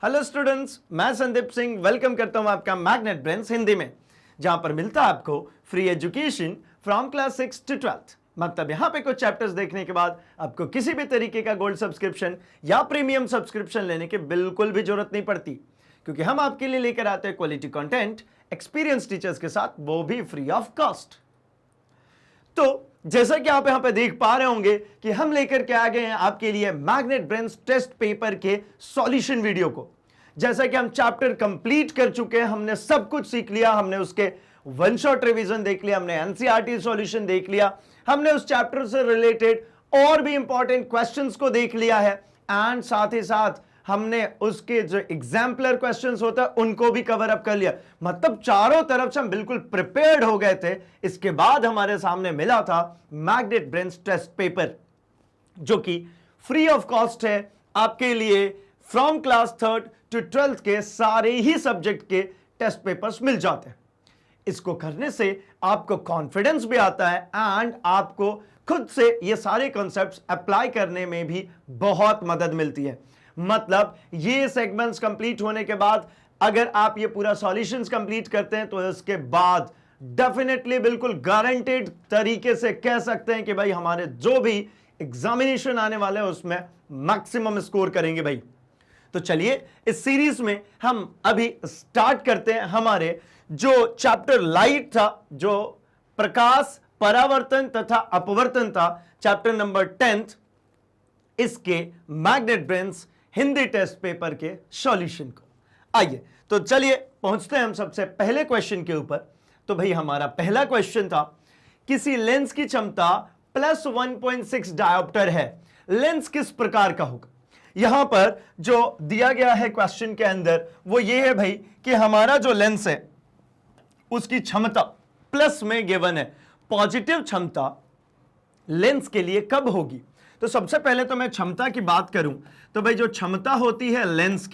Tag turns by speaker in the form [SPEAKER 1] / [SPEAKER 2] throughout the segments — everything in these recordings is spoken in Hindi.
[SPEAKER 1] हेलो स्टूडेंट्स, मैं संदीप सिंह वेलकम करता हूं आपका मैग्नेट ब्रेन्स हिंदी में, जहां पर मिलता है आपको free education from class 6 to 12। मतलब यहां पे कुछ चैप्टर्स देखने के बाद आपको किसी भी तरीके का गोल्ड सब्सक्रिप्शन या प्रीमियम सब्सक्रिप्शन लेने की बिल्कुल भी जरूरत नहीं पड़ती, क्योंकि हम आपके लिए लेकर आते हैं क्वालिटी कंटेंट एक्सपीरियंस टीचर्स के साथ, वो भी फ्री ऑफ कॉस्ट। तो जैसा कि आप यहां पे देख पा रहे होंगे कि हम लेकर के आ गए हैं आपके लिए मैग्नेट ब्रेन्स टेस्ट पेपर के सॉल्यूशन वीडियो को। जैसा कि हम चैप्टर कंप्लीट कर चुके हैं, हमने सब कुछ सीख लिया, हमने उसके वन शॉट रिवीजन देख लिया, हमने एनसीईआरटी सॉल्यूशन देख लिया, हमने उस चैप्टर से रिलेटेड और भी इंपॉर्टेंट क्वेश्चंस को देख लिया है, एंड साथ ही साथ हमने उसके जो एग्जाम्पलर क्वेश्चंस होता है उनको भी कवर अप कर लिया। मतलब चारों तरफ से हम बिल्कुल प्रिपेयर्ड हो गए थे। इसके बाद हमारे सामने मिला था मैग्नेट ब्रेन्स टेस्ट पेपर, जो कि फ्री ऑफ कॉस्ट है आपके लिए। From class 3rd to 12th के सारे ही सब्जेक्ट के टेस्ट पेपर्स मिल जाते हैं। इसको करने से आपको कॉन्फिडेंस भी आता है एंड आपको खुद से ये सारे कॉन्सेप्ट्स अप्लाई करने में भी बहुत मदद मिलती है। मतलब ये सेगमेंट्स कंप्लीट होने के बाद अगर आप ये पूरा सॉल्यूशंस कंप्लीट करते हैं तो इसके बाद डेफिनेटली बिल्कुल गारंटेड तरीके से कह सकते हैं कि भाई हमारे जो भी एग्जामिनेशन आने वाले हैं उसमें मैक्सिमम स्कोर करेंगे भाई। तो चलिए इस सीरीज में हम अभी स्टार्ट करते हैं। हमारे जो चैप्टर लाइट था, जो प्रकाश, परावर्तन तथा अपवर्तन था, चैप्टर नंबर 10th, इसके magnet brains Hindi test paper के सॉल्यूशन को। आइए तो चलिए पहुंचते हैं हम सबसे पहले क्वेश्चन के ऊपर। तो भाई हमारा पहला क्वेश्चन था, किसी लेंस की क्षमता +1.6 डायोप्टर है, लेंस किस प्रकार का होगा। यहां पर जो दिया गया है क्वेश्चन के अंदर वो ये है भाई कि हमारा जो लेंस है उसकी क्षमता प्लस में गिवन है। पॉजिटिव क्षमता लेंस के लिए कब होगी? तो सबसे पहले तो मैं क्षमता की बात करूं तो भाई जो क्षमता होती है लेंस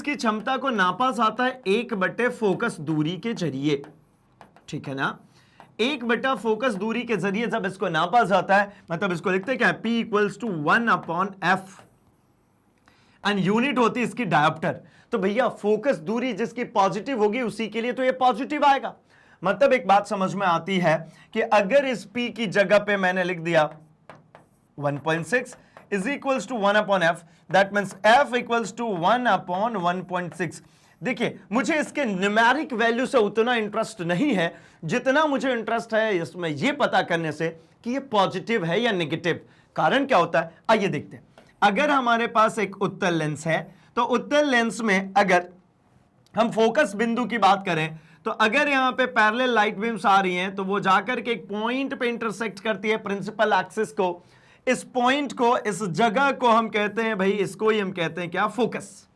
[SPEAKER 1] की क्षमता को नापा जाता है 1/, फोकस दूरी के जरिए, ठीक है ना। 1/, फोकस दूरी के जरिए जब इसको नापा जाता है, मतलब इसको लिखते हैं क्या, P = 1/f, एंड यूनिट होती है इसकी डायोप्टर। तो भैया फोकस दूरी जिसकी पॉजिटिव होगी उसी के लिए तो ये पॉजिटिव आएगा। मतलब एक बात समझ में आती है कि अगर इस P की जगह पे मैंने लिख दिया 1.6 is equals to 1/f, that means f equals to 1/1.6। देखिए मुझे इसके न्यूमेरिक वैल्यू से उतना इंटरेस्ट नहीं है जितना मुझे इंटरेस्ट है इसमें यह पता करने से कि ये पॉजिटिव है या नेगेटिव। कारण क्या होता है, आइए देखते हैं। अगर हमारे पास एक उत्तल लेंस है तो उत्तल लेंस में अगर हम फोकस बिंदु की बात करें तो अगर यहां पे पैरेलल लाइट बीम्स आ रही हैं तो वो जाकर के एक पॉइंट पे इंटरसेक्ट करती है प्रिंसिपल एक्सिस को। इस पॉइंट को, इस जगह को हम कहते हैं भाई, इसको ही हम कहते हैं क्या, फोकस।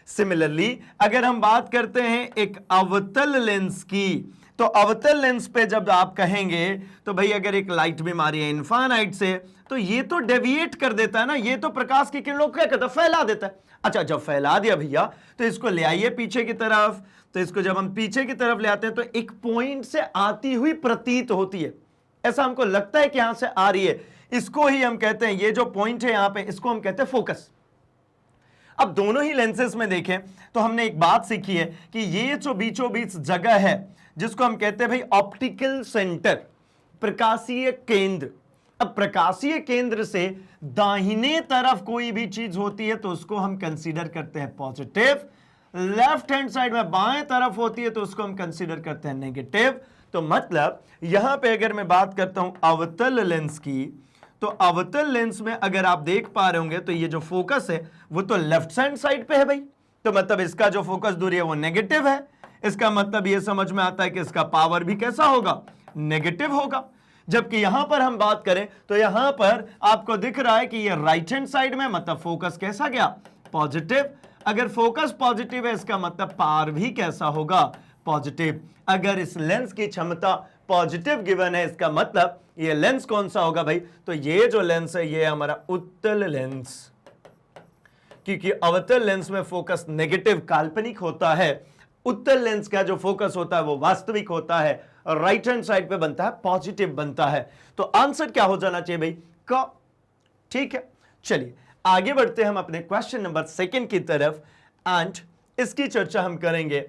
[SPEAKER 1] सिमिलरली अगर हम बात करते हैं एक अवतल लेंस की, तो अवतल लेंस पे जब आप कहेंगे तो भाई अगर एक लाइट बीम आ रही है इनफाइनाइट से तो ये तो डेविएट कर देता है ना, ये तो प्रकाश की किरणों को क्या करता है, फैला देता है। अच्छा, जब फैला दिया भैया तो इसको ले आइए पीछे की तरफ। तो इसको जब हम पीछे की तरफ ले आते हैं तो एक पॉइंट से आती हुई प्रतीत होती है, ऐसा हमको लगता है कि यहां से आ रही है। इसको ही हम कहते हैं, ये जो पॉइंट है यहां पे, इसको हम कहते हैं फोकस। अब दोनों ही लेंसेज में देखें तो हमने एक बात सीखी है कि ये जो बीचों बीच जगह है जिसको हम कहते हैं भाई ऑप्टिकल सेंटर, प्रकाशीय केंद्र। अब प्रकाशीय केंद्र से दाहिने तरफ कोई भी चीज होती है तो उसको हम कंसीडर करते हैं पॉजिटिव, लेफ्ट हैंड साइड में बाएं तरफ होती है तो उसको हम कंसीडर करते हैं नेगेटिव। तो मतलब यहां पे अगर मैं बात करता हूं अवतल लेंस की, तो अवतल लेंस में अगर आप देख पा रहे होंगे तो ये जो फोकस है वो तो लेफ्ट हैंड साइड पे है भाई। तो मतलब इसका जो फोकस दूरी है वो नेगेटिव है। इसका मतलब ये समझ में आता है कि इसका पावर भी कैसा होगा, नेगेटिव होगा। जबकि यहां पर हम बात करें तो यहां पर आपको दिख रहा है कि ये राइट हैंड साइड में, मतलब फोकस कैसा गया, पॉजिटिव। अगर फोकस पॉजिटिव है इसका मतलब पावर भी कैसा होगा, पॉजिटिव। अगर इस लेंस की क्षमता पॉजिटिव गिवन है इसका मतलब ये लेंस कौन सा होगा भाई, तो ये जो लेंस है ये हमारा उत्तल लेंस, क्योंकि अवतल लेंस में फोकस नेगेटिव, काल्पनिक होता है। उत्तल लेंस का जो फोकस होता है वो वास्तविक होता है, और राइट हैंड साइड पे बनता है पॉजिटिव बनता है। तो आंसर क्या हो जाना चाहिए भाई, क। ठीक है, चलिए आगे बढ़ते हैं हम अपने क्वेश्चन नंबर 2 की तरफ एंड इसकी चर्चा हम करेंगे।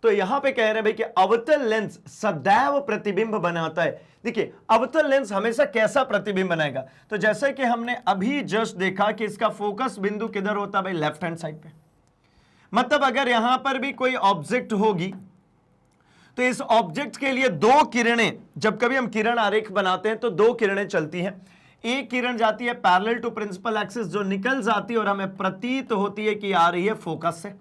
[SPEAKER 1] तो यहां पे कह रहे हैं भाई कि अवतल लेंस सदैव प्रतिबिंब बनाता है। देखिए अवतल लेंस हमेशा कैसा प्रतिबिंब बनाएगा, तो जैसे कि हमने अभी जस्ट देखा कि इसका फोकस बिंदु किधर होता है भाई, लेफ्ट हैंड साइड पे। मतलब अगर यहां पर भी कोई ऑब्जेक्ट होगी तो इस ऑब्जेक्ट के लिए दो किरणें, जब कभी हम किरण आरेख बनाते हैं तो दो किरणें चलती हैं। एक किरण जाती है पैरेलल टू प्रिंसिपल एक्सिस, जो निकल जाती है और हमें प्रतीत होती है कि आ रही है फोकस से।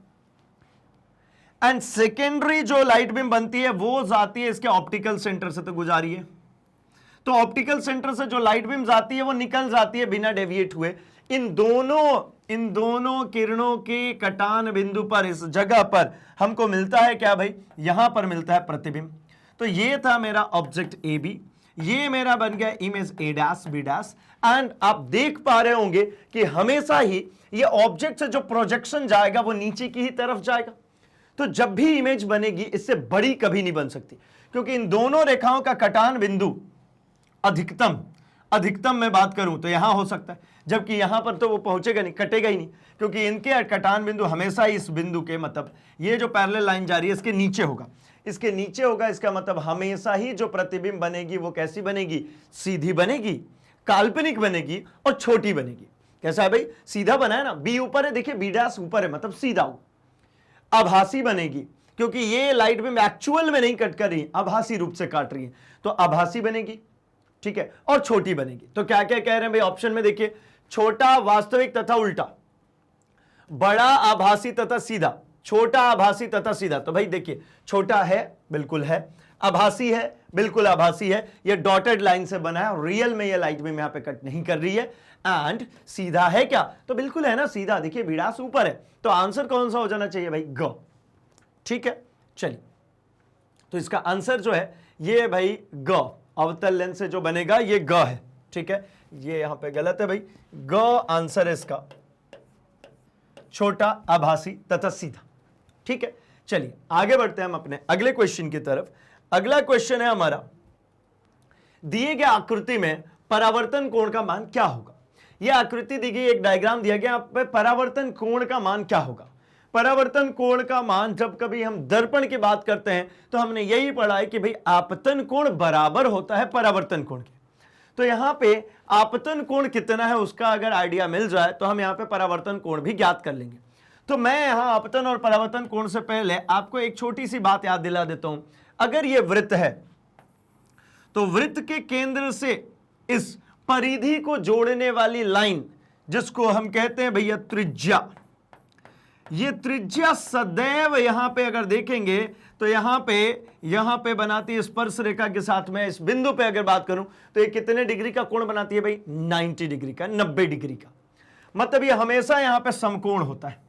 [SPEAKER 1] एंड सेकेंडरी जो लाइट बीम बनती है वो जाती है इसके ऑप्टिकल सेंटर से, तो गुजारी है। तो ऑप्टिकल सेंटर से जो लाइट बीम जाती है वो निकल जाती है बिना डेविएट हुए। इन दोनों किरणों के कटान बिंदु पर, इस जगह पर हमको मिलता है क्या भाई, यहां पर मिलता है प्रतिबिंब। तो ये था मेरा ऑब्जेक्ट ए बी, ये मेरा बन गया image A dash B dash. And आप देख पा रहे होंगे कि हमेशा ही ये ऑब्जेक्ट से जो प्रोजेक्शन जाएगा वो नीचे की ही तरफ जाएगा। तो जब भी इमेज बनेगी इससे बड़ी कभी नहीं बन सकती, क्योंकि इन दोनों रेखाओं का कटान बिंदु अधिकतम मैं बात करूं तो यहां हो सकता है, जबकि यहां पर तो वो पहुंचेगा नहीं, कटेगा ही नहीं, क्योंकि इनके कटान बिंदु हमेशा इस बिंदु के, मतलब ये जो पैरेलल लाइन जा रही है इसके नीचे होगा, इसके नीचे होगा। इसका मतलब हमेशा ही जो प्रतिबिंब बनेगी वो कैसी बनेगी, सीधी बनेगी, काल्पनिक बनेगी और छोटी बनेगी। कैसा है भाई, सीधा बना है ना, बी ऊपर है, देखिए बी डैश ऊपर है, मतलब सीधा हो। आभासी बनेगी, क्योंकि ये लाइट बीम एक्चुअल में नहीं कट कर रही है, आभासी रूप से काट रही है, तो आभासी बनेगी, ठीक है, और छोटी बनेगी। तो क्या क्या कह रहे हैं भाई ऑप्शन में, देखिए छोटा वास्तविक तथा उल्टा, बड़ा आभासी तथा सीधा, छोटा आभासी तथा सीधा। तो भाई देखिए छोटा है, बिल्कुल है, आभासी है, बिल्कुल आभासी है, ये डॉटेड लाइन से बना है, रियल में ये लाइट बीम यहां पे कट नहीं कर रही है। एंड सीधा है क्या, तो बिल्कुल है ना सीधा, देखिए विडास ऊपर है, तो आंसर कौन सा हो जाना चाहिए भाई, ग। ठीक है, चलिए तो इसका आंसर जो है ये भाई ग, अवतल लेंस से जो बनेगा ये ग है। ठीक है, ये यहां पे गलत है भाई, ग आंसर है इसका, छोटा आभासी तथा सीधा। ठीक है, चलिए आगे बढ़ते हैं हम अपने अगले क्वेश्चन की तरफ। अगला क्वेश्चन है हमारा, दिए गए आकृति में परावर्तन कोण का मान क्या होगा। यह आकृति दी गई, एक डायग्राम दिया गया, यहाँ पे परावर्तन कोण का मान क्या होगा। परावर्तन कोण का मान, जब कभी हम दर्पण की बात करते हैं तो हमने यही पढ़ा है कि भाई आपतन कोण बराबर होता है परावर्तन कोण के। तो यहां पे आपतन कोण कितना है उसका अगर आइडिया मिल जाए तो हम यहां पे परावर्तन कोण भी ज्ञात कर लेंगे। तो मैं यहां आपतन और परावर्तन कोण से पहले आपको एक छोटी सी बात याद दिला देता हूं। अगर ये वृत्त है तो वृत्त के केंद्र से इस परिधि को जोड़ने वाली लाइन, जिसको हम कहते हैं भैया त्रिज्या, ये त्रिज्या सदैव यहां पे अगर देखेंगे तो यहां पे बनाती है स्पर्श रेखा के साथ में। इस बिंदु पे अगर बात करूं तो ये कितने डिग्री का कोण बनाती है भाई, 90 डिग्री का, 90 डिग्री का, मतलब ये हमेशा यहां पे समकोण होता है।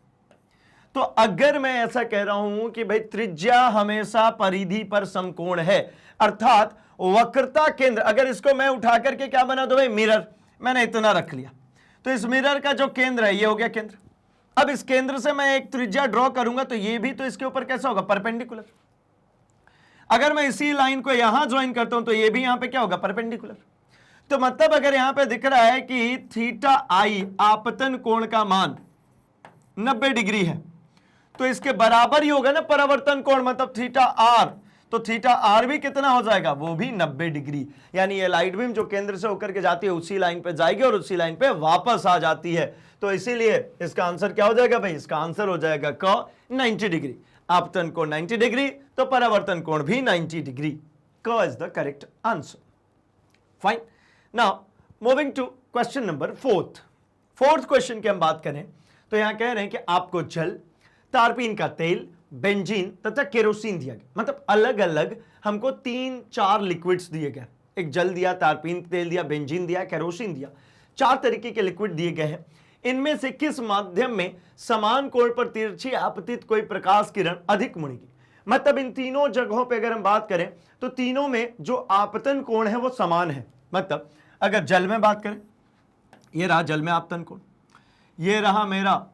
[SPEAKER 1] तो अगर मैं ऐसा कह रहा हूं कि भाई त्रिज्या हमेशा परिधि पर समकोण है, अर्थात वक्रता केंद्र, अगर इसको मैं उठा करके क्या बना दो भाई, मिरर, मैंने इतना रख लिया, तो इस मिरर का जो केंद्र है ये हो गया केंद्र। अब इस केंद्र से मैं एक त्रिज्या ड्रॉ करूंगा तो ये भी तो इसके ऊपर कैसा होगा, परपेंडिकुलर। अगर मैं इसी लाइन को यहां ज्वाइन करता हूं तो ये भी यहां पे क्या होगा, परपेंडिकुलर। तो मतलब अगर यहां पे दिख रहा है कि थीटा आई आपतन कोण का मान 90 डिग्री है, तो इसके बराबर ही होगा ना परावर्तन कोण, मतलब थीटा आर। तो थीटा आर भी कितना हो जाएगा, वो भी 90 डिग्री। यानी ये लाइट बीम जो केंद्र से होकर के जाती है उसी लाइन पे जाएगी और उसी लाइन पे वापस आ जाती है। तो इसीलिए इसका आंसर क्या हो जाएगा भाई, इसका आंसर हो जाएगा क, 90 डिग्री। आपतन कोण 90 डिग्री तो परावर्तन कोण भी 90 डिग्री। क is the correct answer. Fine, now moving to question number 4th question की हम बात करें तो यहां कह रहे हैं कि आपको जल, तारपीन का तेल, बेंजीन तथा केरोसिन दिया गया। मतलब अलग अलग हमको 3-4 लिक्विड्स दिए गए, एक जल दिया, तारपीन तेल दिया, बेंजीन दिया, केरोसिन दिया, 4 तरीके के लिक्विड दिए गए हैं। इनमें से किस माध्यम में समान कोण पर तिरछी आपतित कोई प्रकाश किरण अधिक मुड़ेगी। मतलब इन तीनों जगहों पे अगर हम बात करें तो तीनों में जो आपतन कोण है वो समान है। मतलब अगर जल में बात करें, ये रहा जल में आपतन कोण, ये रहा मेरा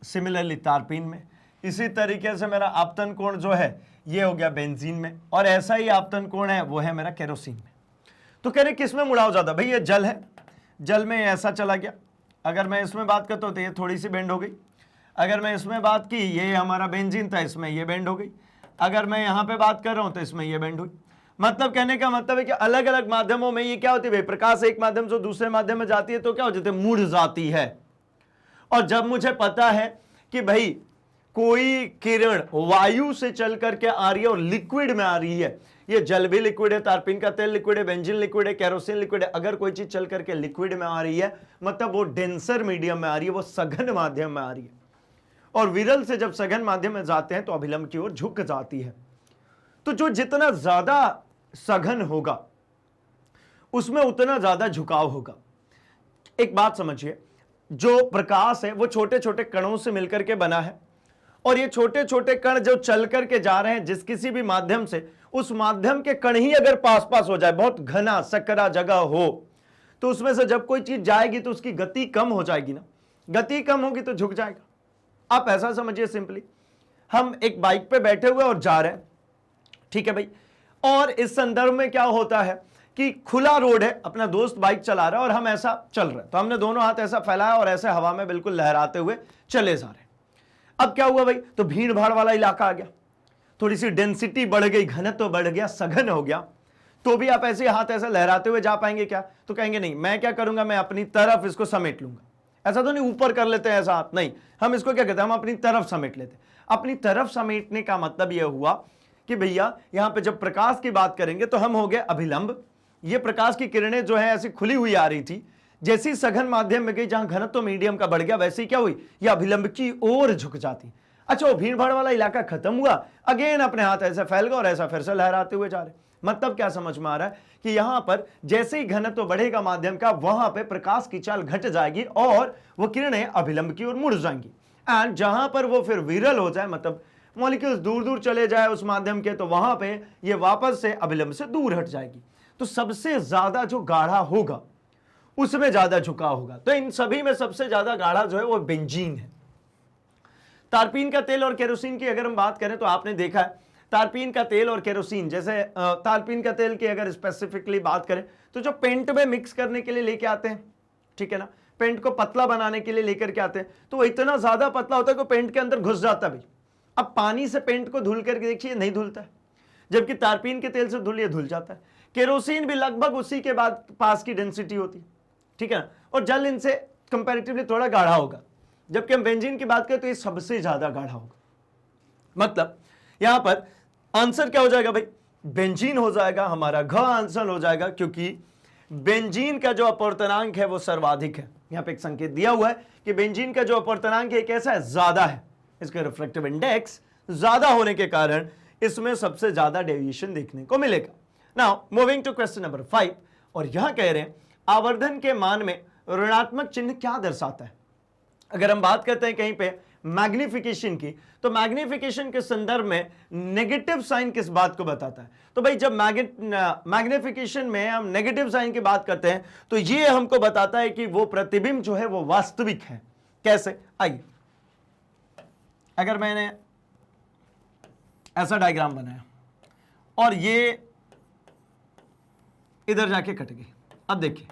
[SPEAKER 1] सिमिलरली तारपीन में, इसी तरीके से मेरा आपतन कोण जो है ये हो गया बेंजीन में, और ऐसा ही आपतन कोण है वो है मेरा केरोसिन में। तो कह रहे किस में मुड़ाव ज्यादा, भाई ये जल है, जल में ऐसा चला गया, अगर मैं इसमें बात करता हूं तो ये थोड़ी सी बेंड हो गई। अगर मैं इसमें बात की, ये हमारा बेंजीन था, इसमें ये बेंड हो गई। अगर मैं यहां पे बात कर रहा हूं तो इसमें ये बेंड हुई। मतलब कहने का मतलब है कि अलग अलग माध्यमों में ये क्या होती है भाई, प्रकाश एक माध्यम से दूसरे माध्यम में जाती है तो क्या हो जाती है, मुड़ जाती है। और जब मुझे पता है कि भाई कोई किरण वायु से चल करके आ रही है और लिक्विड में आ रही है, ये जल भी लिक्विड है, तारपीन का तेल लिक्विड है, बेंजीन लिक्विड है, केरोसिन लिक्विड है, अगर कोई चीज चल करके लिक्विड में आ रही है मतलब वो डेंसर मीडियम में आ रही है, वो सघन माध्यम में आ रही है। और विरल से जब सघन माध्यम में जाते हैं तो अभिलंब की ओर झुक जाती है। तो जो जितना ज्यादा सघन होगा उसमें उतना ज्यादा झुकाव होगा। एक बात समझिए, जो प्रकाश है वो छोटे छोटे कणों से मिलकर के बना है, और ये छोटे छोटे कण जो चल करके जा रहे हैं जिस किसी भी माध्यम से, उस माध्यम के कण ही अगर पास पास हो जाए, बहुत घना सकरा जगह हो, तो उसमें से जब कोई चीज जाएगी तो उसकी गति कम हो जाएगी ना, गति कम होगी तो झुक जाएगा। आप ऐसा समझिए सिंपली, हम एक बाइक पे बैठे हुए और जा रहे हैं, ठीक है भाई, और इस संदर्भ में क्या होता है कि खुला रोड है, अपना दोस्त बाइक चला रहा है और हम ऐसा चल रहे हैं, तो हमने दोनों हाथ ऐसा फैलाया और ऐसे हवा में बिल्कुल लहराते हुए चले जा रहे हैं। अब क्या हुआ भाई, तो भीड़ भाड़ वाला इलाका आ गया, थोड़ी सी डेंसिटी बढ़ गई, घनत्व तो बढ़ गया, सघन हो गया, तो भी आप ऐसे हाथ ऐसे लहराते हुए जा पाएंगे क्या? तो कहेंगे नहीं, मैं क्या करूंगा, मैं अपनी तरफ इसको समेट लूंगा। ऐसा तो नहीं ऊपर कर लेते हैं ऐसा हाथ, नहीं, हम इसको क्या कहते हैं, हम अपनी तरफ समेट लेते हैं। अपनी तरफ समेटने का मतलब यह हुआ कि भैया यहां पे जब प्रकाश की बात करेंगे तो हम हो गए अभिलंब। ये प्रकाश की किरणें जो है ऐसी खुली हुई आ रही थी, जैसी सघन माध्यम में गई, जहां घनत्व मीडियम का बढ़ गया, वैसे क्या हुई, ये अभिलंब की ओर झुक जाती। अच्छा, वो भीड़ भाड़ वाला इलाका खत्म हुआ, अगेन अपने हाथ ऐसे फैल गए और ऐसा फिर से लहराते हुए जा रहे। मतलब क्या समझ में आ रहा है कि यहां पर जैसे ही घनत्व बढ़ेगा माध्यम का, वहां पे प्रकाश की चाल घट जाएगी और वो किरणें अभिलंब की ओर मुड़ जाएंगी। एंड जहां पर वो फिर विरल हो जाए, मतलब मॉलिक्यूल्स दूर दूर चले जाए उस माध्यम के, तो वहां पे ये वापस से अभिलंब से दूर हट जाएगी। तो सबसे ज्यादा जो गाढ़ा होगा उसमें ज्यादा झुकाव होगा। तो इन सभी में सबसे ज्यादा गाढ़ा जो है वो बेंजीन है। तारपीन का तेल और केरोसिन की अगर हम बात करें तो आपने देखा है, तारपीन का तेल और केरोसिन, जैसे तारपीन का तेल की अगर स्पेसिफिकली बात करें तो जो पेंट में मिक्स करने के लिए लेके आते हैं, ठीक है ना, पेंट को पतला बनाने के लिए लेकर के आते हैं, तो वो इतना ज्यादा पतला होता है कि पेंट के अंदर घुस जाता है भाई। अब पानी से पेंट को धुल करके देखिए, नहीं धुलता है, जबकि तारपीन के तेल से धुलिए धुल जाता है। केरोसिन भी लगभग उसी के बाद पास की डेंसिटी होती है, ठीक है ना, और जल इनसे कंपैरेटिवली थोड़ा गाढ़ा होगा। जबकि हम बेंजीन की बात करें तो ये सबसे ज्यादा गाढ़ा होगा। मतलब यहां पर आंसर क्या हो जाएगा भाई, बेंजीन हो जाएगा हमारा, घ आंसर हो जाएगा, क्योंकि बेंजीन का जो अपवर्तनांक है वो सर्वाधिक है। यहां पे एक संकेत दिया हुआ है कि बेंजीन का जो अपवर्तनांक है कैसा है, ज्यादा है, इसका रिफ्रैक्टिव इंडेक्स ज्यादा होने के कारण इसमें सबसे ज्यादा डेविएशन देखने को मिलेगा। Now moving to question number 5, और यहां कह रहे हैं आवर्धन के मान में ऋणात्मक चिन्ह क्या दर्शाता है। अगर हम बात करते हैं कहीं पे मैग्निफिकेशन की, तो मैग्निफिकेशन के संदर्भ में नेगेटिव साइन किस बात को बताता है। तो भाई जब मैग्निफिकेशन में हम नेगेटिव साइन की बात करते हैं तो ये हमको बताता है कि वो प्रतिबिंब जो है वो वास्तविक है। कैसे, आइए, अगर मैंने ऐसा डायग्राम बनाया और ये इधर जाके कट गई, अब देखिए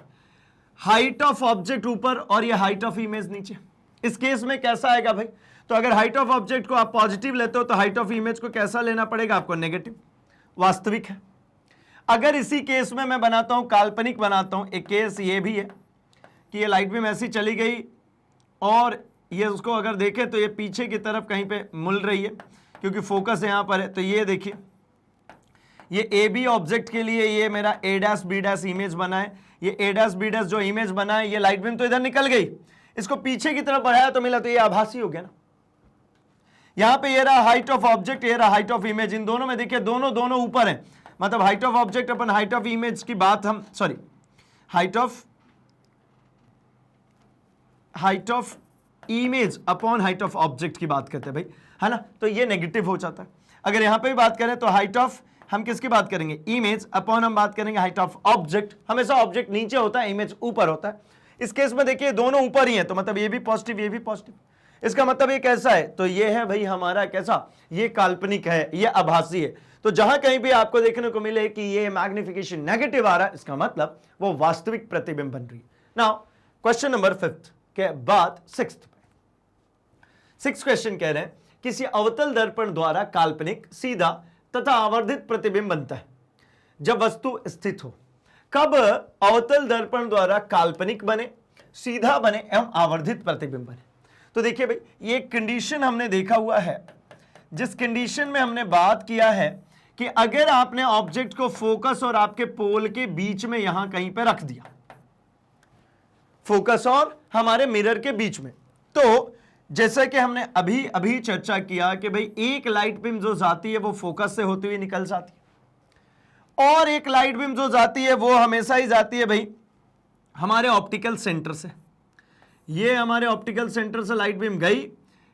[SPEAKER 1] हाइट ऑफ ऑब्जेक्ट ऊपर और ये हाइट ऑफ इमेज नीचे, इस केस में कैसा आएगा भाई, तो अगर हाइट ऑफ ऑब्जेक्ट को आप पॉजिटिव लेते हो तो हाइट ऑफ इमेज को कैसा लेना पड़ेगा आपको, नेगेटिव, वास्तविक है। अगर इसी केस में मैं बनाता हूं, काल्पनिक बनाता हूं, एक केस ये भी है कि ये लाइट बीम ऐसी चली गई और ये उसको अगर देखें तो ये पीछे की तरफ कहीं पे मुड़ रही है क्योंकि फोकस यहां पर है। तो ये देखिए, ये ए बी ऑब्जेक्ट के लिए ये मेरा ए डैश बी डैश इमेज बना है, ये ए डैश बी डैश जो इमेज बना है, ये लाइट बीम तो इधर निकल गई, इसको पीछे की तरफ बढ़ाया तो मिला, तो ये आभासी हो गया ना। यहां पे ये रहा हाइट ऑफ ऑब्जेक्ट, ये रहा हाइट ऑफ इमेज, इन दोनों में देखिए दोनों ऊपर है, मतलब height of object upon height of image की बात हम height of image upon height of object की बात करते हैं भाई, है ना। तो ये नेगेटिव हो जाता है। अगर यहां पे भी बात करें तो हाइट ऑफ, हम किसकी बात करेंगे, इमेज अपॉन हम बात करेंगे हाइट ऑफ ऑब्जेक्ट। हमेशा ऑब्जेक्ट नीचे होता है, इमेज ऊपर होता है। इस केस में देखिए दोनों ऊपर ही है, तो मतलब ये भी पॉजिटिव ये भी पॉजिटिव। इसका मतलब ये कैसा है, तो ये है भाई हमारा कैसा, ये काल्पनिक है, ये आभासी है। तो जहां कहीं भी आपको देखने को मिले कि ये मैग्निफिकेशन नेगेटिव आ रहा है, इसका मतलब वो वास्तविक प्रतिबिंब बन रही है। नाउ क्वेश्चन नंबर 5, के बाद सिक्स क्वेश्चन कह रहे हैं किसी अवतल दर्पण द्वारा काल्पनिक, सीधा तथा आवर्धित प्रतिबिंब बनता है जब वस्तु स्थित हो। कब अवतल दर्पण द्वारा काल्पनिक बने, सीधा बने एवं आवर्धित प्रतिबिंब बने? तो देखिए भाई, ये कंडीशन हमने देखा हुआ है, जिस कंडीशन में हमने बात किया है कि अगर आपने ऑब्जेक्ट को फोकस और आपके पोल के बीच में यहां कहीं पे रख दिया, फोकस और हमारे मिरर के बीच में, तो जैसा कि हमने अभी अभी चर्चा किया कि भाई एक लाइट बीम जो जाती है वो फोकस से होती हुई निकल जाती है, और एक लाइट बीम जो जाती है वो हमेशा ही जाती है भाई हमारे ऑप्टिकल सेंटर से। ये हमारे ऑप्टिकल सेंटर से लाइट बीम गई,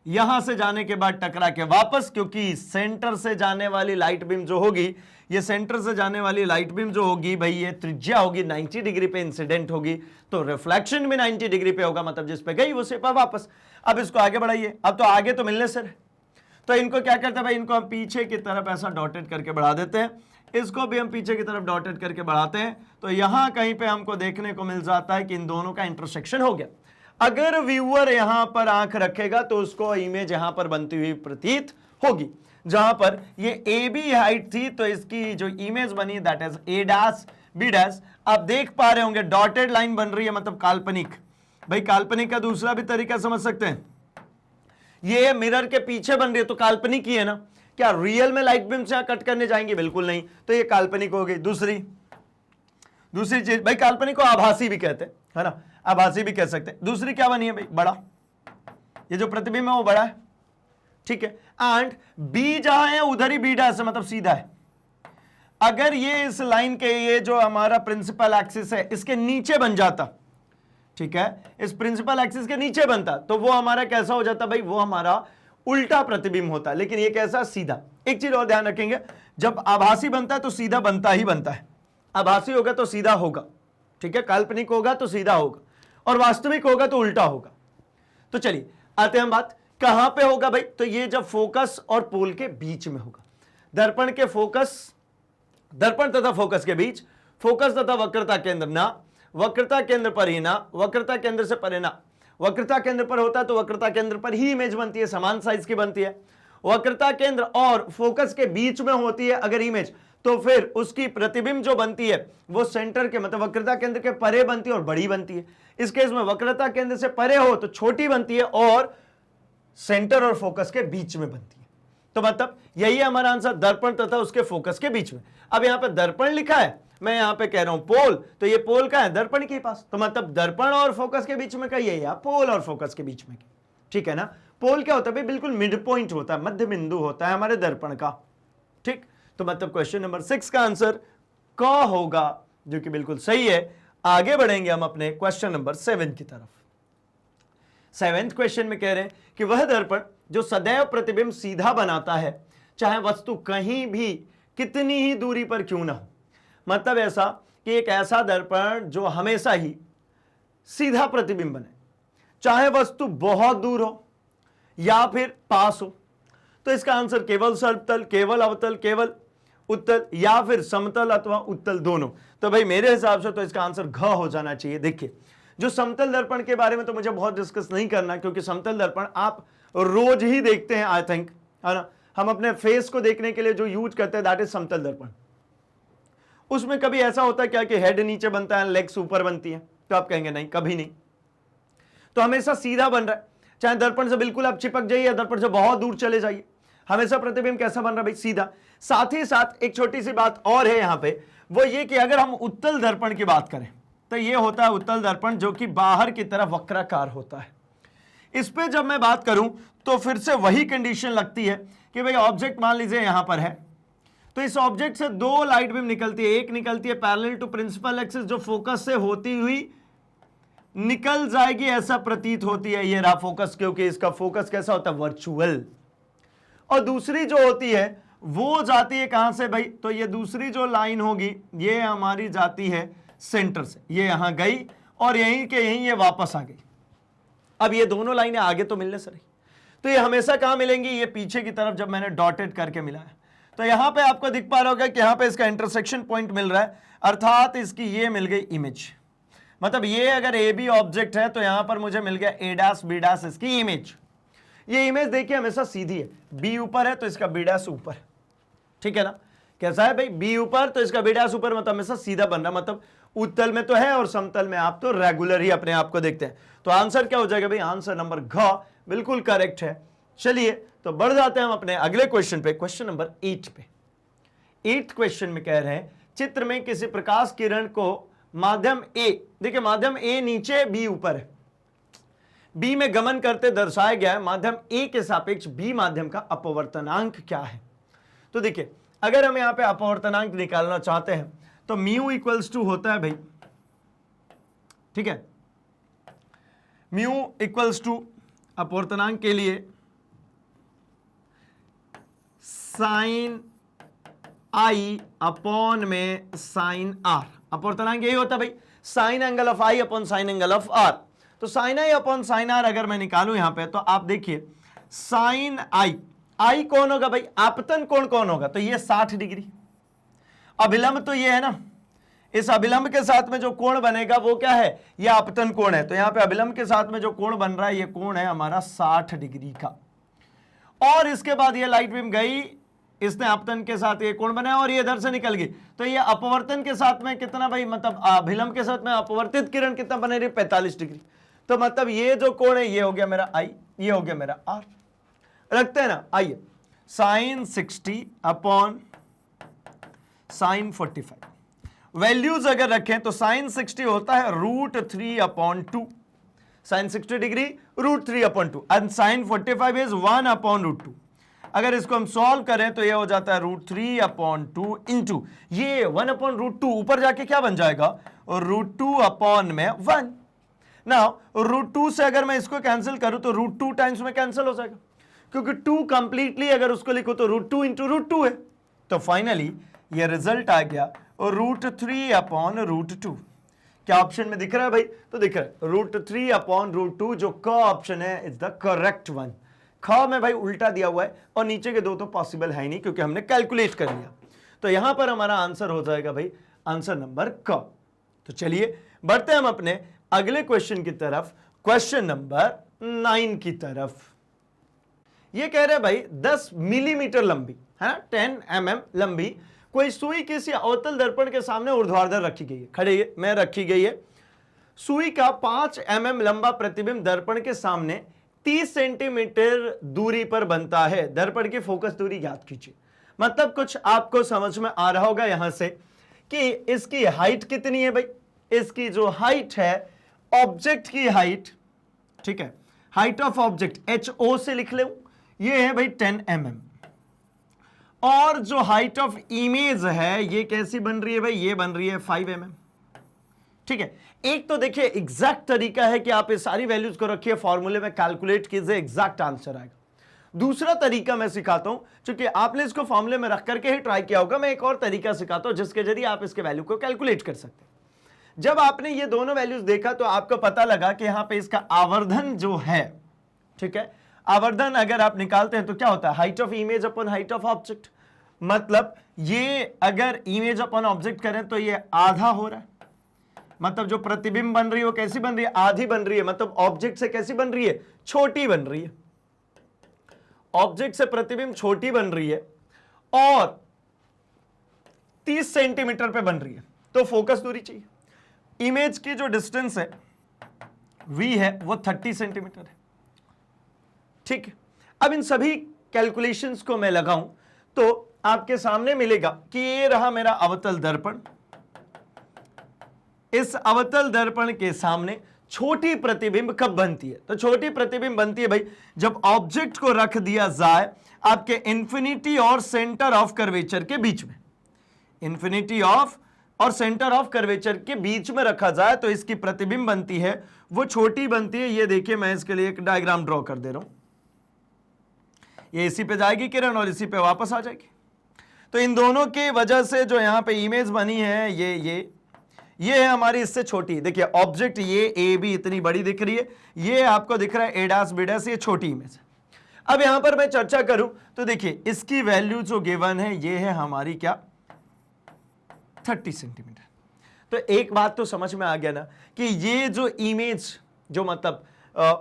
[SPEAKER 1] यहां से जाने के बाद टकरा के वापस, क्योंकि सेंटर से जाने वाली लाइट बीम जो होगी, ये सेंटर से जाने वाली लाइट बीम जो होगी भाई, ये त्रिज्या होगी 90 डिग्री पे इंसिडेंट होगी, तो रिफ्लेक्शन भी 90 डिग्री पे होगा, मतलब जिस पे गई वो से वापस। अब इसको आगे बढ़ाइए, अब तो आगे तो मिलने से, तो इनको क्या करते हैं भाई, इनको हम पीछे की तरफ ऐसा डॉटेड करके बढ़ा देते हैं, इसको भी हम पीछे की तरफ डॉटेड करके बढ़ाते हैं, तो यहां कहीं पे हमको देखने को मिल जाता है कि इन दोनों का इंटरसेक्शन हो गया। अगर व्यूअर यहां पर आंख रखेगा तो उसको इमेज यहां पर बनती हुई प्रतीत होगी, जहां पर ये ए बी हाइट थी, तो इसकी जो इमेज बनी that is A dash B dash. आप देख पा रहे होंगे डॉटेड लाइन बन रही है, मतलब काल्पनिक। भाई काल्पनिक का दूसरा भी तरीका समझ सकते हैं, ये मिरर के पीछे बन रही है तो काल्पनिक ही है ना। क्या रियल में लाइट बीम से यहां कट करने जाएंगे? बिल्कुल नहीं, तो ये काल्पनिक हो गई। दूसरी चीज भाई, काल्पनिक को आभासी भी कहते हैं, है ना, आभासी भी कह सकते हैं। दूसरी क्या बनी है भाई, बड़ा, ये जो प्रतिबिंब है वो बड़ा है, ठीक है। एंड बी जहां है उधर ही बी डैश है, मतलब सीधा है। अगर ये इस लाइन के, ये जो हमारा प्रिंसिपल एक्सिस है इसके नीचे बन जाता, ठीक है, इस प्रिंसिपल एक्सिस के नीचे बनता, तो वो हमारा कैसा हो जाता भाई, वो हमारा उल्टा प्रतिबिंब होता है। लेकिन ये कैसा, सीधा। एक चीज और ध्यान रखेंगे, जब आभासी बनता है तो सीधा बनता ही बनता है, आभासी होगा तो सीधा होगा, ठीक है, काल्पनिक होगा तो सीधा होगा, और वास्तविक होगा तो उल्टा होगा। तो चलिए आते हैं बात कहां पे होगा भाई, तो ये जब फोकस और पोल के बीच में होगा, दर्पण के फोकस, दर्पण तथा फोकस के बीच, फोकस तथा वक्रता केंद्र ना, वक्रता केंद्र पर ही ना, वक्रता केंद्र से परे ना। वक्रता केंद्र पर होता है तो वक्रता केंद्र पर ही इमेज बनती है, समान साइज की बनती है। वक्रता केंद्र और फोकस के बीच में होती है अगर इमेज, तो फिर उसकी प्रतिबिंब जो बनती है वो सेंटर के, मतलब वक्रता केंद्र के परे बनती है और बड़ी बनती है। इस केस में वक्रता केंद्र से परे हो तो छोटी बनती है, और सेंटर और फोकस के बीच में बनती है। तो मतलब यही है हमारा आंसर, दर्पण तथा उसके फोकस के बीच में। अब यहां पे दर्पण लिखा है, मैं यहां पे कह रहा हूं पोल, तो ये पोल का है दर्पण के पास, तो मतलब दर्पण और फोकस के बीच में का ये है, पोल और फोकस के बीच में, ठीक है ना। पोल क्या होता है भाई, बिल्कुल मिड पॉइंट होता है, मध्य बिंदु होता है हमारे दर्पण का, ठीक। तो मतलब क्वेश्चन नंबर 6 का आंसर क होगा, जो कि बिल्कुल सही है। आगे बढ़ेंगे हम अपने क्वेश्चन नंबर 7 की तरफ। 7th क्वेश्चन में कह रहे हैं कि वह दर्पण जो सदैव प्रतिबिंब सीधा बनाता है, चाहे वस्तु कहीं भी कितनी ही दूरी पर क्यों ना हो। मतलब ऐसा कि एक ऐसा दर्पण जो हमेशा ही सीधा प्रतिबिंब बने, चाहे वस्तु बहुत दूर हो या फिर पास हो। तो इसका आंसर केवल सर्वतल, केवल अवतल, केवल उत्तल, या फिर समतल अथवा उत्तल दोनों। तो भाई मेरे हिसाब से तो इसका आंसर घ हो जाना चाहिए। देखिए, जो समतल दर्पण के बारे में तो मुझे बहुत डिस्कस नहीं करना, क्योंकि समतल दर्पण आप रोज ही देखते हैं, आई थिंक, है ना। हम अपने फेस को देखने के लिए जो यूज करते हैं दैट इज समतल दर्पण। उसमें कभी ऐसा होता है क्या कि हेड नीचे बनता है, लेग्स ऊपर बनती है? तो आप कहेंगे नहीं, कभी नहीं। तो हमेशा सीधा बन रहा है, चाहे दर्पण से बिल्कुल आप चिपक जाइए या दर्पण से बहुत दूर चले जाइए, हमेशा प्रतिबिंब कैसा बन रहा है भाई, सीधा। साथ ही साथ एक छोटी सी बात और है यहां पे, वो ये कि अगर हम उत्तल दर्पण की बात करें तो ये होता है उत्तल दर्पण, जो कि बाहर की तरफ वक्राकार होता है। इस पे जब मैं बात करूं तो फिर से वही कंडीशन लगती है कि भाई ऑब्जेक्ट मान लीजिए यहां पर है, तो इस ऑब्जेक्ट से दो लाइट बीम निकलती है, एक निकलती है पैरेलल टू प्रिंसिपल एक्सिस, जो फोकस से होती हुई निकल जाएगी ऐसा प्रतीत होती है, ये रहा फोकस, क्योंकि इसका फोकस कैसा होता है, वर्चुअल। और दूसरी जो होती है वो जाती है कहां से भाई, तो ये दूसरी जो लाइन होगी ये हमारी जाती है सेंटर से, ये यहां गई और यहीं के यहीं ये वापस आ गई। अब ये दोनों लाइनें आगे तो मिलने से रही, तो ये हमेशा कहां मिलेंगी, ये पीछे की तरफ जब मैंने डॉटेड करके मिलाया। तो यहां पे आपको दिख पा रहा होगा कि यहां पे इसका इंटरसेक्शन पॉइंट मिल रहा है, अर्थात इसकी ये मिल गई इमेज। मतलब ये अगर ए बी ऑब्जेक्ट है तो यहां पर मुझे मिल गया ए डैश बी डैश इसकी इमेज। ये इमेज देखिए हमेशा सीधी है, बी ऊपर है तो इसका बी डैश ऊपर, ठीक है ना। कैसा है भाई, बी ऊपर तो इसका बी डैश ऊपर, मतलब हमेशा सीधा बन रहा, मतलब उत्तल में तो है और समतल में आप तो रेगुलर ही अपने आप को देखते हैं। तो आंसर क्या हो जाएगा भाई, आंसर नंबर घ बिल्कुल करेक्ट है। चलिए तो बढ़ जाते हैं हम अपने अगले क्वेश्चन पे, क्वेश्चन नंबर 8 पे। 8th क्वेश्चन में कह रहे हैं चित्र में किसी प्रकाश किरण को माध्यम ए, देखिए माध्यम ए नीचे बी ऊपर है, बी में गमन करते दर्शाया गया है, माध्यम ए के सापेक्ष बी माध्यम का अपवर्तनांक क्या है। तो देखिए अगर हम यहां पे अपवर्तनांक निकालना चाहते हैं तो म्यू इक्वल्स टू होता है भाई, ठीक है, म्यू इक्वल्स टू अपवर्तनांक के लिए साइन आई अपॉन में साइन आर। अपवर्तनांक यही होता है भाई, sine angle of I upon sine angle of R. तो sine I upon sine R अगर मैं निकालूं यहां पे तो आप देखिए साइन आई, आई कौन होगा भाई, आपतन कोण कौन होगा, तो ये 60 डिग्री। अभिलंब तो ये है ना, इस अभिलंब के साथ में जो कोण बनेगा वो क्या है, ये आपतन कोण है। तो यहां पे अभिलंब के साथ में जो कोण बन रहा है ये कोण है हमारा 60 डिग्री का। और इसके बाद ये लाइट बीम गई, इसने आपतन के साथ ये कोण बनाया और ये इधर से निकल गई, तो ये अपवर्तन के साथ में कितना भाई, मतलब अभिलंब के साथ में अपवर्तित किरण कितना बने रही, 45 डिग्री। तो मतलब ये जो कोण है ये हो गया मेरा आई, ये हो गया मेरा आर। रखते हैं ना, आइए साइन 60 अपॉन साइन 45 वैल्यूज अगर रखें तो साइन 60 होता है √3 upon 2, sine 60 degree √3 upon 2 and sine 45 is 1 upon √2। अगर इसको हम सॉल्व करें तो ये हो जाता है √3 अपॉन 2 इंटू ये 1 अपॉन √2, ऊपर जाके क्या बन जाएगा, √2 अपॉन में 1। नाउ √2 से अगर मैं इसको कैंसिल करूं तो √2 टाइम्स में कैंसिल हो जाएगा, क्योंकि 2 कंप्लीटली अगर उसको लिखो तो √2 इंटू √2 है। तो फाइनली ये रिजल्ट आ गया √3 अपॉन √2। क्या ऑप्शन में दिख रहा है भाई, तो दिख रहा है √3 अपॉन √2, जो क ऑप्शन है इज द करेक्ट वन। ख में भाई उल्टा दिया हुआ है और नीचे के दो तो पॉसिबल है ही नहीं क्योंकि हमने कैलकुलेट कर लिया। तो यहां पर हमारा आंसर हो जाएगा भाई आंसर नंबर क। तो चलिए बढ़ते हैं हम अपने अगले क्वेश्चन की तरफ, क्वेश्चन नंबर 9 की तरफ। ये कह रहे हैं भाई 10 मिलीमीटर लंबी है ना, 10 mm लंबी कोई सुई किसी अवतल दर्पण के सामने ऊर्ध्वाधर रखी गई है, खड़े में रखी गई है। सुई का 5 mm लंबा प्रतिबिंब दर्पण के सामने 30 सेंटीमीटर दूरी पर बनता है। दर्पण की फोकस दूरी ज्ञात कीजिए। मतलब कुछ आपको समझ में आ रहा होगा यहां से कि इसकी हाइट कितनी है भाई, इसकी जो हाइट है ऑब्जेक्ट की हाइट, ठीक है, हाइट ऑफ ऑब्जेक्ट HO से लिख ले, ये है भाई 10 mm। और जो हाइट ऑफ इमेज है ये कैसी बन रही है भाई, ये बन रही है 5 mm, ठीक है। एक तो देखिए एग्जैक्ट तरीका है कि आप इस सारी वैल्यूज को रखिए, फॉर्मूले में कैलकुलेट कीजिए, एग्जैक्ट आंसर आएगा। दूसरा तरीका मैं सिखाता हूं, क्योंकि आपने इसको फॉर्मूले में रख करके ही ट्राई किया होगा, मैं एक और तरीका सिखाता हूं जिसके जरिए आप इसके वैल्यू को कैलकुलेट कर सकते हैं। जब आपने ये दोनों वैल्यूज देखा तो आपको पता लगा कि यहां पे इसका आवर्धन जो है, ठीक है, आवर्धन अगर आप निकालते हैं तो क्या होता है, height of image upon height of object. मतलब ये अगर इमेज अपॉन ऑब्जेक्ट करें तो ये आधा हो रहा है, मतलब जो प्रतिबिंब बन रही है वो कैसी बन रही है, आधी बन रही है, मतलब ऑब्जेक्ट से कैसी बन रही है, छोटी बन रही है। ऑब्जेक्ट से प्रतिबिंब छोटी बन रही है और 30 सेंटीमीटर पे बन रही है, तो फोकस दूरी चाहिए। इमेज की जो डिस्टेंस है v है वो 30 सेंटीमीटर है, ठीक है। अब इन सभी कैलकुलेशंस को मैं लगाऊं तो आपके सामने मिलेगा कि ये रहा मेरा अवतल दर्पण, इस अवतल दर्पण के सामने छोटी प्रतिबिंब कब बनती है, तो छोटी प्रतिबिंब बनती है भाई जब ऑब्जेक्ट को रख दिया जाए आपके इंफिनिटी और सेंटर ऑफ कर्वेचर के बीच में, इंफिनिटी ऑफ और सेंटर ऑफ कर्वेचर के बीच में रखा जाए तो इसकी प्रतिबिंब बनती है वो छोटी बनती है। ये देखिए मैं इसके लिए एक डायग्राम ड्रॉ कर दे रहा हूं, ये इसी पे जाएगी किरण और इसी पे वापस आ जाएगी। तो इन दोनों की वजह से जो यहां पे इमेज बनी है ये है हमारी इससे छोटी। देखिए ऑब्जेक्ट ये ए बी इतनी बड़ी दिख रही है, ये आपको दिख रहा है ए डैश बी डैश, ये छोटी इमेज है। अब यहां पर मैं चर्चा करूं तो देखिए इसकी वैल्यू जो गिवन है ये है हमारी क्या 30 सेंटीमीटर। तो एक बात तो समझ में आ गया ना कि ये जो इमेज जो मतलब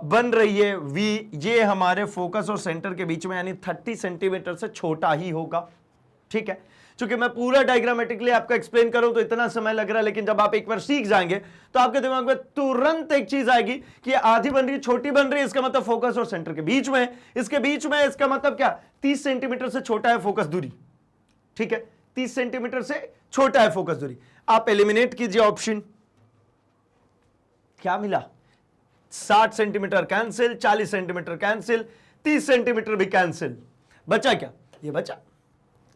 [SPEAKER 1] बन रही है वी, ये हमारे फोकस और सेंटर के बीच में यानी 30 सेंटीमीटर से छोटा ही होगा। ठीक है, क्योंकि मैं पूरा डायग्रामेटिकली आपको एक्सप्लेन करूं तो इतना समय लग रहा है, लेकिन जब आप एक बार सीख जाएंगे तो आपके दिमाग में तुरंत एक चीज आएगी कि आधी बन रही है, छोटी बन रही है, इसका मतलब फोकस और सेंटर के बीच में, इसके बीच में, इसका मतलब क्या, 30 सेंटीमीटर से छोटा है फोकस दूरी। ठीक है, 30 सेंटीमीटर से छोटा है फोकस दूरी। आप एलिमिनेट कीजिए ऑप्शन, क्या मिला, 60 centimetre cancel, 40 centimetre cancel, 30 centimetre भी कैंसिल, बचा क्या, ये बचा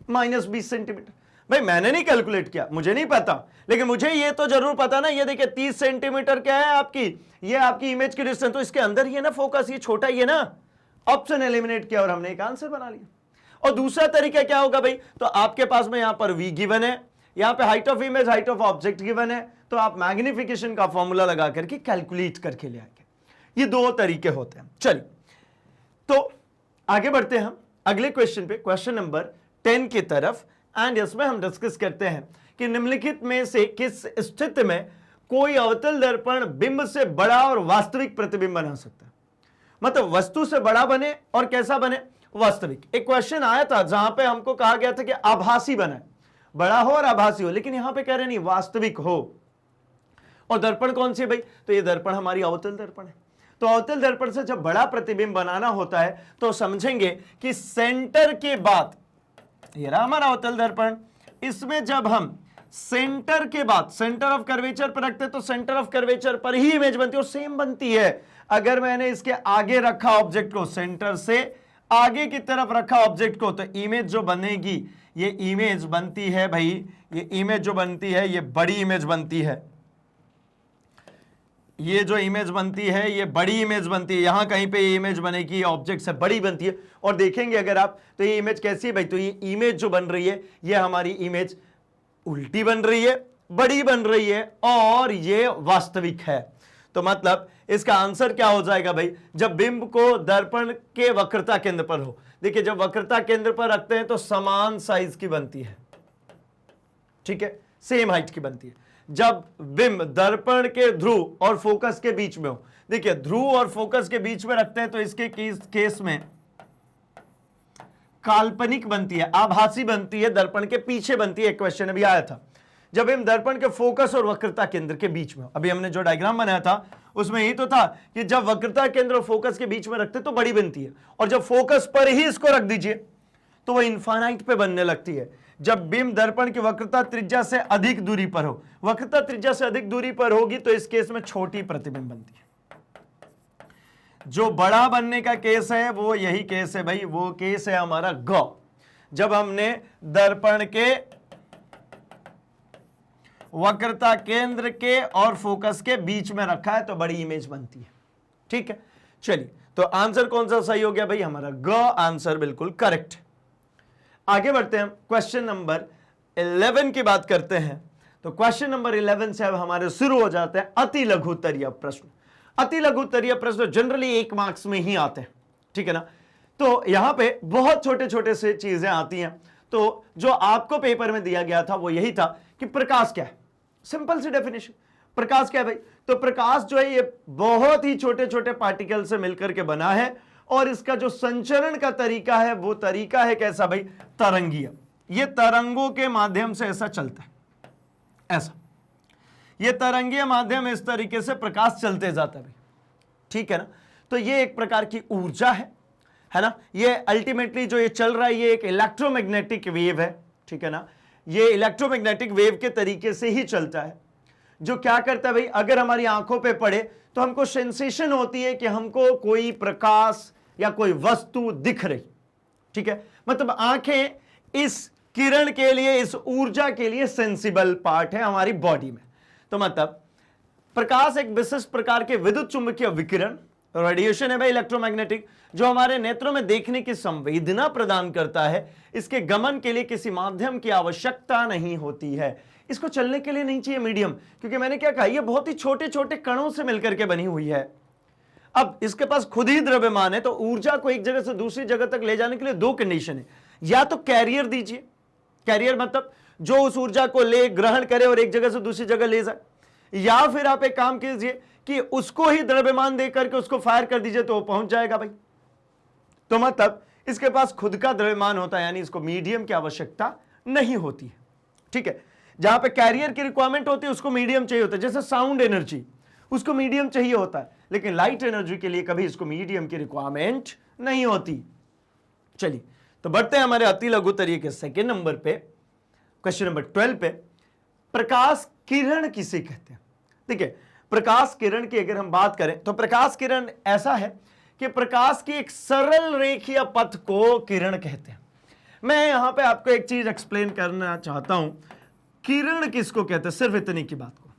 [SPEAKER 1] -20 सेंटीमीटर। भाई मैंने नहीं कैलकुलेट किया, मुझे नहीं पता, लेकिन मुझे ये तो जरूर पता ना, ये देखिए 30 सेंटीमीटर क्या है आपकी, ये आपकी इमेज की डिस्टेंस, तो इसके अंदर ही है ना फोकस, ये छोटा ही है ना। ऑप्शन एलिमिनेट किया और हमने एक आंसर बना लिया। और दूसरा तरीका क्या होगा भाई, तो आपके पास में यहां पर v गिवन है, यहां पे height of image, height of object given है, तो आप मैग्निफिकेशन का फॉर्मूला लगा करके कैलकुलेट करके ले आएंगे। ये दो तरीके होते हैं। चलिए तो आगे बढ़ते हैं हम अगले क्वेश्चन पे, क्वेश्चन नंबर 10 की तरफ। एंड इसमें हम डिस्कस करते हैं कि निम्नलिखित में से किस स्थिति में कोई अवतल दर्पण बिंब से बड़ा और वास्तविक प्रतिबिंब बना सकता है। मतलब वस्तु से बड़ा बने और कैसा बने, वास्तविक। एक क्वेश्चन आया था जहां पे हमको कहा गया था कि आभासी बने, बड़ा हो और आभासी हो, लेकिन यहां पे कह रहे नहीं वास्तविक हो। और दर्पण कौन सी है भाई, तो ये दर्पण हमारी अवतल दर्पण है। तो अवतल दर्पण से जब बड़ा प्रतिबिंब बनाना होता है तो समझेंगे कि सेंटर के बाद, ये रहा हमारा अवतल दर्पण, इसमें जब हम सेंटर के बाद सेंटर ऑफ कर्वेचर पर रखते हैं तो सेंटर ऑफ कर्वेचर पर ही इमेज बनती है और सेम बनती है। अगर मैंने इसके आगे रखा ऑब्जेक्ट को, सेंटर से आगे की तरफ रखा ऑब्जेक्ट को, तो इमेज जो बनेगी, ये इमेज बनती है भाई, ये इमेज जो बनती है ये बड़ी इमेज बनती है। ये जो इमेज बनती है ये बड़ी इमेज बनती है, यहां कहीं पे ये इमेज बनेगी, ऑब्जेक्ट से बड़ी बनती है। और देखेंगे अगर आप तो ये इमेज कैसी है भाई, तो ये इमेज जो बन रही है ये हमारी इमेज उल्टी बन रही है, बड़ी बन रही है और ये वास्तविक है। तो मतलब इसका आंसर क्या हो जाएगा भाई, जब बिंब को दर्पण के वक्रता केंद्र पर हो। देखिए जब वक्रता केंद्र पर रखते हैं तो समान साइज की बनती है, ठीक है, सेम हाइट की बनती है। जब बिंब दर्पण के ध्रुव और फोकस के बीच में हो, देखिए ध्रुव और फोकस के बीच में रखते हैं तो इसके केस में काल्पनिक बनती है, आभासी बनती है, दर्पण के पीछे बनती है। एक क्वेश्चन अभी आया था, जब हम दर्पण के फोकस और वक्रता केंद्र के बीच में, अभी हमने जो डायग्राम बनाया था उसमें यही तो था कि जब वक्रता केंद्र और फोकस के बीच में रखते तो बड़ी बनती है, और जब फोकस पर ही इसको रख दीजिए तो वह इनफाइनाइट पे बनने लगती है। जब बिंब दर्पण की वक्रता त्रिज्या से अधिक दूरी पर हो, वक्रता त्रिज्या से अधिक दूरी पर होगी तो इस केस में छोटी प्रतिबिंब बनती है। जो बड़ा बनने का केस है वो यही केस है भाई, वो केस है हमारा ग, जब हमने दर्पण के वक्रता केंद्र के और फोकस के बीच में रखा है तो बड़ी इमेज बनती है। ठीक है, चलिए तो आंसर कौन सा सही हो गया भाई, हमारा ग आंसर बिल्कुल करेक्ट। आगे बढ़ते हैं, क्वेश्चन नंबर 11 की बात करते हैं। तो क्वेश्चन नंबर 11 से अब हमारे शुरू हो जाते हैं अति लघुत्तरीय प्रश्न। अति लघुत्तरीय प्रश्न जनरली 1 मार्क्स में ही आते हैं, ठीक है ना। तो यहां पे बहुत छोटे छोटे से चीजें आती हैं। तो जो आपको पेपर में दिया गया था वो यही था कि प्रकाश क्या है, सिंपल सी डेफिनेशन, प्रकाश क्या है भाई, तो प्रकाश जो है ये बहुत ही छोटे छोटे पार्टिकल से मिलकर के बना है, और इसका जो संचरण का तरीका है वो तरीका है कैसा भाई, तरंगीय। ये तरंगों के माध्यम से ऐसा चलता है, ऐसा ये तरंगीय माध्यम, इस तरीके से प्रकाश चलते जाता है भाई, ठीक है ना। तो ये एक प्रकार की ऊर्जा है ना। ये अल्टीमेटली जो ये चल रहा है ये एक इलेक्ट्रोमैग्नेटिक वेव है, ठीक है ना। ये इलेक्ट्रोमैग्नेटिक वेव के तरीके से ही चलता है, जो क्या करता है भाई, अगर हमारी आंखों पे पड़े तो हमको सेंसेशन होती है कि हमको कोई प्रकाश या कोई वस्तु दिख रही, ठीक है। मतलब आंखें इस किरण के लिए, इस ऊर्जा के लिए सेंसिबल पार्ट है हमारी बॉडी में। तो मतलब प्रकाश एक विशिष्ट प्रकार के विद्युत चुंबकीय विकिरण, रेडिएशन है भाई, इलेक्ट्रोमैग्नेटिक, जो हमारे नेत्रों में देखने की संवेदना प्रदान करता है। इसके गमन के लिए किसी माध्यम की आवश्यकता नहीं होती है, इसको चलने के लिए नहीं चाहिए मीडियम, क्योंकि मैंने क्या कहा, ये बहुत ही छोटे छोटे कणों से मिलकर के बनी हुई है। अब इसके पास खुद ही द्रव्यमान है, तो ऊर्जा को एक जगह से दूसरी जगह तक ले जाने के लिए 2 कंडीशन है, या तो कैरियर दीजिए, कैरियर मतलब जो उस ऊर्जा को ले ग्रहण करे और एक जगह से दूसरी जगह ले जाए, या फिर आप एक काम कीजिए कि उसको ही द्रव्यमान दे करके उसको फायर कर दीजिए तो वो पहुंच जाएगा भाई। तो मतलब इसके पास खुद का द्रव्यमान होता है, यानी इसको मीडियम की आवश्यकता नहीं होती है। ठीक है, जहां पे कैरियर की रिक्वायरमेंट होती है उसको मीडियम चाहिए होता है, जैसे साउंड एनर्जी उसको मीडियम चाहिए होता है, लेकिन लाइट एनर्जी के लिए कभी इसको मीडियम की रिक्वायरमेंट नहीं होती। चलिए तो बढ़ते हैं हमारे अति लघु तरीके सेकेंड नंबर पे, क्वेश्चन नंबर 12 पे। प्रकाश किरण किसे कहते हैं? देखिए, प्रकाश किरण की अगर हम बात करें तो प्रकाश किरण ऐसा है कि प्रकाश की एक सरल रेखीय पथ को किरण कहते हैं। मैं यहां पे आपको एक चीज एक्सप्लेन करना चाहता हूं, किरण किसको कहते हैं, सिर्फ इतनी की बात को।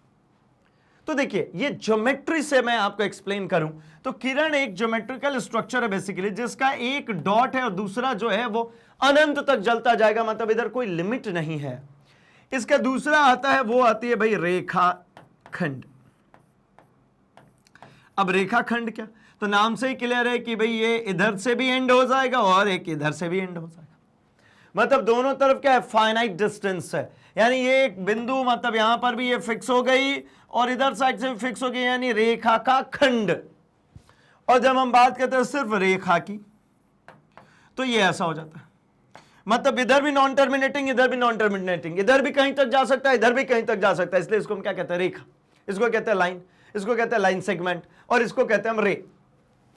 [SPEAKER 1] तो देखिए, ये ज्योमेट्री से मैं आपको एक्सप्लेन करूं तो किरण एक ज्योमेट्रिकल स्ट्रक्चर है बेसिकली, जिसका एक डॉट है और दूसरा जो है वो अनंत तक जलता जाएगा, मतलब इधर कोई लिमिट नहीं है। इसका दूसरा आता है, वो आती है भाई रेखाखंड। अब रेखाखंड क्या, तो नाम से ही क्लियर है कि भाई ये इधर से भी एंड हो जाएगा और एक इधर से भी एंड हो जाएगा, मतलब दोनों तरफ क्या है, फाइनाइट डिस्टेंस है। यानी ये एक बिंदु, मतलब यहां पर भी ये फिक्स हो गई और इधर साइड से भी फिक्स हो गई, यानी रेखा का खंड। और जब हम बात करते हैं सिर्फ रेखा की तो ये ऐसा हो जाता है, मतलब इधर भी नॉन टर्मिनेटिंग, इधर भी नॉन टर्मिनेटिंग, इधर भी कहीं तक जा सकता है, इधर भी कहीं तक जा सकता है, इसलिए इसको हम क्या कहते हैं, रेखा। इसको कहते हैं लाइन, इसको कहते हैं लाइन सेगमेंट, और इसको कहते हैं हम रे।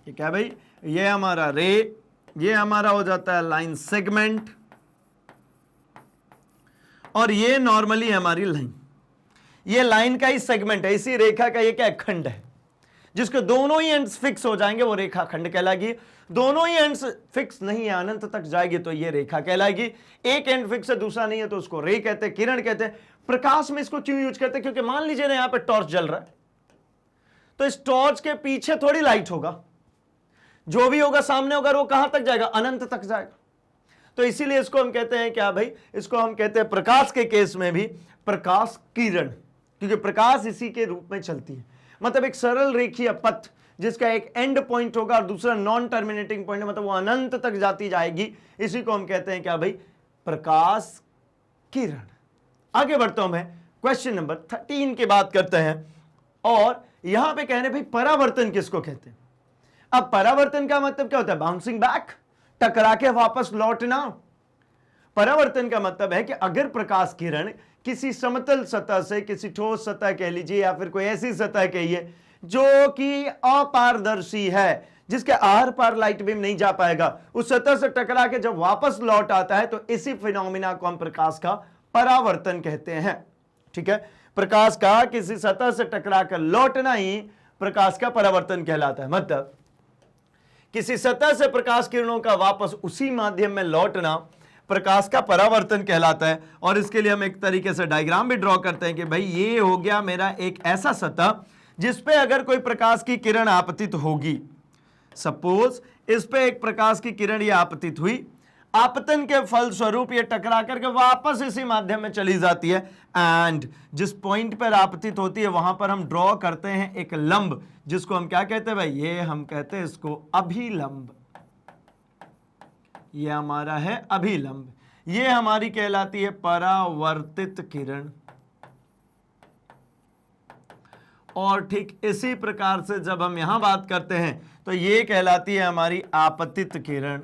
[SPEAKER 1] ये क्या भाई, ये हमारा रे, ये हमारा हो जाता है लाइन सेगमेंट, और ये नॉर्मली हमारी लाइन। ये लाइन का ही सेगमेंट है, इसी रेखा का ये क्या खंड है, जिसके दोनों ही एंड्स फिक्स हो जाएंगे वो रेखा खंड कहलाएगी। दोनों ही एंड्स फिक्स नहीं है, अनंत तक जाएगी तो ये रेखा कहलाएगी। एक एंड फिक्स है, दूसरा नहीं है, तो उसको रे कहते हैं, किरण कहते हैं। प्रकाश में इसको क्यों यूज करते हैं, क्योंकि मान लीजिए ना यहां पे टॉर्च जल रहा है, तो इस टॉर्च के पीछे थोड़ी लाइट होगा, जो भी होगा सामने होगा, वो कहां तक जाएगा, अनंत तक जाएगा। तो इसीलिए इसको हम कहते हैं क्या भाई, इसको हम कहते हैं प्रकाश के केस में भी प्रकाश किरण, क्योंकि प्रकाश इसी के रूप में चलती है। मतलब एक सरल रेखीय पथ जिसका एक एंड पॉइंट होगा और दूसरा नॉन टर्मिनेटिंग पॉइंट है, मतलब वो अनंत तक जाती जाएगी, इसी को हम कहते हैं क्या भाई, प्रकाश किरण। आगे बढ़ता हूं मैं, क्वेश्चन नंबर 13 की बात करते हैं, और यहां पे कहने भाई परावर्तन किसको कहते हैं। अब परावर्तन का मतलब क्या होता है, बाउंसिंग बैक, टकरा के वापस लौटना। परावर्तन का मतलब है कि अगर प्रकाश किरण किसी समतल सतह से किसी ठोस सतह कह लीजिए, या फिर कोई ऐसी सतह कहिए जो कि अपारदर्शी है, जिसके आर पार लाइट बीम नहीं जा पाएगा, उस सतह से टकरा के जब वापस लौट आता है, तो इसी फिनोमिना को हम प्रकाश का परावर्तन कहते हैं। ठीक है, प्रकाश का किसी सतह से टकरा कर लौटना ही प्रकाश का परावर्तन कहलाता है। मतलब किसी सतह से प्रकाश किरणों का वापस उसी माध्यम में लौटना प्रकाश का परावर्तन कहलाता है। और इसके लिए हम एक तरीके से डायग्राम भी ड्रॉ करते हैं कि भाई ये हो गया मेरा एक ऐसा सतह जिस पे अगर कोई प्रकाश की किरण आपतित होगी, सपोज इस पे एक प्रकाश की किरण ये आपतित हुई, आपतन के फलस्वरूप ये टकरा करके वापस इसी माध्यम में चली जाती है, एंड जिस पॉइंट पर आपतित होती है वहां पर हम ड्रॉ करते हैं एक लंब, जिसको हम क्या कहते हैं भाई, ये हम कहते हैं इसको अभिलंब। ये हमारा है अभिलंब, ये हमारी कहलाती है परावर्तित किरण। और ठीक इसी प्रकार से जब हम यहां बात करते हैं तो ये कहलाती है हमारी आपतित किरण।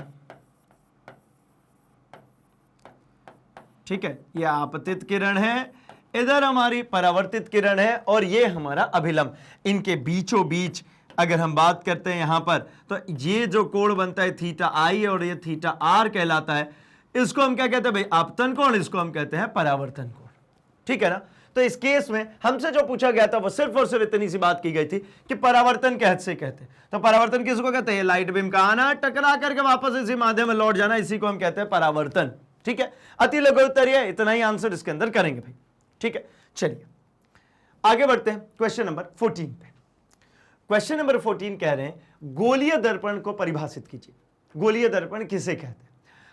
[SPEAKER 1] ठीक है, ये आपतित किरण है, इधर हमारी परावर्तित किरण है, और ये हमारा अभिलंब। इनके बीचों बीच अगर हम बात करते हैं यहां पर, तो ये जो कोण बनता है थीटा आई और ये थीटा आर कहलाता है। इसको हम क्या कहते हैं भाई, आपतन कोण, इसको हम कहते हैं परावर्तन कोण। ठीक है ना। तो इस केस में हमसे जो पूछा गया था वो सिर्फ और सिर्फ इतनी सी बात की गई थी कि परावर्तन कैसे कहते हैं। तो परावर्तन किसको कहते हैं, लाइट बीम का आना, टकरा करके वापस इसी माध्यम में लौट जाना, इसी को हम कहते हैं परावर्तन। ठीक है, अति लघु उत्तर है, इतना ही आंसर इसके अंदर करेंगे भाई। ठीक है, चलिए आगे बढ़ते हैं क्वेश्चन नंबर 14 पे। क्वेश्चन नंबर 14 कह रहे हैं गोलीय दर्पण को परिभाषित कीजिए। गोलीय दर्पण किसे कहते हैं?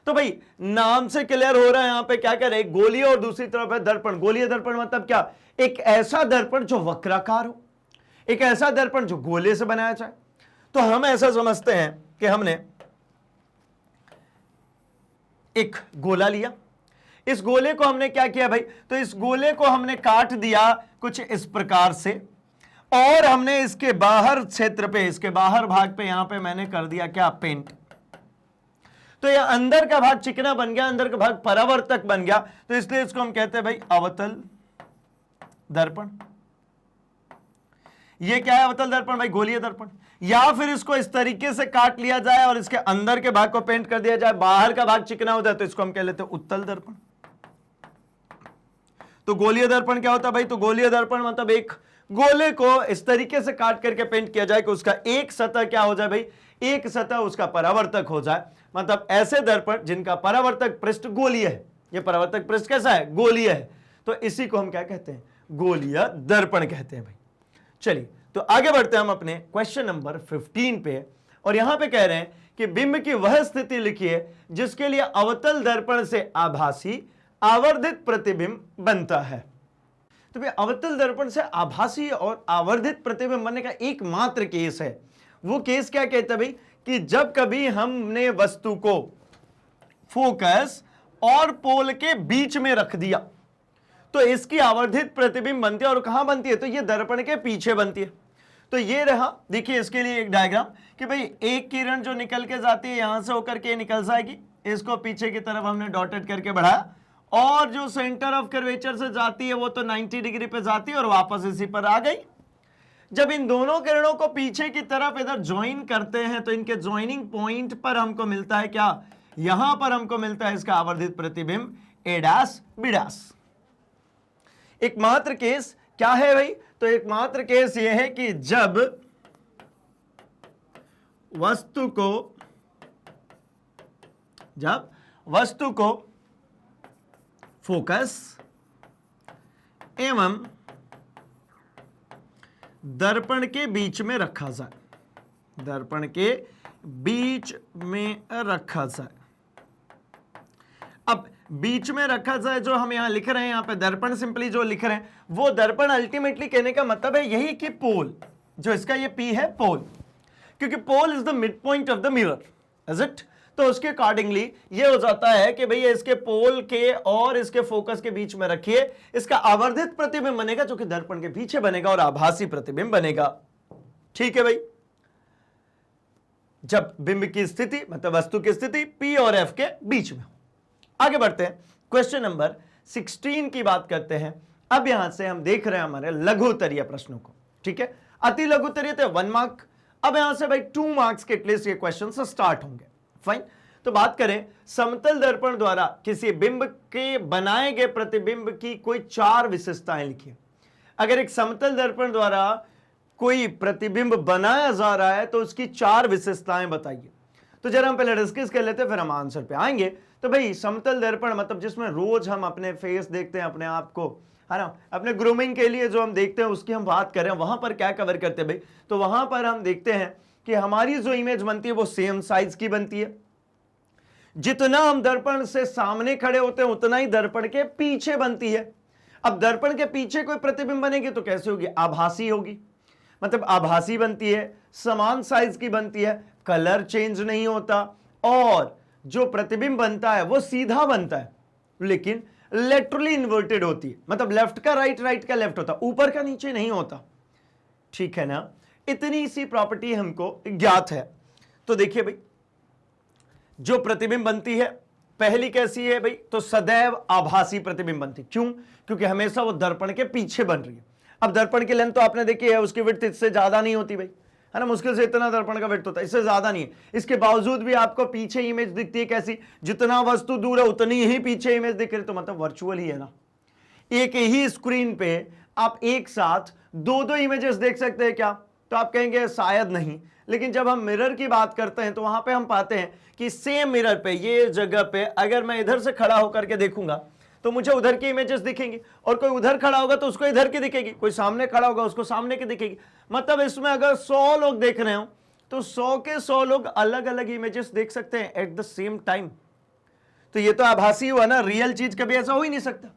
[SPEAKER 1] तो भाई नाम से क्लियर हो रहा है यहां पे क्या कह रहे हैं, गोलीय और दूसरी तरफ है दर्पण। गोलीय दर्पण मतलब क्या, एक ऐसा दर्पण जो वक्राकार हो, एक ऐसा दर्पण जो गोले से बनाया जाए। तो हम ऐसा समझते हैं कि हमने एक गोला लिया, इस गोले को हमने क्या किया भाई, तो इस गोले को हमने काट दिया कुछ इस प्रकार से, और हमने इसके बाहर क्षेत्र पे, इसके बाहर भाग पे यहां पे मैंने कर दिया क्या, पेंट। तो ये अंदर का भाग चिकना बन गया, अंदर का भाग परावर्तक बन गया, तो इसलिए इसको हम कहते हैं भाई अवतल दर्पण। ये क्या है अवतल दर्पण भाई, गोलीय दर्पण। या फिर इसको इस तरीके से काट लिया जाए और इसके अंदर के भाग को पेंट कर दिया जाए, बाहर का भाग चिकना हो जाए, तो इसको हम कह लेते हैं उत्तल दर्पण। तो गोलीय दर्पण क्या होता है भाई, तो गोलीय दर्पण मतलब एक गोले को इस तरीके से काट करके पेंट किया जाए कि उसका एक सतह क्या हो जाए भाई, एक सतह उसका परावर्तक हो जाए। मतलब ऐसे दर्पण जिनका परावर्तक पृष्ठ गोलीय है। ये परावर्तक पृष्ठ कैसा है, गोलीय है, तो इसी को हम क्या कहते हैं, गोलीय दर्पण कहते हैं भाई। चलिए तो आगे बढ़ते हैं हम अपने क्वेश्चन नंबर 15 पे, और यहां पे कह रहे हैं कि बिंब की वह स्थिति लिखिए जिसके लिए अवतल दर्पण से आभासी आवर्धित प्रतिबिंब बनता है। तो भाई अवतल दर्पण से आभासी और आवर्धित प्रतिबिंब बनने का एकमात्र केस है, वो केस क्या कहता है भाई, कि जब कभी हमने वस्तु को फोकस और पोल के बीच में रख दिया तो इसकी आवर्धित प्रतिबिंब बनती है। और कहां बनती है, तो ये दर्पण के पीछे बनती है। तो ये रहा, देखिए इसके लिए एक डायग्राम कि भाई एक किरण जो निकल के जाती है यहां से होकर के निकल जाएगी, इसको पीछे की तरफ हमने डॉटेड करके बढ़ाया, और जो सेंटर ऑफ कर्वेचर से जाती है वो तो 90 डिग्री पे जाती है और वापस इसी पर आ गई। जब इन दोनों किरणों को पीछे की तरफ इधर ज्वाइन करते हैं तो इनके ज्वाइनिंग पॉइंट पर हमको मिलता है क्या, यहां पर हमको मिलता है इसका आवर्धित प्रतिबिंब ए डैश बी डैश। एकमात्र केस क्या है भाई, तो एकमात्र केस यह है कि जब वस्तु को फोकस एवं दर्पण के बीच में रखा जाए, दर्पण के बीच में रखा जाए। अब बीच में रखा जाए जो हम यहां लिख रहे हैं, यहां पे दर्पण सिंपली जो लिख रहे हैं वो दर्पण अल्टीमेटली कहने का मतलब है यही कि पोल, जो इसका ये पी है पोल, क्योंकि pole is the mid point of the mirror, is it. तो उसके अकॉर्डिंगली ये हो जाता है कि भैया इसके पोल के और इसके फोकस के बीच में रखिए, इसका आवर्धित प्रतिबिंब बनेगा जो कि दर्पण के पीछे बनेगा और आभासी प्रतिबिंब बनेगा। ठीक है भाई, जब बिंब की स्थिति मतलब वस्तु की स्थिति P और F के बीच में। आगे बढ़ते हैं, क्वेश्चन नंबर 16 की बात करते हैं। अब यहां से हम देख रहे हैं हमारे लघुत्तरीय प्रश्नों को, ठीक है। अति लघुत्तरीय थे 1 मार्क, अब यहां से भाई 2 मार्क्स के एटलीस्ट ये क्वेश्चन से स्टार्ट होंगे। फाइन, तो बात करें समतल दर्पण द्वारा किसी बिंब के बनाए गए प्रतिबिंब की कोई 4 विशेषताएं लिखिए। अगर एक समतल दर्पण द्वारा कोई प्रतिबिंब बनाया जा रहा है तो उसकी 4 विशेषताएं बताइए। तो जरा हम पहले डिस्कस कर लेते हैं, फिर हम आंसर पे आएंगे। तो भाई समतल दर्पण मतलब जिसमें रोज हम अपने फेस देखते हैं, अपने आप को, है ना, अपने ग्रूमिंग के लिए जो हम देखते हैं उसकी हम बात करें, वहां पर क्या कवर करते हैं भाई, तो वहां पर हम देखते हैं कि हमारी जो इमेज बनती है वो सेम साइज की बनती है। जितना हम दर्पण से सामने खड़े होते हैं उतना ही दर्पण के पीछे बनती है। अब दर्पण के पीछे कोई प्रतिबिंब बनेगी तो कैसे होगी, आभासी होगी, मतलब आभासी बनती है, समान साइज की बनती है, कलर चेंज नहीं होता, और जो प्रतिबिंब बनता है वो सीधा बनता है लेकिन लेटरली इन्वर्टेड होती है, मतलब लेफ्ट का राइट, राइट का लेफ्ट होता, ऊपर का नीचे नहीं होता। ठीक है ना, इतनी सी प्रॉपर्टी हमको ज्ञात है। तो देखिए भाई, जो प्रतिबिंब बनती है पहली कैसी है भाई, तो सदैव आभासी प्रतिबिंब बनती। क्यों, क्योंकि हमेशा वो दर्पण के पीछे बन रही है। अब दर्पण की लेंथ तो आपने देखी है, उसकी विड्थ इससे ज्यादा नहीं होती भाई, है ना, मुश्किल से इतना दर्पण का विड्थ होता है, इससे ज्यादा नहीं है। इसके बावजूद भी आपको पीछे इमेज दिखती है कैसी, जितना वस्तु दूर है उतनी ही पीछे इमेज दिख रही है, तो मतलब वर्चुअल ही है ना। एक ही स्क्रीन पे आप एक साथ 2-2 इमेजेस देख सकते हैं क्या, तो आप कहेंगे शायद नहीं। लेकिन जब हम मिरर की बात करते हैं तो वहां पे हम पाते हैं कि सेम मिरर पे, ये जगह पे अगर मैं इधर से खड़ा होकर के देखूंगा तो मुझे उधर की इमेजेस दिखेंगी, और कोई उधर खड़ा होगा तो उसको इधर की दिखेगी, कोई सामने खड़ा होगा उसको सामने की दिखेगी। मतलब इसमें अगर 100 लोग देख रहे हो तो 100 के 100 लोग अलग अलग इमेजेस देख सकते हैं एट द सेम टाइम। तो ये तो आभासी हुआ ना, रियल चीज कभी ऐसा हो ही नहीं सकता।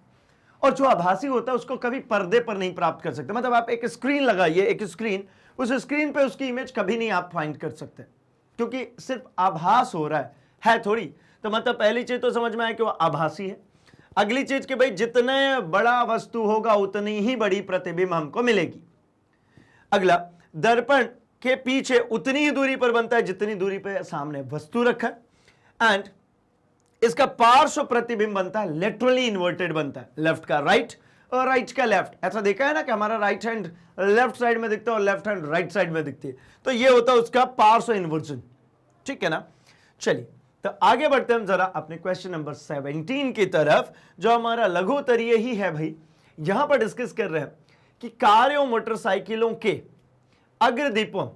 [SPEAKER 1] और जो आभासी होता है उसको कभी पर्दे पर नहीं प्राप्त कर सकते। मतलब आप एक स्क्रीन लगाइए, एक स्क्रीन, उस स्क्रीन पे उसकी इमेज कभी नहीं आप फाइंड कर सकते, क्योंकि सिर्फ आभास हो रहा है थोड़ी। तो मतलब पहली चीज तो समझ में आए कि वो आभासी है। अगली चीज कि भाई जितने बड़ा वस्तु होगा उतनी ही बड़ी प्रतिबिंब हमको मिलेगी। अगला, दर्पण के पीछे उतनी ही दूरी पर बनता है जितनी दूरी पर सामने वस्तु रखा है। एंड इसका पार्श्व प्रतिबिंब बनता है लेटरली इन्वर्टेड बनता है, लेफ्ट का राइट और राइट का लेफ्ट। ऐसा देखा है ना कि हमारा राइट हैंड लेफ्ट साइड में दिखता है और लेफ्ट हैंड राइट साइड में दिखती है, तो ये होता है उसका पार्श्व इन्वर्जन। ठीक है ना। चलिए तो आगे बढ़ते हम जरा अपने क्वेश्चन नंबर 17 की तरफ, जो हमारा लघु उत्तरीय ही है भाई। यहां पर डिस्कस कर रहे हैं कि कारों मोटरसाइकिलों के अग्रदीपों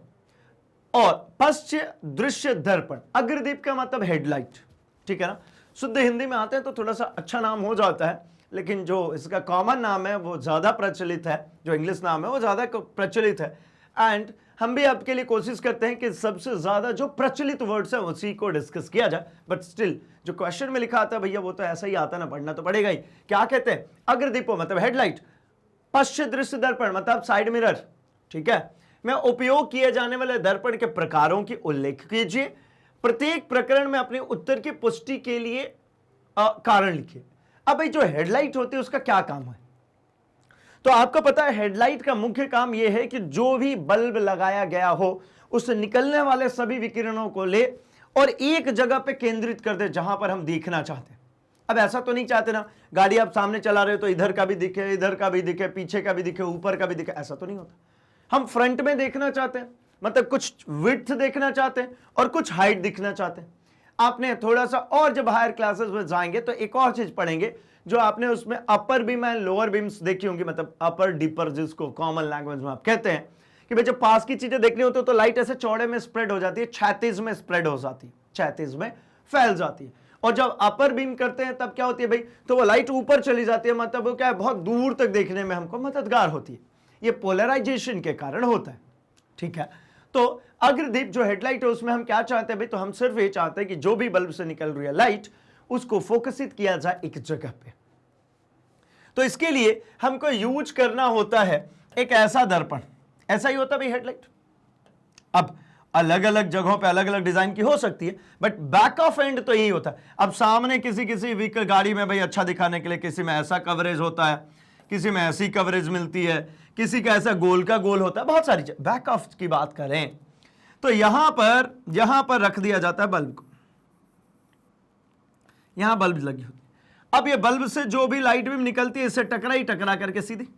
[SPEAKER 1] और पश्च दृश्य दर्पण। अग्रदीप का मतलब हेडलाइट, ठीक है ना। शुद्ध हिंदी में आते हैं तो थोड़ा सा अच्छा नाम हो जाता है, लेकिन जो इसका कॉमन नाम है वो ज्यादा प्रचलित है, जो इंग्लिश नाम है वो ज्यादा प्रचलित है। एंड हम भी आपके लिए कोशिश करते हैं कि सबसे ज्यादा जो प्रचलित वर्ड्स है उसी को डिस्कस किया जाए, बट स्टिल जो क्वेश्चन में लिखा आता है भैया वो तो ऐसा ही आता ना, पढ़ना तो पड़ेगा ही। क्या कहते हैं? अग्रदीपों मतलब हेडलाइट, पश्चिम दृश्य दर्पण मतलब साइड मिरर, ठीक है, में उपयोग किए जाने वाले दर्पण के प्रकारों की उल्लेख कीजिए। प्रत्येक प्रकरण में अपने उत्तर की पुष्टि के लिए कारण लिखिए। अब भाई जो हेडलाइट होती है उसका क्या काम है? तो आपको पता है हेडलाइट का मुख्य काम यह है कि जो भी बल्ब लगाया गया हो उससे निकलने वाले सभी विकिरणों को ले और एक जगह पे केंद्रित कर दे जहां पर हम देखना चाहते हैं। अब ऐसा तो नहीं चाहते ना गाड़ी आप सामने चला रहे हो तो इधर का भी दिखे, इधर का भी दिखे, पीछे का भी दिखे, ऊपर का भी दिखे, ऐसा तो नहीं होता। हम फ्रंट में देखना चाहते हैं, मतलब कुछ विड्थ देखना चाहते हैं और कुछ हाइट दिखना चाहते हैं। आपने थोड़ा सा और जब हायर क्लासेस में जाएंगे तो एक और चीज पढ़ेंगे, जो आपने उसमें अपर बीम एंड लोअर बीम्स देखी होंगी, मतलब अपर डीपर जिसको कॉमन लैंग्वेज में आप कहते हैं कि भाई जब पास की चीजें देखनी होती है तो लाइट ऐसे चौड़े में स्प्रेड हो जाती है, क्षैतिज में स्प्रेड हो जाती है, क्षैतिज में फैल जाती है। और जब अपर बीम करते हैं तब क्या होती है भाई, तो वो लाइट ऊपर चली जाती है, मतलब वो क्या है बहुत दूर तक देखने में हमको मददगार होती है। ये पोलराइजेशन के कारण होता है, ठीक है। तो अग्रदीप जो हेडलाइट है उसमें हम क्या चाहते हैं भाई, तो हम सिर्फ ये चाहते हैं कि जो भी बल्ब से निकल रही है लाइट उसको फोकसित किया जाए एक जगह पे। तो इसके लिए हमको यूज करना होता है एक ऐसा दर्पण, ऐसा ही होता है भाई हेडलाइट। अब अलग अलग जगहों पे अलग अलग डिजाइन की हो सकती है, बट बैक ऑफ एंड तो यही होता है। अब सामने किसी किसी व्हीकल गाड़ी में भाई अच्छा दिखाने के लिए किसी में ऐसा कवरेज होता है, किसी में ऐसी कवरेज मिलती है, किसी का ऐसा गोल का गोल होता है, बहुत सारी चीज। बैक ऑफ की बात करें तो यहां पर रख दिया जाता है बल्ब को, यहां बल्ब लगी होती है। अब ये बल्ब से जो भी लाइट बीम निकलती है इससे टकरा करके सीधी,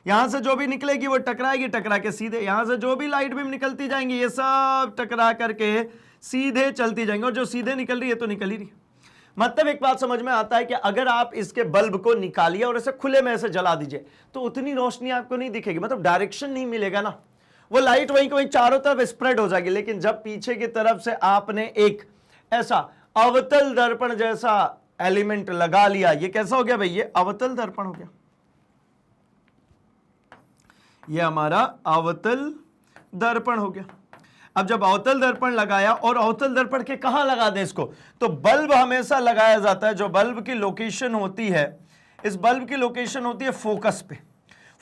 [SPEAKER 1] यहां से जो भी निकलेगी वो टकराएगी टकरा के सीधे, यहां से जो भी लाइट बीम निकलती जाएंगी ये सब टकरा करके सीधे चलती जाएंगी, और जो सीधे निकल रही है तो निकल ही रही है। मतलब एक बात समझ में आता है कि अगर आप इसके बल्ब को निकालिए और ऐसे खुले में ऐसे जला दीजिए तो उतनी रोशनी आपको नहीं दिखेगी, मतलब डायरेक्शन नहीं मिलेगा ना, वो लाइट वहीं के वहीं चारों तरफ स्प्रेड हो जाएगी। लेकिन जब पीछे की तरफ से आपने एक ऐसा अवतल दर्पण जैसा एलिमेंट लगा लिया, ये कैसा हो गया भाई, ये अवतल दर्पण हो गया, ये हमारा अवतल दर्पण हो गया। अब जब अवतल दर्पण लगाया, और अवतल दर्पण के कहां लगा दें इसको, तो बल्ब हमेशा लगाया जाता है, जो बल्ब की लोकेशन होती है, इस बल्ब की लोकेशन होती है फोकस पे।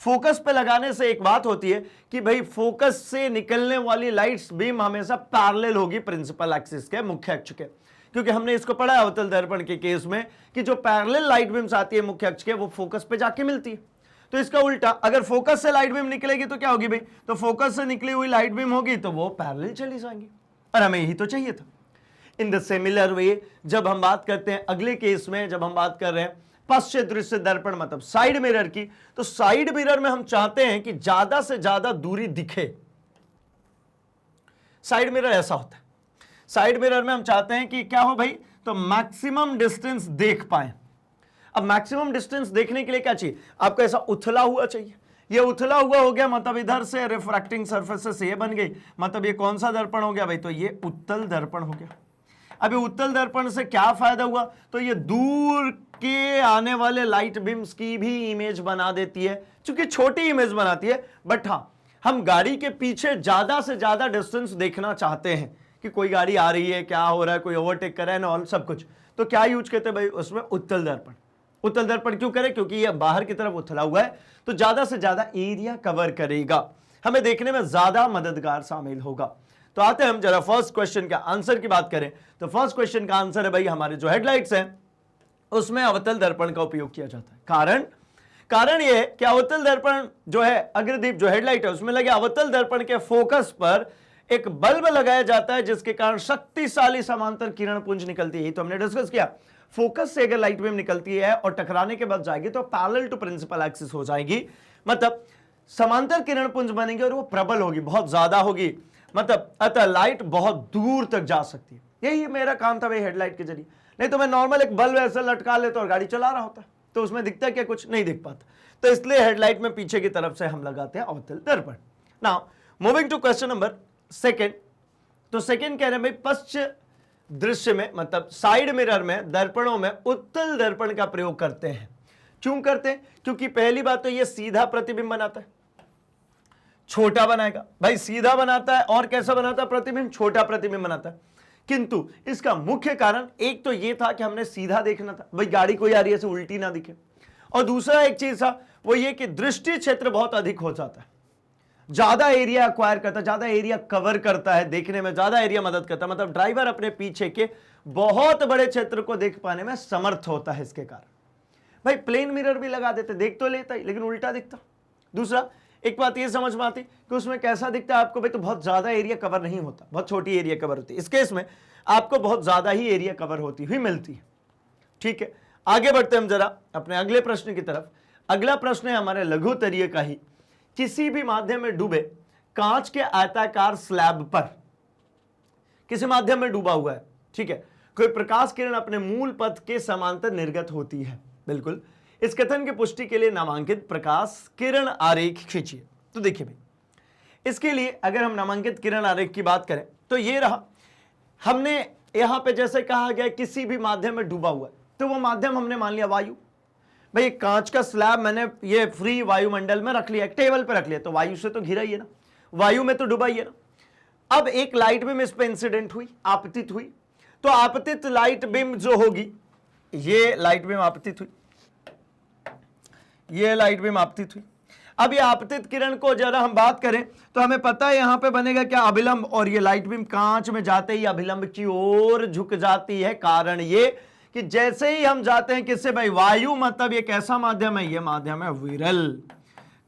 [SPEAKER 1] फोकस पे लगाने से एक बात होती है कि भाई फोकस से निकलने वाली लाइट्स बीम हमेशा पैरेलल होगी प्रिंसिपल एक्सिस के, मुख्य अक्ष के, क्योंकि हमने इसको पढ़ा है अवतल दर्पण के केस में कि जो पैरेलल लाइट बीम्स आती है मुख्य अक्ष के वो फोकस पे जाके मिलती है। तो इसका उल्टा, अगर फोकस से लाइट बीम निकलेगी तो क्या होगी भाई, तो फोकस से निकली हुई लाइट बीम होगी तो वो पैरेलल चली जाएंगी, और हमें यही तो चाहिए था। इन द सिमिलर वे जब हम बात करते हैं अगले केस में, जब हम बात कर रहे हैं पश्चिम दृश्य दर्पण मतलब साइड मिरर की, तो साइड मिरर में हम चाहते हैं कि ज्यादा से ज्यादा दूरी दिखे। साइड मिरर ऐसा होता है, साइड मिरर में हम चाहते हैं कि क्या हो भाई, तो मैक्सिमम डिस्टेंस देख पाए। अब मैक्सिमम डिस्टेंस देखने के लिए क्या चाहिए आपको, ऐसा उथला हुआ चाहिए। ये उथला हुआ हो गया मतलब इधर से रिफ्रैक्टिंग सरफेस से ये बन गई, मतलब ये कौन सा दर्पण हो गया भाई, तो ये उत्तल दर्पण हो गया। अभी उत्तल दर्पण से क्या फायदा हुआ, तो ये दूर के आने वाले लाइट बीम्स की भी इमेज बना देती है, क्योंकि छोटी इमेज बनाती है, बट हाँ हम गाड़ी के पीछे ज्यादा से ज्यादा डिस्टेंस देखना चाहते हैं कि कोई गाड़ी आ रही है, क्या हो रहा है, कोई ओवरटेक कर रहा है ना, और सब कुछ। तो क्या यूज करते हैं भाई उसमें, उत्तल दर्पण। उत्तल दर्पण क्यों करें, क्योंकि ये बाहर की तरफ उथला हुआ है तो ज्यादा से ज्यादा एरिया कवर करेगा, हमें देखने में ज्यादा मददगार शामिल होगा। तो आते हैं हम जरा फर्स्ट क्वेश्चन का आंसर की बात करें, तो फर्स्ट क्वेश्चन का आंसर है भाई हमारे जो हेडलाइट्स हैं उसमें अवतल दर्पण का उपयोग किया जाता है। कारण यह है कि अवतल दर्पण जो है, अग्रदीप जो हेडलाइट है उसमें लगे अवतल दर्पण के फोकस पर एक बल्ब लगाया जाता है, जिसके कारण शक्तिशाली समांतर किरण पुंज निकलती है। ये तो हमने डिस्कस किया। फोकस से अगर लाइट बीम निकलती है और टकराने के बाद जाएगी तो पैरेलल टू प्रिंसिपल एक्सिस हो जाएगी, मतलब समांतर किरण पुंज बनेगी और वो प्रबल होगी, बहुत ज्यादा होगी, मतलब अतः लाइट बहुत दूर तक जा सकती है। यही मेरा काम था भाई हेडलाइट के जरिए। नहीं तो मैं नॉर्मल एक बल्ब ऐसा लटका लेता और गाड़ी चला रहा होता, तो उसमें दिखता क्या, कुछ नहीं दिख पाता। तो इसलिए हेडलाइट में पीछे की तरफ से हम लगाते हैं अवतल दर्पण। Now moving to question number second. तो सेकंड कह रहे हैं भाई पश्च दृश्य में, मतलब साइड मिरर में, दर्पणों में उत्तल दर्पण का प्रयोग करते हैं। क्यों करते हैं? क्योंकि पहली बात तो ये सीधा प्रतिबिंब बनाता है, छोटा बनाएगा भाई, सीधा बनाता है और कैसा बनाता है प्रतिबिंब, छोटा प्रतिबिंब बनाता है। किंतु इसका मुख्य कारण एक तो ये था कि हमने सीधा देखना था, भाई गाड़ी कोई आ रही है ऐसे उल्टी ना दिखे, और दूसरा एक चीज था वो ये कि दृष्टि क्षेत्र बहुत अधिक हो जाता है, ज्यादा एरिया अक्वायर करता है, ज्यादा एरिया कवर करता है, देखने में ज्यादा एरिया मदद करता है, मतलब ड्राइवर अपने पीछे के बहुत बड़े क्षेत्र को देख पाने में समर्थ होता है। इसके कारण भाई प्लेन मिरर भी लगा देते, देख तो लेता ही लेकिन उल्टा दिखता। दूसरा एक बात ये समझ में आती कि उसमें कैसा दिखता है आपको भाई, तो बहुत ज्यादा एरिया कवर नहीं होता, बहुत छोटी एरिया कवर होती है। इस केस में आपको बहुत ज्यादा ही एरिया कवर होती हुई मिलती है। ठीक है, आगे बढ़ते हम जरा अपने अगले प्रश्न की तरफ। अगला प्रश्न है हमारे लघुतरीय का ही। किसी भी माध्यम में डूबे कांच के आयताकार स्लैब पर, किसी माध्यम में डूबा हुआ है, ठीक है, कोई प्रकाश किरण अपने मूल पथ के समांतर निर्गत होती है। बिल्कुल, इस कथन की पुष्टि के लिए नामांकित प्रकाश किरण आरेख खींचिए। तो देखिए भाई, इसके लिए अगर हम नामांकित किरण आरेख की बात करें तो ये रहा। हमने यहां पे जैसे कहा गया किसी भी माध्यम में डूबा हुआ है, तो वो माध्यम हमने मान लिया वायु। भाई कांच का स्लैब मैंने ये फ्री वायुमंडल में रख लिया, टेबल पे रख लिया, तो वायु से तो घिरा ही है ना, वायु में तो डूबा ही है ना। अब एक लाइट बीम इस पे इंसिडेंट हुई, आपतित हुई, तो आपतित लाइट बीम जो होगी, ये लाइट बीम आपतित हुई, ये लाइट बीम आपतित हुई। अब ये आपतित किरण को जरा हम बात करें तो हमें पता है यहां पे बनेगा क्या, अभिलंब, और ये लाइट बीम कांच में जाते ही अभिलंब की ओर झुक जाती है। कारण ये कि जैसे ही हम जाते हैं किससे भाई, वायु, मतलब ये कैसा माध्यम है, ये माध्यम है विरल।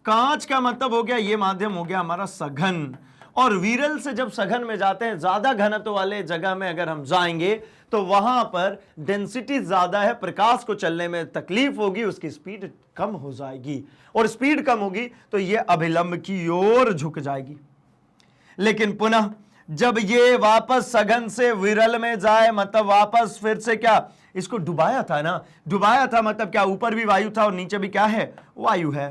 [SPEAKER 1] कांच का मतलब हो गया ये माध्यम हो गया हमारा सघन, और विरल से जब सघन में जाते हैं, ज्यादा घनत्व वाले जगह में अगर हम जाएंगे तो वहां पर डेंसिटी ज्यादा है, प्रकाश को चलने में तकलीफ होगी, उसकी स्पीड कम हो जाएगी, और स्पीड कम होगी तो ये अभिलंब की ओर झुक जाएगी। लेकिन पुनः जब ये वापस सघन से विरल में जाए, मतलब वापस फिर से क्या, इसको डुबाया था ना, डुबाया था मतलब क्या, ऊपर भी वायु था और नीचे भी क्या है, वायु है,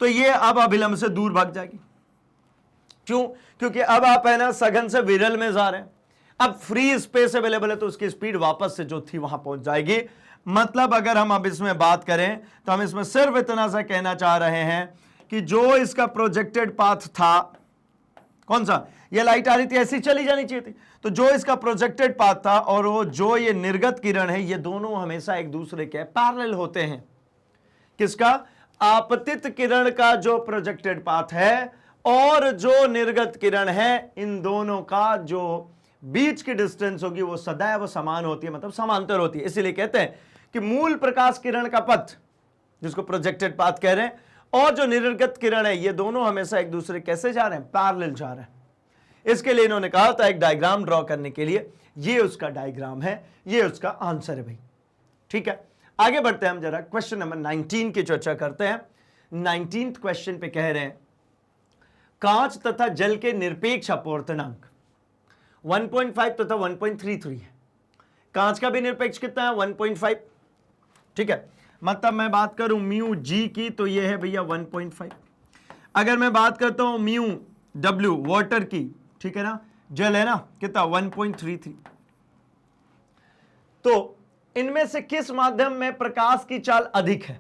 [SPEAKER 1] तो ये अब अभिलंब से दूर भाग जाएगी। क्यों? क्योंकि अब आप है ना सघन से विरल में जा रहे हैं, अब फ्री स्पेस अवेलेबल है, तो उसकी स्पीड वापस से जो थी वहां पहुंच जाएगी। मतलब अगर हम अब इसमें बात करें तो हम इसमें सिर्फ इतना सा कहना चाह रहे हैं कि जो इसका प्रोजेक्टेड पाथ था, कौन सा, ये लाइट आ रही थी ऐसी चली जानी चाहिए थी, तो जो इसका प्रोजेक्टेड पाथ था और वो जो ये निर्गत किरण है, ये दोनों हमेशा एक दूसरे के पैरेलल होते हैं। किसका, आपतित किरण का जो प्रोजेक्टेड पाथ है और जो निर्गत किरण है, इन दोनों का जो बीच की डिस्टेंस होगी वो सदैव समान होती है, मतलब समांतर होती है। इसीलिए कहते हैं कि मूल प्रकाश किरण का पथ, जिसको प्रोजेक्टेड पाथ कह रहे हैं, और जो निर्गत किरण है, ये दोनों हमेशा एक दूसरे कैसे जा रहे हैं, पैरेलल जा रहे हैं। इसके लिए इन्होंने कहा था एक डायग्राम ड्रॉ करने के लिए, ये उसका डायग्राम है, ये उसका आंसर है भाई। ठीक है, आगे बढ़ते हैं हम जरा क्वेश्चन नंबर 19 की चर्चा करते हैं। 19th क्वेश्चन पे कह रहे हैं कांच तथा जल के निरपेक्ष अपवर्तनांक 1.5 तथा 1.33 है। कांच का भी निरपेक्ष कितना है, 1.5। ठीक है, मतलब मैं बात करूं म्यू जी की तो ये है भैया 1.5। अगर मैं बात करता हूं म्यू डब्ल्यू वाटर की, ठीक है ना, जल है ना, कितना 1.33। तो इनमें से किस माध्यम में प्रकाश की चाल अधिक है,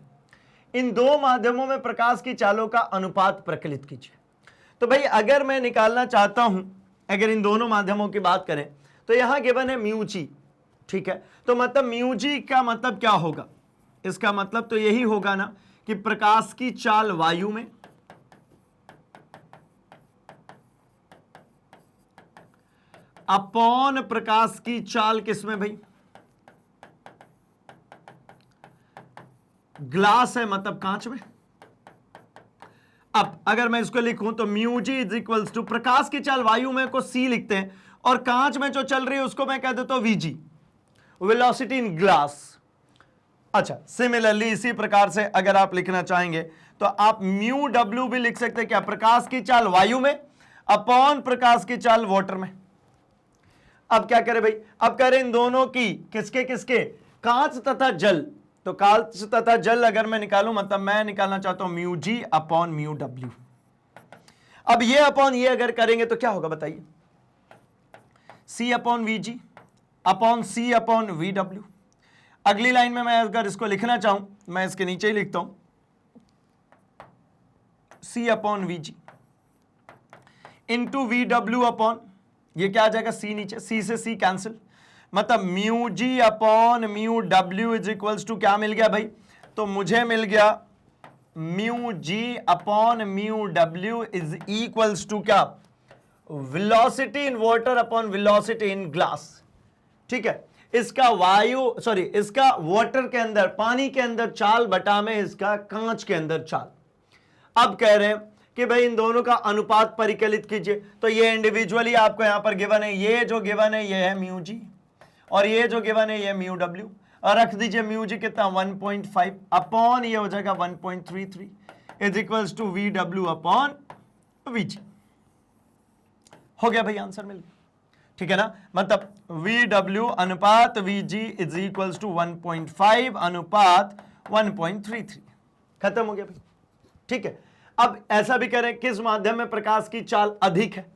[SPEAKER 1] इन दो माध्यमों में प्रकाश की चालों का अनुपात प्रकलित कीजिए। तो भाई अगर मैं निकालना चाहता हूं, अगर इन दोनों माध्यमों की बात करें तो यहां गिवन है म्यू जी, ठीक है, तो मतलब म्यू जी का मतलब क्या होगा, इसका मतलब तो यही होगा ना कि प्रकाश की चाल वायु में अपॉन प्रकाश की चाल किसमें भाई, ग्लास है मतलब कांच में। अब अगर मैं इसको लिखूं तो mu G is equals to, प्रकाश की चाल वायु में को सी लिखते हैं और कांच में जो चल रही है उसको मैं कह देता हूं वीजी, वेलोसिटी इन ग्लास। अच्छा, सिमिलरली इसी प्रकार से अगर आप लिखना चाहेंगे तो आप म्यू डब्ल्यू भी लिख सकते हैं, क्या, प्रकाश की चाल वायु में अपॉन प्रकाश की चाल वाटर में। अब क्या करें भाई, अब करें इन दोनों की, किसके किसके, कांच तथा जल। तो कांच तथा जल अगर मैं निकालूं मतलब मैं निकालना चाहता हूं mu G upon mu W. अब ये अपॉन ये अगर करेंगे तो क्या होगा बताइए, सी अपॉन वी जी अपॉन सी अपॉन वी डब्ल्यू। अगली लाइन में मैं अगर इसको लिखना चाहूं मैं इसके नीचे ही लिखता हूं C upon V G into V W upon, ये क्या आ जाएगा, सी नीचे, सी से सी कैंसिल, मतलब mu G upon mu W is equals to क्या मिल गया भाई, तो मुझे मिल गया mu G upon mu W is equals to क्या, velocity in water upon velocity in glass. ठीक है, इसका इसका वाटर के अंदर, पानी के अंदर चाल बटा में इसका कांच के अंदर चाल। अब कह रहे हैं कि भाई इन दोनों का अनुपात परिकलित कीजिए, तो ये इंडिविजुअली आपको यहां पर गिवन है, ये जो गिवन है ये है म्यू जी और ये जो गिवन है ये म्यू डब्ल्यू, और रख दीजिए म्यू जी कितना 1.5 अपॉन ये हो जाएगा 1.33 is equals to V W upon V G. हो गया भाई, आंसर मिल गया। ठीक है ना, मतलब वी डब्ल्यू अनुपात V G is equals to 1.5 अनुपात 1.33, खत्म हो गया भाई। ठीक है, अब ऐसा भी करें किस माध्यम में प्रकाश की चाल अधिक है,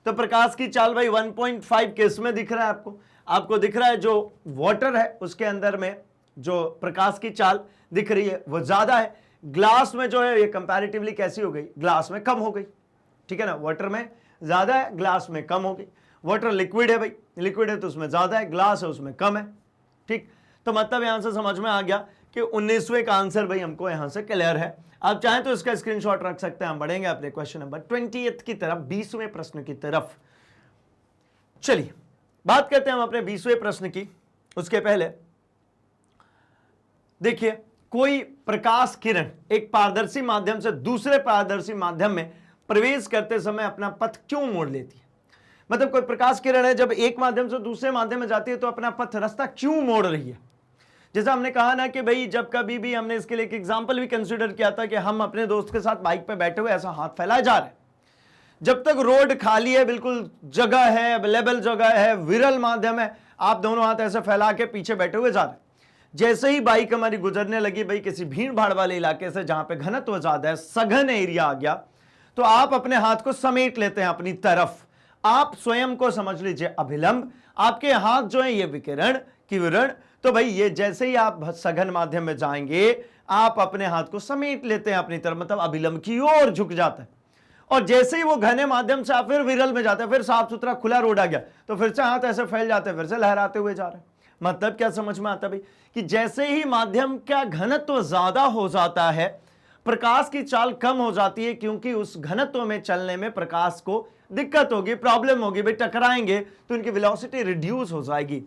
[SPEAKER 1] तो प्रकाश की चाल भाई 1.5 किस में दिख रहा है आपको, आपको दिख रहा है जो वाटर है उसके अंदर में जो प्रकाश की चाल दिख रही है वो ज्यादा है। ग्लास में जो है ये कंपैरेटिवली कैसी हो गई, ग्लास में कम हो गई। ठीक है ना, वाटर में ज्यादा है, ग्लास में कम हो गई। वाटर लिक्विड है भाई, लिक्विड है तो उसमें ज्यादा है, ग्लास है उसमें कम है। ठीक, तो मतलब यहां से समझ में आ गया कि 19वें का आंसर भाई हमको यहां से क्लियर है। आप चाहें तो इसका स्क्रीनशॉट रख सकते हैं। हम बढ़ेंगे अपने क्वेश्चन नंबर 20 की तरफ, 20वें प्रश्न की तरफ। चलिए बात करते हैं हम अपने 20वें प्रश्न की। उसके पहले देखिए, कोई प्रकाश किरण एक पारदर्शी माध्यम से दूसरे पारदर्शी माध्यम में प्रवेश करते समय अपना पथ क्यों मोड़ लेती है। मतलब कोई प्रकाश किरण है जब एक माध्यम से दूसरे माध्यम में जाती है तो अपना पथ रास्ता क्यों मोड़ रही है। जैसा हमने कहा ना कि भाई जब कभी भी हमने इसके लिए एक एग्जांपल भी कंसीडर किया था कि हम अपने दोस्त के साथ बाइक पे बैठे हुए ऐसा हाथ फैलाए जा रहे हैं, जब तक रोड खाली है, बिल्कुल जगह है, अवेलेबल जगह है, विरल माध्यम है, आप दोनों हाथ ऐसे फैला के पीछे बैठे हुए जा रहे हैं। जैसे ही बाइक हमारी गुजरने लगी भाई किसी भीड़ भाड़ वाले इलाके से जहां पे घनत्व ज्यादा है, सघन एरिया आ गया, तो आप अपने हाथ को समेट लेते हैं अपनी तरफ। आप स्वयं को समझ लीजिए अभिलंब, आपके हाथ जो है ये विकिरण किरण। तो भाई ये जैसे ही आप सघन माध्यम में जाएंगे आप अपने हाथ को समेट लेते हैं अपनी तरफ, मतलब अभिलंब की ओर झुक जाता है। और जैसे ही वो घने माध्यम से आप फिर विरल में जाते हैं, फिर साफ सुथरा खुला रोड आ गया तो फिर से हाथ ऐसे फैल जाते हैं, फिर से लहराते हुए जा रहे हैं। मतलब क्या समझ में आता है भाई कि जैसे ही माध्यम का घनत्व ज्यादा हो जाता है प्रकाश की चाल कम हो जाती है, क्योंकि उस घनत्व में चलने में प्रकाश को दिक्कत होगी, प्रॉब्लम होगी भाई, टकराएंगे तो इनकी वेलोसिटी रिड्यूस हो जाएगी।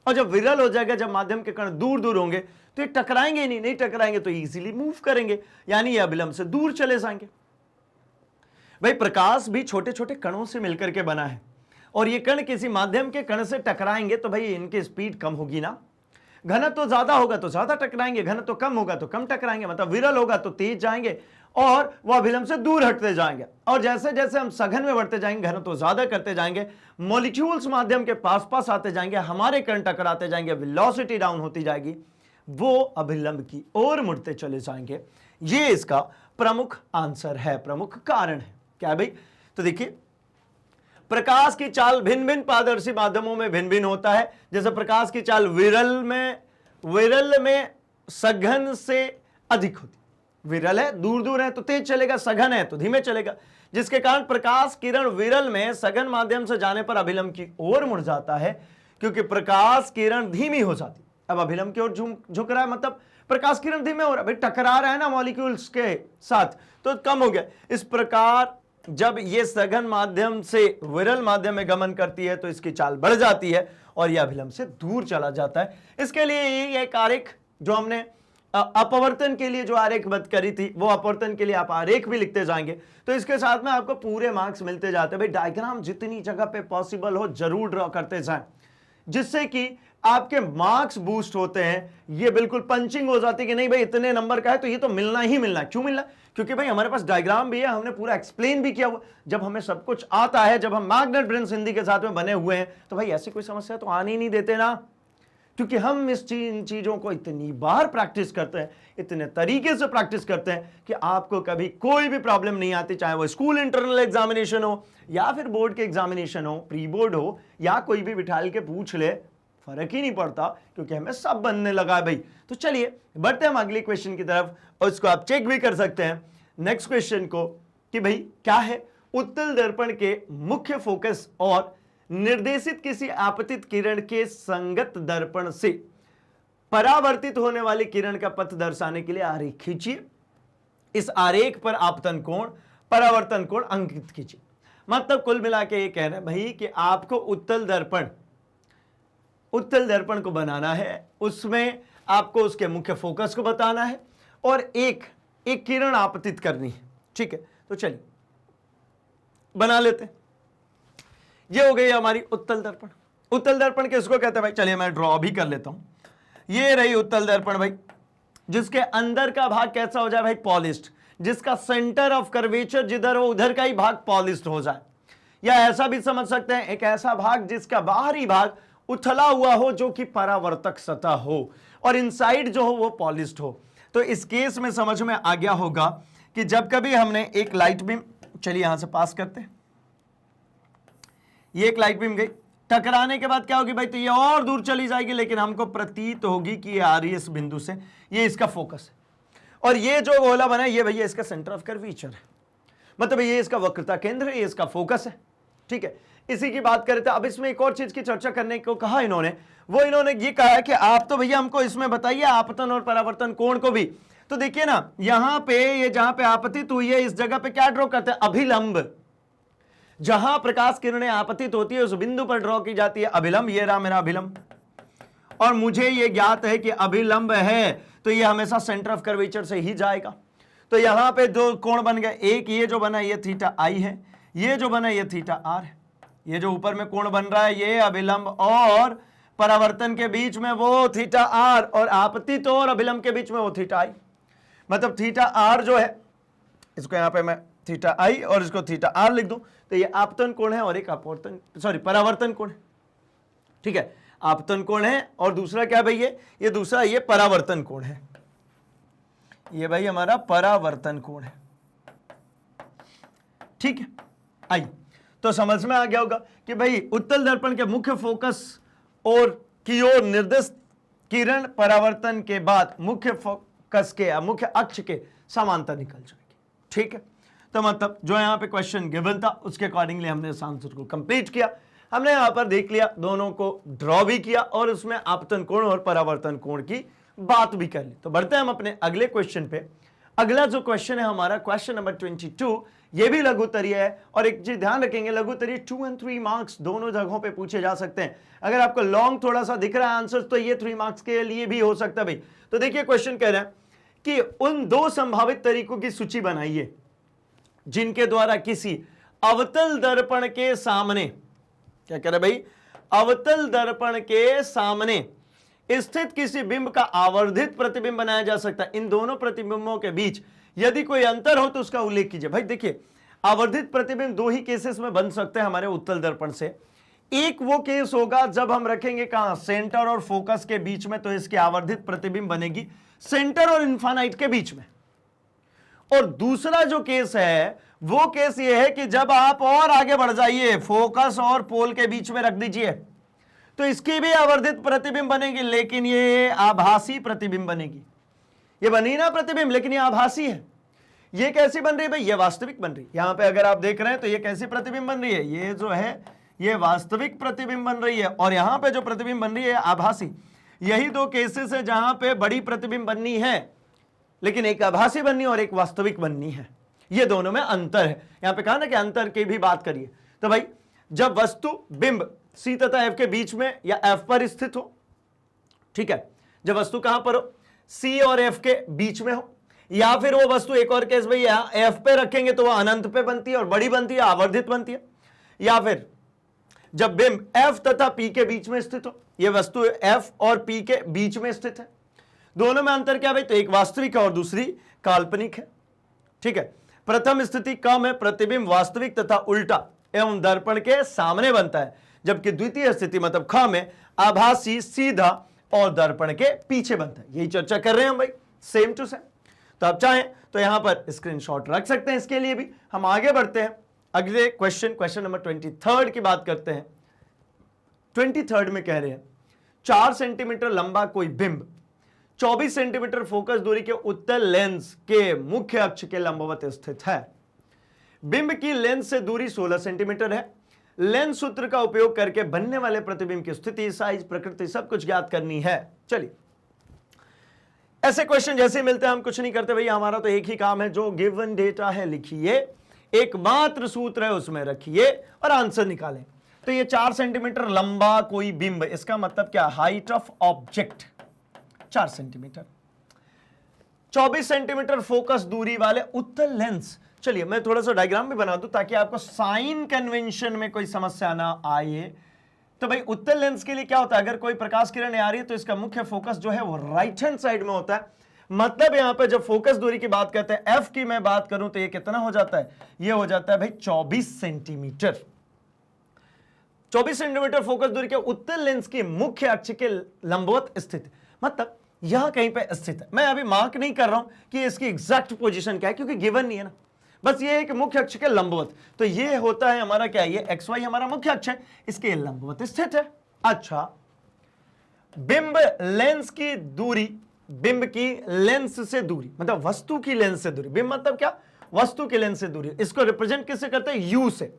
[SPEAKER 1] और जब विरल हो जाएगा, जब माध्यम के कण दूर दूर होंगे तो ये टकराएंगे ही नहीं टकराएंगे तो इजीली मूव करेंगे, यानी ये अभिलंब से दूर चले जाएंगे। भाई प्रकाश भी छोटे छोटे कणों से मिलकर के बना है और ये कण किसी माध्यम के कण से टकराएंगे तो भाई इनकी स्पीड कम होगी ना। घनत्व तो ज्यादा होगा तो ज्यादा टकराएंगे, घनत्व तो कम होगा तो कम टकराएंगे, मतलब विरल होगा तो तेज जाएंगे और वह अभिलंब से दूर हटते जाएंगे। और जैसे जैसे हम सघन में बढ़ते जाएंगे, घनत्व तो ज्यादा करते जाएंगे, मॉलिक्यूल्स माध्यम के पास पास आते जाएंगे, हमारे कण टकराते जाएंगे, वेलोसिटी डाउन होती जाएगी, वो अभिलंब की ओर मुड़ते चले जाएंगे। ये इसका प्रमुख आंसर है, प्रमुख कारण है। क्या है भाई, तो देखिए प्रकाश की चाल भिन्न भिन्न पारदर्शी माध्यमों में भिन्न भिन्न होता है। जैसे प्रकाश की चाल विरल में सघन से अधिक होती, विरल है दूर दूर है तो तेज चलेगा, सघन है तो धीमे चलेगा, जिसके कारण प्रकाश किरण विरल में सघन माध्यम से जाने पर अभिलंब की ओर मुड़ जाता है, क्योंकि प्रकाश किरण धीमी हो जाती। अब अभिलंब की ओर झुक रहा है, मतलब प्रकाश किरण धीमे हो रहा है, भाई टकरा रहा है ना मॉलिक्यूल्स के साथ तो कम हो गया। इस प्रकार जब ये सघन माध्यम से विरल माध्यम में गमन करती है तो इसकी चाल बढ़ जाती है और यह अभिलंब से दूर चला जाता है। इसके लिए ये एक आरेख जो हमने अपवर्तन के लिए जो आरेख बात करी थी वो अपवर्तन के लिए आप आरेख भी लिखते जाएंगे तो इसके साथ में आपको पूरे मार्क्स मिलते जाते हैं। भाई डायग्राम जितनी जगह पे पॉसिबल हो जरूर ड्रॉ करते जाएं, जिससे कि आपके मार्क्स बूस्ट होते हैं। ये बिल्कुल पंचिंग हो जाती है कि नहीं भाई इतने नंबर का है तो ये तो मिलना ही मिलना है। क्यों मिलना? क्योंकि भाई हमारे पास डायग्राम भी है, हमने पूरा एक्सप्लेन भी किया हुआ। जब हमें सब कुछ आता है, जब हम मैग्नेट ब्रेन्स हिंदी के साथ में बने हुए हैं, तो भाई ऐसी कोई समस्या तो आने ही नहीं देते ना, क्योंकि हम इन चीजों को इतनी बार प्रैक्टिस करते हैं, इतने तरीके से प्रैक्टिस करते हैं कि आपको कभी कोई भी प्रॉब्लम नहीं आती। चाहे वो स्कूल इंटरनल एग्जामिनेशन हो या फिर बोर्ड के एग्जामिनेशन हो, प्री बोर्ड हो, या कोई भी बिठाल के पूछ ले, फर्क ही नहीं पड़ता, क्योंकि हमें सब बनने लगा है भाई। तो चलिए बढ़ते हैं हम अगले क्वेश्चन की तरफ, और इसको आप चेक भी कर सकते हैं नेक्स्ट क्वेश्चन को कि भाई क्या है उत्तल दर्पण के मुख्य फोकस और निर्देशित किसी आपतित किरण के संगत दर्पण से परावर्तित होने वाली किरण का पथ दर्शाने के लिए आरेख खींचिए। इस आरेख पर आपतन कोण, परावर्तन कोण अंकित कीजिए। मतलब कुल मिला के ये कह रहे हैं भाई कि आपको उत्तल दर्पण को बनाना है, उसमें आपको उसके मुख्य फोकस को बताना है और एक किरण आपतित करनी है। ठीक है, तो चलिए बना लेते हैं। ये हो गई हमारी उत्तल दर्पण। उत्तल दर्पण किसको कहते हैं भाई? चलिए मैं ड्रॉ भी कर लेता हूं। ये रही उत्तल दर्पण भाई, जिसके अंदर का भाग कैसा हो जाए भाई? पॉलिश्ड, जिसका सेंटर ऑफ कर्वेचर जिधर हो उधर का ही भाग पॉलिश्ड हो जाए। या ऐसा भी समझ सकते हैं एक ऐसा भाग जिसका बाहरी भाग उथला हुआ हो, जो कि परावर्तक सतह हो, और इनसाइड जो हो वो पॉलिश्ड हो। तो इस केस में समझ में आ गया होगा कि जब कभी हमने एक लाइट बीम, चलिए यहां से पास करते हैं, ये एक लाइट बीम गई, टकराने के बाद क्या होगी भाई? तो ये और दूर चली जाएगी, लेकिन हमको प्रतीत होगी कि ये आ रही है इस बिंदु से, ये इसका फोकस है। और ये जो गोला बना है ये भैया इसका सेंटर ऑफ कर्वेचर है, मतलब ये इसका वक्रता केंद्र है, ये इसका फोकस है। ठीक है, इसी की बात करें। तो अब इसमें एक और चीज की चर्चा करने को कहा इन्होंने, वो इन्होंने ये कहा कि आप तो भैया हमको इसमें बताइए आपतन और परावर्तन कोण को भी। तो देखिए ना, यहां पे ये जहां पे आपतित हुई है इस जगह पे क्या ड्रॉ करते हैं? अभिलंब। जहां प्रकाश किरणें आपतित होती है उस बिंदु पर ड्रॉ की जाती है अभिलंब। ये रहा मेरा अभिलंब, और मुझे ये ज्ञात है कि अभिलंब है तो ये हमेशा सेंटर ऑफ कर्वेचर से ही जाएगा। तो यहां पे दो कोण बन गए, एक ये जो बना ये थीटा आई है, ये जो बना ये थीटा आर है। ये जो ऊपर में कोण बन रहा है ये अभिलंब और परावर्तन के बीच में वो थीटा आर, और आपतित और अभिलंब के बीच में वो थीटा आई। मतलब थीटा आर जो है, इसको यहां पे मैं थीटा आई और इसको थीटा आर लिख दूं, तो ये आपतन कोण है और एक परावर्तन कोण है। ठीक है, आपतन कोण है और दूसरा क्या भाई? ये दूसरा ये परावर्तन कोण है। ये भाई हमारा परावर्तन कोण है। ठीक है, आई तो समझ में आ गया होगा कि भाई उत्तल दर्पण के मुख्य फोकस और की ओर निर्दिष्ट किरण परावर्तन के बाद मुख्य फोकस के या मुख्य अक्ष के समांतर निकल जाएगी। ठीक है, तो मतलब जो यहां पे क्वेश्चन गिवन था उसके अकॉर्डिंगली हमने इस आंसर को कंप्लीट किया। हमने यहां पर देख लिया, दोनों को ड्रॉ भी किया और उसमें आपतन कोण और परावर्तन कोण की बात भी कर ली। तो बढ़ते हैं हम अपने अगले क्वेश्चन पे। अगला जो क्वेश्चन है हमारा क्वेश्चन नंबर 22, ये भी लघुत्तरीय है। और एक चीज ध्यान रखेंगे, लघुत्तरीय 2 और 3 मार्क्स दोनों जगहों पे पूछे जा सकते हैं। अगर आपको लॉन्ग थोड़ा सा दिख रहा है आंसर तो ये 3 मार्क्स के लिए भी हो सकता है भाई। तो देखिए क्वेश्चन कह रहे हैं कि उन 2 संभावित तरीकों की सूची बनाइए जिनके द्वारा किसी अवतल दर्पण के सामने, क्या कह रहे भाई? अवतल दर्पण के सामने स्थित किसी बिंब का आवर्धित प्रतिबिंब बनाया जा सकता है। इन दोनों प्रतिबिंबों के बीच यदि कोई अंतर हो तो उसका उल्लेख कीजिए। भाई देखिए, आवर्धित प्रतिबिंब 2 ही केसेस में बन सकते हैं हमारे उत्तल दर्पण से। एक वो केस होगा जब हम रखेंगे कहां? सेंटर और फोकस के बीच में, तो इसकी आवर्धित प्रतिबिंब बनेगी सेंटर और इन्फानाइट के बीच में। और दूसरा जो केस है वो केस ये है कि जब आप और आगे बढ़ जाइए, फोकस और पोल के बीच में रख दीजिए, तो इसकी भी आवर्धित प्रतिबिंब बनेगी, लेकिन ये आभासी प्रतिबिंब बनेगी। ये बनी ना प्रतिबिंब, लेकिन ये आभासी है। ये कैसी बन रही है भाई? ये वास्तविक बन रही है। यहां पे अगर आप देख रहे हैं तो ये कैसी प्रतिबिंब बन रही है? ये जो है ये वास्तविक प्रतिबिंब बन रही है, और यहां पे जो प्रतिबिंब बन रही है आभासी। यही 2 केसेस है जहां पे बड़ी प्रतिबिंब बननी है, लेकिन एक आभासी बननी और एक वास्तविक बननी है। ये दोनों में अंतर है। यहां पे कहा ना कि अंतर की भी बात करिए। तो भाई जब वस्तु बिंब C तथा F के बीच में या F पर स्थित हो, ठीक है, जब वस्तु कहां पर हो? सी और एफ के बीच में हो, या फिर वो वस्तु, एक और केस भाई, यहां एफ पे रखेंगे तो वो अनंत पे बनती है और बड़ी बनती है, आवर्धित बनती है, या फिर जब बिंब एफ तथा पी के बीच में स्थित हो, ये वस्तु एफ और पी के बीच में स्थित है। दोनों में अंतर क्या भाई, तो एक वास्तविक है और दूसरी काल्पनिक है। ठीक है, प्रथम स्थिति क में प्रतिबिंब वास्तविक तथा उल्टा एवं दर्पण के सामने बनता है, जबकि द्वितीय स्थिति मतलब ख में आभासी सीधा और दर्पण के पीछे बनता है। यही चर्चा कर रहे हैं हम भाई, सेम टू सेम। तो आप चाहें तो यहां पर स्क्रीनशॉट रख सकते हैं इसके लिए भी। हम आगे बढ़ते हैं, अगले क्वेश्चन नंबर 23 की बात करते हैं। 23 में कह रहे हैं 4 सेंटीमीटर लंबा कोई बिंब 24 सेंटीमीटर फोकस दूरी के उत्तल लेंस के मुख्य अक्ष के लंबवत स्थित है। बिंब की लेंस से दूरी 16 सेंटीमीटर है। लेंस सूत्र का उपयोग करके बनने वाले प्रतिबिंब की स्थिति, साइज, प्रकृति सब कुछ ज्ञात करनी है। चलिए, ऐसे क्वेश्चन जैसे मिलते हैं हम कुछ नहीं करते भैया, हमारा तो एक ही काम है, जो गिवन डेटा है लिखिए, एकमात्र सूत्र है उसमें रखिए और आंसर निकालें। तो ये 4 सेंटीमीटर लंबा कोई बिंब, इसका मतलब क्या, height of object 4 centimetre, 24 centimetre focus दूरी वाले उत्तल लेंस। चलिए मैं थोड़ा सा डायग्राम भी बना दूं ताकि आपको साइन कन्वेंशन में कोई समस्या ना आए। तो भाई उत्तल लेंस के लिए क्या होता है, अगर कोई प्रकाश किरण आ रही है तो इसका मुख्य फोकस जो है वो राइट हैंड साइड में होता है। मतलब यहां पे जब फोकस दूरी की बात करते हैं, एफ की मैं बात करूं तो ये कितना हो जाता है, ये हो जाता है भाई 24 सेंटीमीटर। 24 सेंटीमीटर फोकस दूरी के उत्तल लेंस की मुख्य अक्ष के लंबवत स्थित, मतलब यहां कहीं पे स्थित है। मैं अभी मार्क नहीं कर रहा हूं कि इसकी एग्जैक्ट पोजीशन क्या है, क्योंकि गिवन नहीं है ना, बस ये है कि मुख्य अक्ष के लंबवत। तो ये होता है हमारा क्या, ये एक्स वाई हमारा मुख्य अक्ष है, इसके लंबवत स्थित है। अच्छा, बिंब लेंस की दूरी, बिंब की लेंस से दूरी मतलब वस्तु की लेंस से दूरी, बिंब मतलब क्या, वस्तु की लेंस से दूरी, इसको रिप्रेजेंट किससे करते हैं, यू से।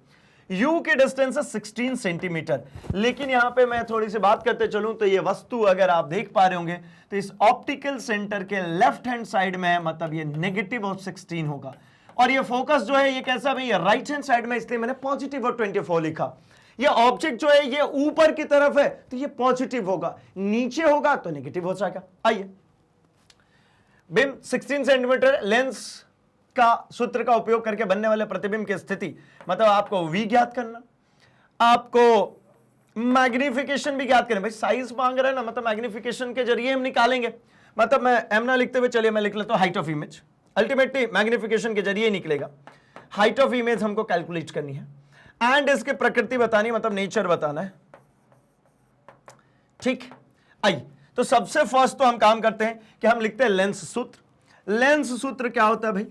[SPEAKER 1] यू की डिस्टेंस है 16 सेंटीमीटर। लेकिन यहां पे मैं थोड़ी सी बात करते चलूं तो ये वस्तु अगर आप देख पा रहे होंगे तो इस ऑप्टिकल सेंटर के लेफ्ट हैंड साइड में है, मतलब ये नेगेटिव ऑफ 16 होगा। और ये फोकस जो है ये कैसा भाई, ये राइट हैंड साइड में, इसलिए मैंने पॉजिटिव और 24 लिखा। ये ऑब्जेक्ट जो है ये ऊपर की तरफ है तो ये पॉजिटिव होगा, नीचे होगा तो नेगेटिव हो जाएगा। आइए, बिंब 16 सेंटीमीटर लेंस का सूत्र का उपयोग करके बनने वाले प्रतिबिंब की स्थिति, मतलब आपको वी ज्ञात करना, आपको मैग्निफिकेशन भी ज्ञात करना। भाई साइज मांग रहे हैं ना, मतलब मैग्निफिकेशन के जरिए हम निकालेंगे। मतलब मैं एम ना लिखते हुए चलिए मैं लिख लेता हूं height of image, ultimately magnification के जरिए निकलेगा। हाइट ऑफ इमेज हमको कैलकुलेट करनी है एंड इसके प्रकृति बतानी, मतलब नेचर बताना है। ठीक, आइए तो सबसे फर्स्ट तो हम काम करते हैं कि हम लिखते हैं लेंस सूत्र। लेंस सूत्र क्या होता है भाई,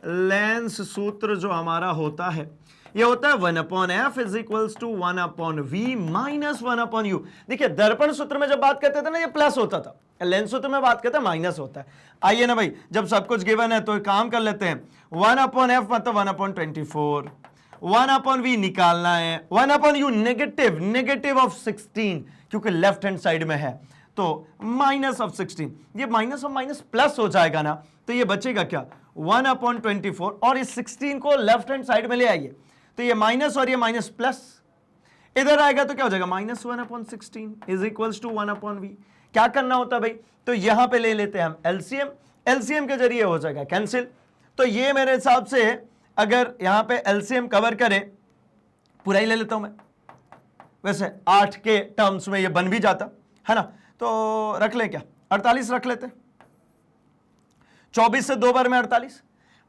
[SPEAKER 1] लेंस सूत्र जो हमारा होता है ये होता है 1/f is equals to 1/v minus 1/u। देखिए दर्पण सूत्र में जब बात करते थे ना ये प्लस होता था, लेंस सूत्र में बात करते हैं माइनस होता है। आइए ना भाई, जब सब कुछ गिवन है तो काम कर लेते हैं, 1/f मतलब 1/24, 1/v निकालना है, 1/u नेगेटिव ऑफ 16 क्योंकि लेफ्ट हैंड साइड में है तो माइनस ऑफ 16, ये माइनस ऑफ माइनस प्लस हो जाएगा ना, तो ये बचेगा क्या 1/24 और इस 16 को लेफ्ट हैंड साइड में ले आइए तो ये माइनस और ये माइनस प्लस, इधर आएगा तो क्या हो जाएगा minus 1/16 is equals to 1/v। क्या करना होता है भाई, तो यहां पे ले लेते हैं हम एलसीएम, एलसीएम के जरिए हो जाएगा कैंसिल। तो ये मेरे हिसाब से अगर यहां पे एलसीएम कवर करे, पूरा ही ले लेता हूं मैं, वैसे 8 के टर्म्स में ये बन भी जाता है ना, तो रख ले क्या 48 रख लेते, 24 से 2 बार में 48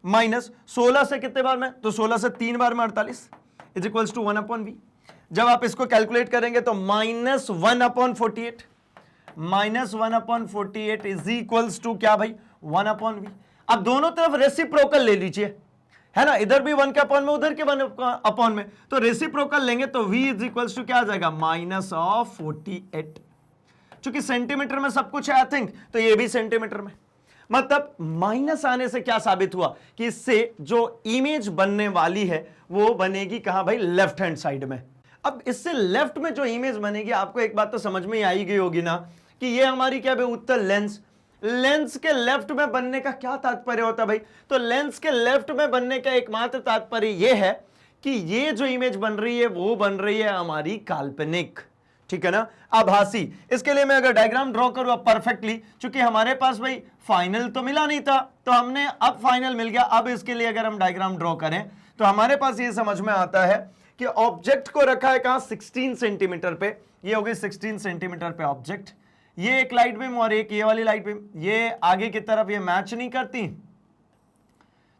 [SPEAKER 1] माइनस 16 से कितने बार में, तो 16 से 3 बार में 48 इज इक्वल्स टू 1/v। जब आप इसको कैलकुलेट करेंगे तो minus 1/48, minus 1/48 is equals to क्या भाई 1/v। अब दोनों तरफ रेसिप्रोकल ले लीजिए, है ना, इधर भी 1 के अपॉन में उधर के 1 अपॉन में, तो रेसिप्रोकल लेंगे तो v इज इक्वल्स टू क्या आ जाएगा माइनस ऑफ 48। चूंकि सेंटीमीटर में सब कुछ है आई थिंक, तो ये भी सेंटीमीटर में, मतलब माइनस आने से क्या साबित हुआ कि इससे जो इमेज बनने वाली है वो बनेगी कहां भाई, लेफ्ट हैंड साइड में। अब इससे लेफ्ट में जो इमेज बनेगी, आपको एक बात तो समझ में ही आई गई होगी ना कि ये हमारी क्या भाई उत्तल लेंस, लेंस के लेफ्ट में बनने का क्या तात्पर्य होता है भाई, तो लेंस के लेफ्ट में बनने का एकमात्र तात्पर्य यह है कि ये जो इमेज बन रही है वो बन रही है हमारी काल्पनिक। ठीक है ना, आभासी। इसके लिए मैं अगर डायग्राम ड्रॉ करूं अब परफेक्टली, क्योंकि हमारे पास भाई फाइनल तो मिला नहीं था, तो हमने अब फाइनल मिल गया। अब इसके लिए अगर हम डायग्राम ड्रॉ करें तो हमारे पास ये समझ में आता है कि ऑब्जेक्ट को रखा है कहां, 16 सेंटीमीटर पे। ये हो गई 16 सेंटीमीटर पे ऑब्जेक्ट। ये एक लाइट बीम और एक ये वाली लाइट बीम, ये आगे की तरफ ये मैच नहीं करती,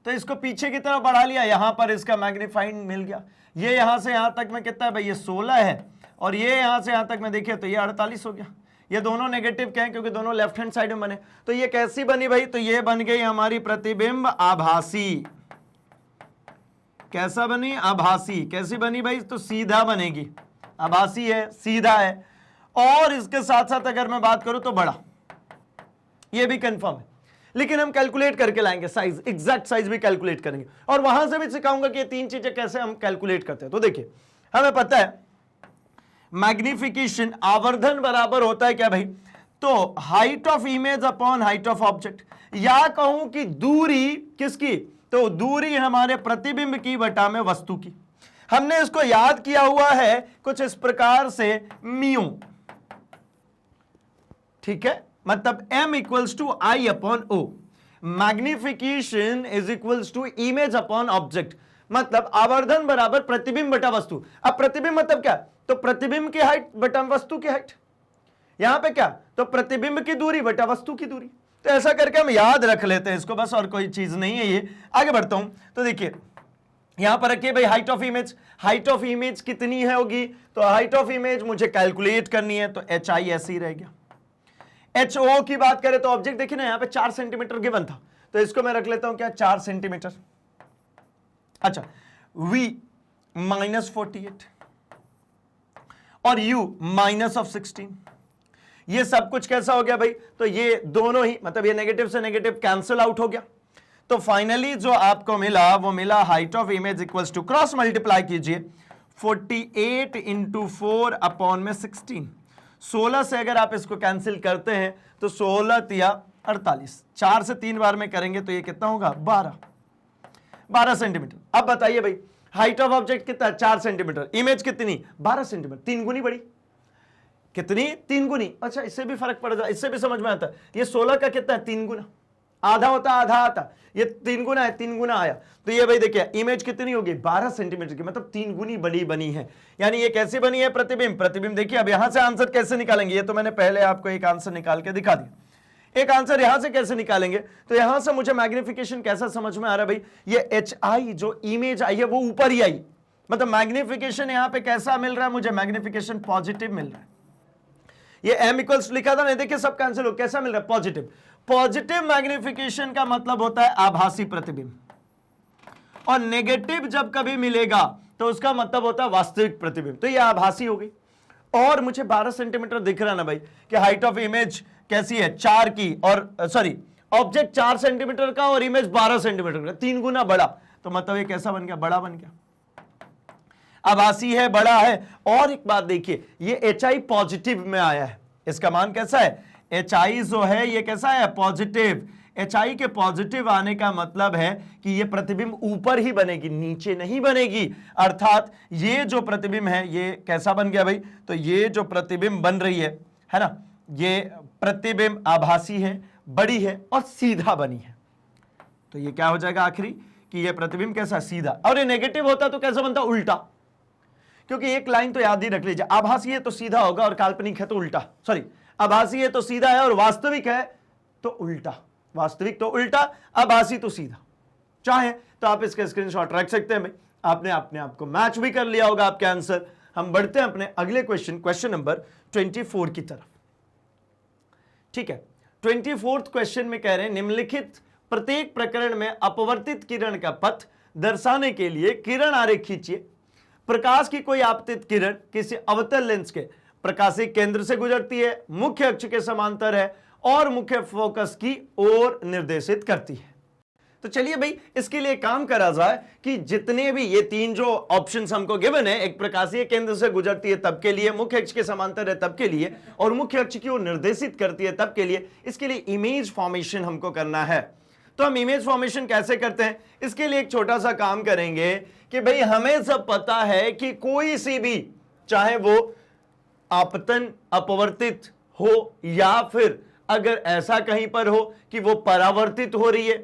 [SPEAKER 1] तो इसको पीछे की तरफ बढ़ा लिया, यहां पर इसका मैग्नीफाइंग मिल गया। ये यहां से यहां तक में कितना है भाई, ये 16 है, और ये यहां से यहां तक में देखिए तो ये 48 हो गया। ये दोनों नेगेटिव क्या है, क्योंकि दोनों लेफ्ट हैंड साइड में बने। तो ये कैसी बनी भाई, तो ये बन गई हमारी प्रतिबिंब आभासी। कैसा बनी, आभासी। कैसी बनी भाई, तो सीधा बनेगी, आभासी है, सीधा है। और इसके साथ साथ अगर मैं बात करूं तो बड़ा, ये भी कंफर्म है। लेकिन हम कैलकुलेट करके लाएंगे साइज, एग्जैक्ट साइज भी कैलकुलेट करेंगे, और वहां से भी सिखाऊंगा कि ये तीन चीजें कैसे हम कैलकुलेट करते हैं। तो देखिए हमें पता है मैग्निफिकेशन, आवर्धन बराबर होता है क्या भाई, तो height of image upon height of object, या कहूं कि दूरी किसकी, तो दूरी हमारे प्रतिबिंब की बटा में वस्तु की। हमने इसको याद किया हुआ है कुछ इस प्रकार से, म्यू, ठीक है, मतलब m equals to I upon O. Magnification is equals to image upon object, मतलब आवर्धन बराबर प्रतिबिंब बटा वस्तु। अब प्रतिबिंब मतलब क्या, तो प्रतिबिंब की हाइट बटा वस्तु की हाइट। यहां पे क्या, तो प्रतिबिंब की दूरी बटा वस्तु की दूरी। तो ऐसा करके हम याद रख लेते हैं इसको बस, और कोई चीज नहीं है ये। आगे बढ़ता हूं, तो देखिए यहां पर रखिए भाई height of image. Height of image कितनी है होगी, तो हाइट ऑफ इमेज मुझे कैलकुलेट करनी है, तो एच आई ऐसे ही रह गया। एच ओ की बात करें तो ऑब्जेक्ट देखिए ना, यहां पे 4 सेंटीमीटर गिवन था, तो इसको मैं रख लेता हूं क्या, 4 सेंटीमीटर। अच्छा, v -48 और u -16, ये सब कुछ कैसा हो गया भाई, तो ये दोनों ही, मतलब ये नेगेटिव से नेगेटिव कैंसिल आउट हो गया। तो फाइनली जो आपको मिला वो मिला height of image equals to, cross multiply कीजिए, 48 इंटू 4 अपॉन में 16। 16 से अगर आप इसको कैंसिल करते हैं तो 16 या 48, 4 से 3 बार में करेंगे तो ये कितना होगा, 12 सेंटीमीटर। अब बताइए भाई हाइट ऑफ ऑब्जेक्ट कितना, 4 सेंटीमीटर, इमेज कितनी, 12 सेंटीमीटर, 3 गुनी बड़ी। कितनी, 3 गुनी। अच्छा, इससे भी फर्क पड़ जाए, इससे भी समझ में आता है। ये 16 का कितना है, 3 गुना। आधा होता आधा आता, ये 3 गुना है, 3 गुना आया। तो ये भाई देखिए इमेज कितनी होगी, 12 सेंटीमीटर की, मतलब 3 गुनी बड़ी बनी है। यानी ये कैसी बनी है, प्रतिबिंब। प्रतिबिंब देखिए, अब यहां से आंसर कैसे निकालेंगे, ये तो मैंने पहले आपको एक आंसर निकाल के दिखा दिया। एक आंसर यहां से कैसे निकालेंगे, तो यहां से मुझे मैग्निफिकेशन कैसा समझ में आ रहा है भाई, ये एच आई जो इमेज आई है वो ऊपर ही आई, मतलब मैग्निफिकेशन यहां पे कैसा मिल रहा है मुझे, मैग्निफिकेशन पॉजिटिव मिल रहा है। ये m इक्वल्स लिखा था ना, देखिए सब कैंसिल हो, कैसा मिल रहा है, पॉजिटिव। पॉजिटिव मैग्निफिकेशन का मतलब होता है आभासी प्रतिबिंब, और नेगेटिव जब कभी मिलेगा तो उसका मतलब होता है वास्तविक प्रतिबिंब। तो ये आभासी हो गई। और मुझे 12 सेंटीमीटर दिख रहा है ना भाई कि हाइट ऑफ इमेज कैसी है, 4 की, और सॉरी ऑब्जेक्ट 4 सेंटीमीटर का और इमेज 12 सेंटीमीटर का, 3 गुना बड़ा। तो मतलब ये कैसा बन गया, बड़ा बन गया, आभासी है, बड़ा है। और एक बात देखिए, ये एच आई पॉजिटिव में आया है, इसका मान कैसा है, एच आई जो है ये कैसा है, पॉजिटिव। एच आई के पॉजिटिव आने का मतलब है कि ये प्रतिबिंब ऊपर ही बनेगी, नीचे नहीं बनेगी। अर्थात ये जो प्रतिबिंब है ये कैसा बन गया भाई, तो ये जो प्रतिबिंब बन रही है ना, ये प्रतिबिंब आभासी है, बड़ी है और सीधा बनी है। तो ये क्या हो जाएगा आखिरी, कि ये प्रतिबिंब कैसा, सीधा। और ये नेगेटिव होता तो कैसा बनता, उल्टा। क्योंकि एक लाइन तो याद ही रख लीजिए, आभासी है तो सीधा होगा और काल्पनिक है तो उल्टा, सॉरी आभासी है तो सीधा है और वास्तविक है तो उल्टा। वास्तविक तो उल्टा, आभासी तो सीधा। चाहे तो आप इसका स्क्रीनशॉट रख सकते हैं भाई, आपने अपने आप को मैच भी कर लिया होगा आपके आंसर। हम बढ़ते हैं अपने अगले क्वेश्चन, क्वेश्चन नंबर 24 की तरफ। ठीक है, 24th क्वेश्चन में कह रहे हैं निम्नलिखित प्रत्येक प्रकरण में अपवर्तित किरण का पथ दर्शाने के लिए किरण आरेख खींचिए। प्रकाश की कोई आपतित किरण किसी अवतल लेंस के प्रकाशिक केंद्र से गुजरती है, मुख्य अक्ष के समांतर है और मुख्य फोकस की ओर निर्देशित करती है। तो चलिए भाई इसके लिए काम करा जाए कि जितने भी ये 3 जो ऑप्शंस हमको गिवन है, एक प्रकाशीय केंद्र से गुजरती है तब के लिए, मुख्य अक्ष के समांतर है तब के लिए, और मुख्य अक्ष की ओर निर्देशित करती है तब के लिए, इसके लिए इमेज फॉर्मेशन हमको करना है। तो हम इमेज फॉर्मेशन कैसे करते हैं, इसके लिए एक छोटा सा काम करेंगे कि भाई हमें सब पता है कि कोई सी भी, चाहे वो आपतन अपवर्तित हो या फिर अगर ऐसा कहीं पर हो कि वो परावर्तित हो रही है।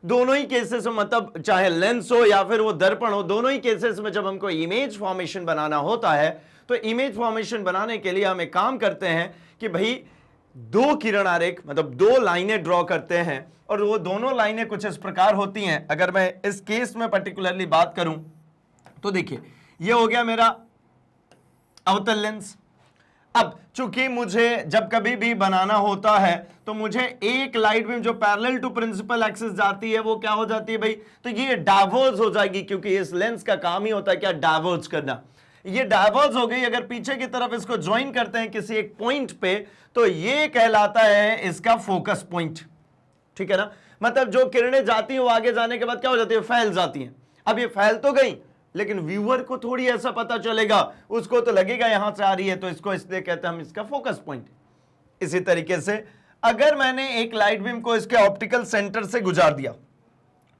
[SPEAKER 1] दोनों ही केसेस में, मतलब चाहे लेंस हो या फिर वो दर्पण हो, दोनों ही केसेस में जब हमको इमेज फॉर्मेशन बनाना होता है तो इमेज फॉर्मेशन बनाने के लिए हम एक काम करते हैं कि भाई दो किरण आरेख, मतलब दो लाइनें ड्रॉ करते हैं और वो दोनों लाइनें कुछ इस प्रकार होती हैं। अगर मैं इस केस में पर्टिकुलरली बात करूं तो देखिए ये हो गया मेरा अवतल लेंस। अब चूंकि मुझे जब कभी भी बनाना होता है तो मुझे एक लाइट बीम जो पैरेलल टू प्रिंसिपल एक्सिस जाती है वो क्या हो जाती है भाई, तो ये डाइवर्ज हो जाएगी, क्योंकि इस लेंस का काम ही होता है क्या, डाइवर्ज करना। ये डाइवर्ज हो गई, अगर पीछे की तरफ इसको ज्वाइन करते हैं किसी एक पॉइंट पे तो ये कहलाता है इसका फोकस पॉइंट। ठीक है ना, मतलब जो किरणें जाती हैं वो आगे जाने के बाद क्या हो जाती है, फैल जाती हैं। अब ये फैल तो गई लेकिन व्यूअर को थोड़ी ऐसा पता चलेगा, उसको तो लगेगा यहां से आ रही है, तो इसको इसलिए कहते हैं हम इसका फोकस पॉइंट। इसी तरीके से अगर मैंने एक लाइट बीम को इसके ऑप्टिकल सेंटर से गुजार दिया,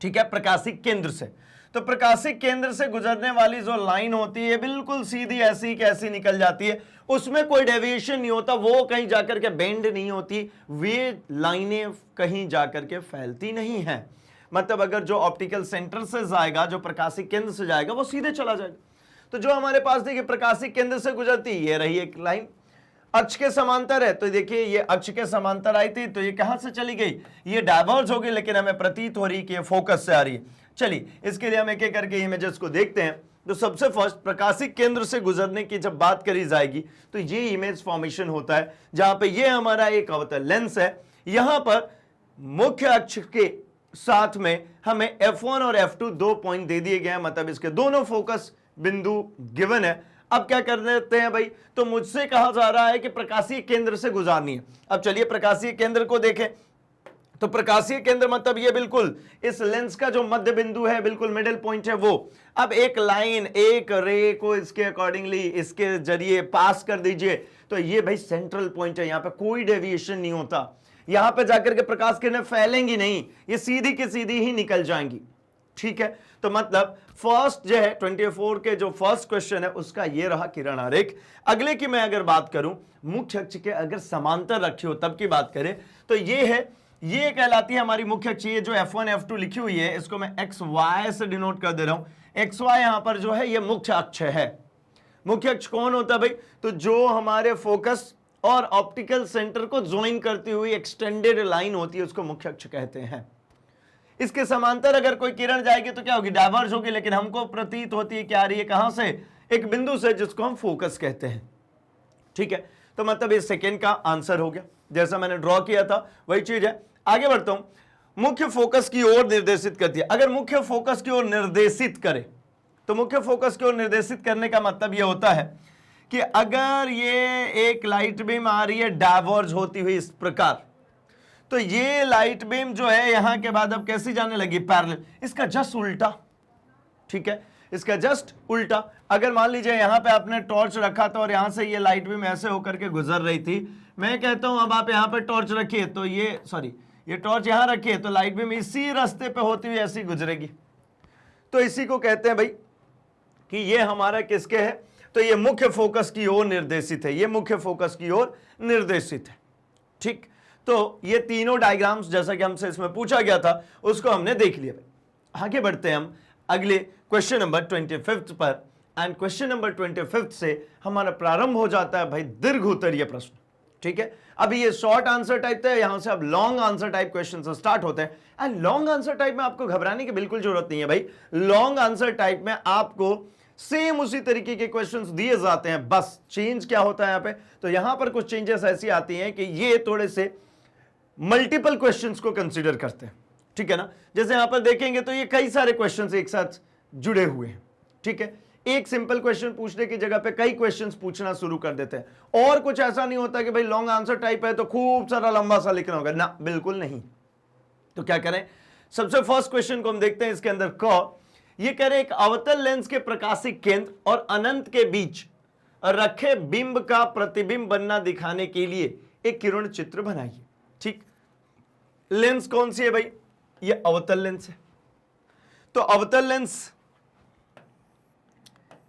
[SPEAKER 1] ठीक है, प्रकाशिक केंद्र से, तो प्रकाशिक केंद्र से गुजरने वाली जो लाइन होती है बिल्कुल सीधी ऐसी कैसी निकल जाती है, उसमें कोई डेविएशन नहीं होता, वो कहीं जाकर के बेंड नहीं होती, वे लाइनें कहीं जाकर के फैलती नहीं है। मतलब अगर जो ऑप्टिकल सेंटर से जाएगा, जो प्रकाशिक केंद्र से जाएगा, वो सीधे चला जाएगा। तो जो हमारे पास देखिए प्रकाशिक केंद्र से गुजरती ये रही एक लाइन, अक्ष के समांतर है, तो देखिए ये अक्ष के समांतर आई थी, तो ये कहां से चली गई, ये डाइवर्ज हो गई, लेकिन हमें प्रतीत हो रही है कि ये फोकस से आ रही है। चलिए इसके लिए हम एक एक करके इमेजेस को देखते हैं। तो सबसे फर्स्ट प्रकाशिक केंद्र से गुजरने की जब बात करी जाएगी तो ये इमेज फॉर्मेशन होता है, जहां पे ये हमारा एक अवतल लेंस है। यहां पर मुख्य अक्ष के साथ में हमें F1 और F2 दो पॉइंट दे दिए गए हैं, मतलब इसके दोनों फोकस बिंदु गिवन है। अब क्या कर देते हैं भाई, तो मुझसे कहा जा रहा है कि प्रकाशीय केंद्र से गुजारनी है। अब चलिए प्रकाशीय केंद्र को देखें, तो प्रकाशीय केंद्र मतलब ये बिल्कुल इस लेंस का जो मध्य बिंदु है, बिल्कुल मिडिल पॉइंट है वो। अब एक लाइन, एक रे को इसके अकॉर्डिंगली इसके जरिए पास कर दीजिए, तो ये भाई सेंट्रल पॉइंट है, यहां पे कोई डेविएशन नहीं होता, यहां पे जाकर के प्रकाश किरणें फैलेंगी नहीं, ये सीधी की सीधी ही निकल जाएंगी। ठीक है, तो मतलब फर्स्ट जो है 24 के जो फर्स्ट क्वेश्चन है उसका ये रहा किरण आरेख। अगले की मैं अगर बात करूं, मुख्य अक्ष के अगर समांतर रखी हो तब की बात करें तो ये है, ये कहलाती है हमारी मुख्य अक्ष। ये जो F1 F2 लिखी हुई है इसको मैं XY से डिनोट कर दे रहा हूं। XY यहां पर जो है ये मुख्य अक्ष है। मुख्य अक्ष कौन होता है भाई, तो जो हमारे फोकस और ऑप्टिकल सेंटर को ज्वाइन करती हुई एक्सटेंडेड लाइन होती है उसको मुख्य अक्ष कहते हैं। इसके समांतर अगर कोई किरण जाएगी तो क्या होगी, डाइवर्ज होगी, लेकिन हमको प्रतीत होती है क्या आ रही है, कहां से, एक बिंदु से जिसको हम फोकस कहते हैं। ठीक है, तो मतलब इस सेकेंड का आंसर हो गया, जैसा मैंने ड्रॉ किया था वही चीज है। आगे बढ़ता हूं, मुख्य फोकस की ओर निर्देशित करती है। अगर मुख्य फोकस की ओर निर्देशित करे तो मुख्य फोकस की ओर निर्देशित करने का मतलब यह होता है कि अगर ये एक लाइट बीम आ रही है डाइवर्ज होती हुई इस प्रकार, तो ये लाइट बीम जो है यहां के बाद अब कैसी जाने लगी, पैरेलल, इसका जस्ट उल्टा। ठीक है, इसका जस्ट उल्टा। अगर मान लीजिए यहां पे आपने टॉर्च रखा था और यहां से ये लाइट बीम ऐसे होकर के गुजर रही थी, मैं कहता हूं अब आप यहां पे टॉर्च रखिए, तो ये टॉर्च यहां रखिए तो लाइट बीम इसी रास्ते पे होती हुई ऐसी गुजरेगी। तो इसी को कहते हैं भाई कि ये हमारा किसके है, तो ये मुख्य फोकस की ओर निर्देशित है, ये मुख्य फोकस की ओर निर्देशित है। ठीक, तो ये तीनों डायग्राम्स जैसा कि हमसे इसमें पूछा गया था उसको हमने देख लिया। आगे बढ़ते हैं हम अगले क्वेश्चन नंबर 25 पर। एंड क्वेश्चन नंबर 25 से हमारा प्रारंभ हो जाता है भाई दीर्घ उत्तरीय प्रश्न। ठीक है, अभी ये शॉर्ट आंसर टाइप था, यहां से अब लॉन्ग आंसर टाइप क्वेश्चन से स्टार्ट होते हैं। एंड लॉन्ग आंसर टाइप में आपको घबराने की बिल्कुल जरूरत नहीं है भाई। लॉन्ग आंसर टाइप में आपको सेम उसी तरीके के क्वेश्चंस दिए जाते हैं, बस चेंज क्या होता है यहां पे, तो यहां पर कुछ चेंजेस ऐसी आती हैं कि ये थोड़े से मल्टीपल क्वेश्चंस को कंसीडर करते हैं। ठीक है ना, जैसे यहां पर देखेंगे तो ये कई सारे क्वेश्चंस एक साथ जुड़े हुए हैं। ठीक है, एक सिंपल क्वेश्चन पूछने की जगह पे कई क्वेश्चंस पूछना शुरू कर देते हैं। और कुछ ऐसा नहीं होता कि भाई लॉन्ग आंसर टाइप है तो खूब सारा लंबा सा लिखना होगा ना, बिल्कुल नहीं। तो क्या करें, सबसे फर्स्ट क्वेश्चन को हम देखते हैं। इसके अंदर क ये कह रहे एक अवतल लेंस के प्रकाशिक केंद्र और अनंत के बीच रखे बिंब का प्रतिबिंब बनना दिखाने के लिए एक किरण चित्र बनाइए। ठीक, लेंस कौन सी है भाई, ये अवतल लेंस है। तो अवतल लेंस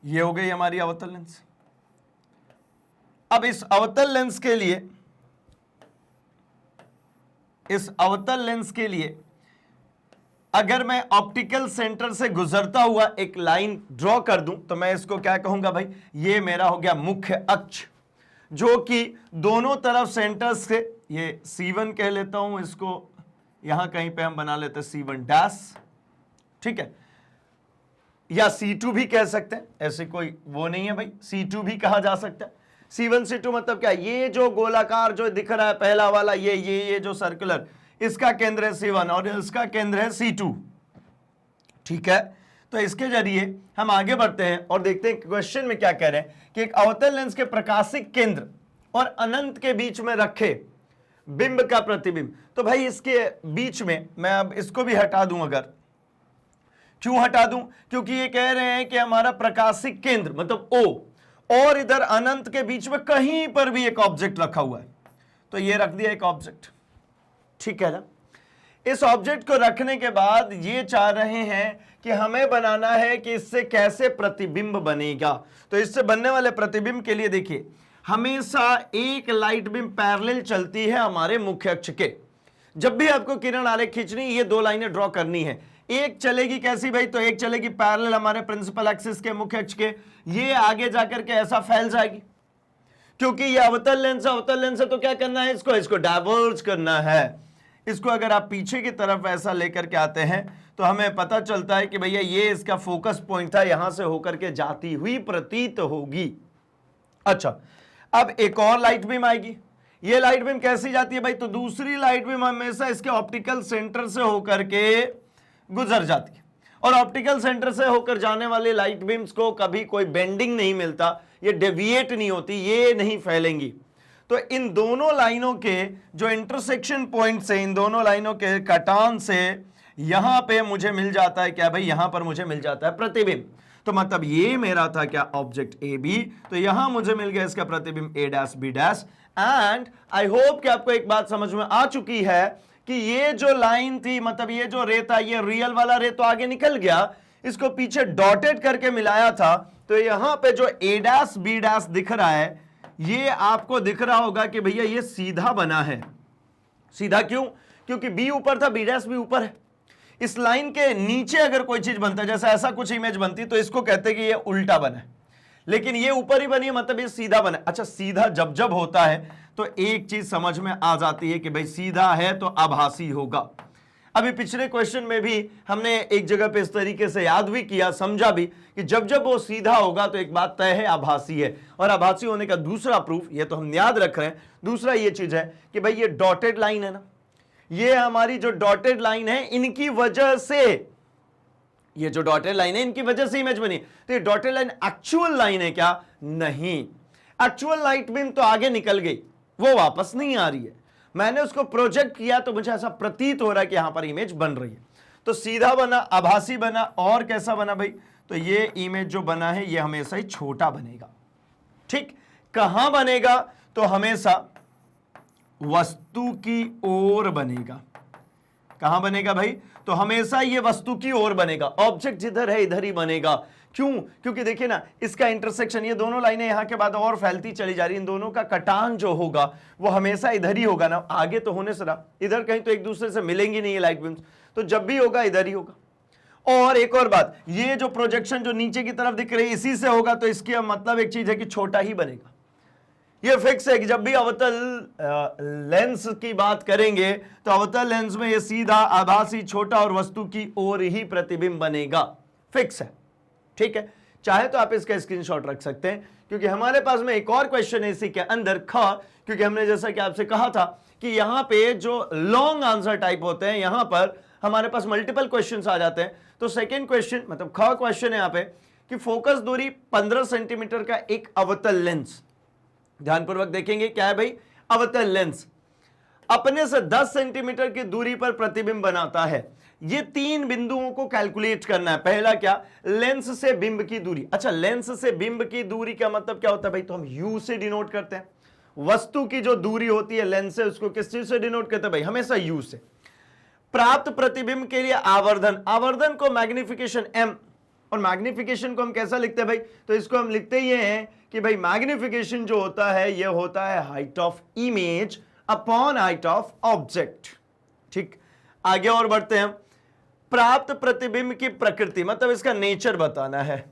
[SPEAKER 1] ये हो गई हमारी अवतल लेंस। अब इस अवतल लेंस के लिए अगर मैं ऑप्टिकल सेंटर से गुजरता हुआ एक लाइन ड्रॉ कर दूं तो मैं इसको क्या कहूंगा भाई, ये मेरा हो गया मुख्य अक्ष, जो कि दोनों तरफ सेंटर से, ये C1 कह लेता हूं इसको, यहां कहीं पे हम बना लेते हैं C1 डैश, ठीक है, या C2 भी कह सकते हैं, ऐसे कोई वो नहीं है भाई, C2 भी कहा जा सकता है। C1 C2 मतलब क्या, ये जो गोलाकार जो दिख रहा है पहला वाला, ये जो सर्कुलर, इसका केंद्र है C1 और इसका केंद्र है C2, ठीक है। तो इसके जरिए हम आगे बढ़ते हैं और देखते हैं क्वेश्चन में क्या कह रहे हैं कि एक अवतल लेंस के प्रकाशिक केंद्र और अनंत के बीच में रखे बिंब का प्रतिबिंब। तो भाई इसके बीच में मैं अब इसको भी हटा दूं, अगर क्यों हटा दूं, क्योंकि ये कह रहे हैं कि हमारा प्रकाशिक केंद्र मतलब O और इधर अनंत के बीच में कहीं पर भी एक ऑब्जेक्ट रखा हुआ है, तो ये रख दिया एक ऑब्जेक्ट, ठीक है ना। इस ऑब्जेक्ट को रखने के बाद ये चाह रहे हैं कि हमें बनाना है कि इससे कैसे प्रतिबिंब बनेगा। तो इससे बनने वाले प्रतिबिंब के लिए देखिए, हमेशा एक लाइट बीम पैरेलल चलती है हमारे मुख्य अक्ष के। जब भी आपको किरण आरेख खींचनी, ये दो लाइनें ड्रॉ करनी है, एक चलेगी कैसी भाई, तो एक चलेगी पैरेलल हमारे प्रिंसिपल एक्सिस के, मुख्य अक्ष के, ये आगे जाकर के ऐसा फैल जाएगी, क्योंकि ये अवतल लेंस है, तो क्या करना है, इसको डाइवर्ज करना है। इसको अगर आप पीछे की तरफ ऐसा लेकर के आते हैं तो हमें पता चलता है कि भैया ये इसका फोकस पॉइंट था, यहां से होकर के जाती हुई प्रतीत होगी। अच्छा, अब एक और लाइट बीम आएगी, ये लाइट बीम कैसी जाती है भाई, तो दूसरी लाइट बीम हमेशा इसके ऑप्टिकल सेंटर से होकर के गुजर जाती है, और ऑप्टिकल सेंटर से होकर जाने वाले लाइट बीम्स को कभी कोई बेंडिंग नहीं मिलता, ये डेविएट नहीं होती, ये नहीं फैलेंगी। तो इन दोनों लाइनों के जो इंटरसेक्शन पॉइंट से, इन दोनों लाइनों के कटान से यहां पे मुझे मिल जाता है क्या भाई, यहां पर मुझे मिल जाता है प्रतिबिंब। तो मतलब ये मेरा था क्या, ऑब्जेक्ट ए बी, तो यहां मुझे मिल गया इसका प्रतिबिंब A dash B dash. And I hope कि आपको एक बात समझ में आ चुकी है कि ये जो लाइन थी, मतलब ये जो रे था, ये रियल वाला रे तो आगे निकल गया, इसको पीछे डॉटेड करके मिलाया था, तो यहां पे जो ए डैश बी डैश दिख रहा है, ये आपको दिख रहा होगा कि भैया ये सीधा बना है। सीधा क्यों, क्योंकि बी ऊपर था, बी डैश भी ऊपर है। इस लाइन के नीचे अगर कोई चीज बनता है, जैसे ऐसा कुछ इमेज बनती, तो इसको कहते हैं कि ये उल्टा बना है, लेकिन ये ऊपर ही बनी है, मतलब ये सीधा बना है। अच्छा, सीधा जब जब होता है तो एक चीज समझ में आ जाती है कि भाई सीधा है तो आभासी होगा। अभी पिछले क्वेश्चन में भी हमने एक जगह पे इस तरीके से याद भी किया, समझा भी कि जब जब वो सीधा होगा तो एक बात तय है, आभासी है। और आभासी होने का दूसरा प्रूफ, ये तो हम याद रख रहे हैं, दूसरा ये चीज है कि भाई ये डॉटेड लाइन है ना, ये हमारी जो डॉटेड लाइन है, इनकी वजह से, ये जो डॉटेड लाइन है इनकी वजह से इमेज बनी। तो ये डॉटेड लाइन एक्चुअल लाइन है क्या, नहीं। एक्चुअल लाइट बीम तो आगे निकल गई, वो वापस नहीं आ रही है, मैंने उसको प्रोजेक्ट किया तो मुझे ऐसा प्रतीत हो रहा है कि यहां पर इमेज बन रही है। तो सीधा बना, आभासी बना, और कैसा बना भाई, तो ये इमेज जो बना है ये हमेशा ही छोटा बनेगा। ठीक, कहां बनेगा, तो हमेशा वस्तु की ओर बनेगा। कहां बनेगा भाई, तो हमेशा ये वस्तु की ओर बनेगा, ऑब्जेक्ट जिधर है इधर ही बनेगा। क्यों, क्योंकि देखिए ना, इसका इंटरसेक्शन, ये दोनों लाइनें यहां के बाद और फैलती चली जा रही, इन दोनों का कटान जो होगा वो हमेशा इधर ही होगा ना, आगे तो होने से रहा, इधर कहीं तो एक दूसरे से मिलेंगी नहीं ये लाइट बीम्स, तो जब भी होगा इधर ही होगा। और एक और बात, ये जो प्रोजेक्शन जो नीचे की तरफ दिख रही है इसी से होगा, तो इसकी मतलब एक चीज है कि छोटा ही बनेगा। ये फिक्स है कि जब भी अवतल लेंस की बात करेंगे तो अवतल लेंस में ये सीधा, आभासी, छोटा और वस्तु की ओर ही प्रतिबिंब बनेगा, फिक्स है। ठीक है, चाहे तो आप इसका स्क्रीनशॉट रख सकते हैं, क्योंकि हमारे पास में एक और क्वेश्चन है इसी के अंदर ख, क्योंकि हमने जैसा कि आपसे कहा था कि यहां पे जो लॉन्ग आंसर टाइप होते हैं, यहां पर हमारे पास मल्टीपल क्वेश्चंस आ जाते हैं। तो सेकंड क्वेश्चन, मतलब ख क्वेश्चन है यहां पे कि फोकस दूरी 15 सेंटीमीटर का एक अवतल लेंस, ध्यानपूर्वक देखेंगे क्या है भाई, अवतल लेंस अपने से 10 सेंटीमीटर की दूरी पर प्रतिबिंब बनाता है। ये तीन बिंदुओं को कैलकुलेट करना है। पहला क्या, लेंस से बिंब की दूरी। अच्छा, लेंस से बिंब की दूरी का मतलब क्या होता है भाई, तो हम यू से डिनोट करते हैं। वस्तु की जो दूरी होती है लेंस से, उसको किस चीज से डिनोट करते हैं भाई, हमेशा यू से। प्राप्त प्रतिबिंब के लिए आवर्धन, आवर्धन को मैग्निफिकेशन एम और मैग्निफिकेशन को हम कैसा लिखते हैं भाई? तो इसको हम लिखते ये हैं कि भाई मैग्निफिकेशन जो होता है ये होता है height of image upon height of object. ठीक, आगे और बढ़ते हैं। प्राप्त प्रतिबिंब की प्रकृति, मतलब इसका नेचर बताना है।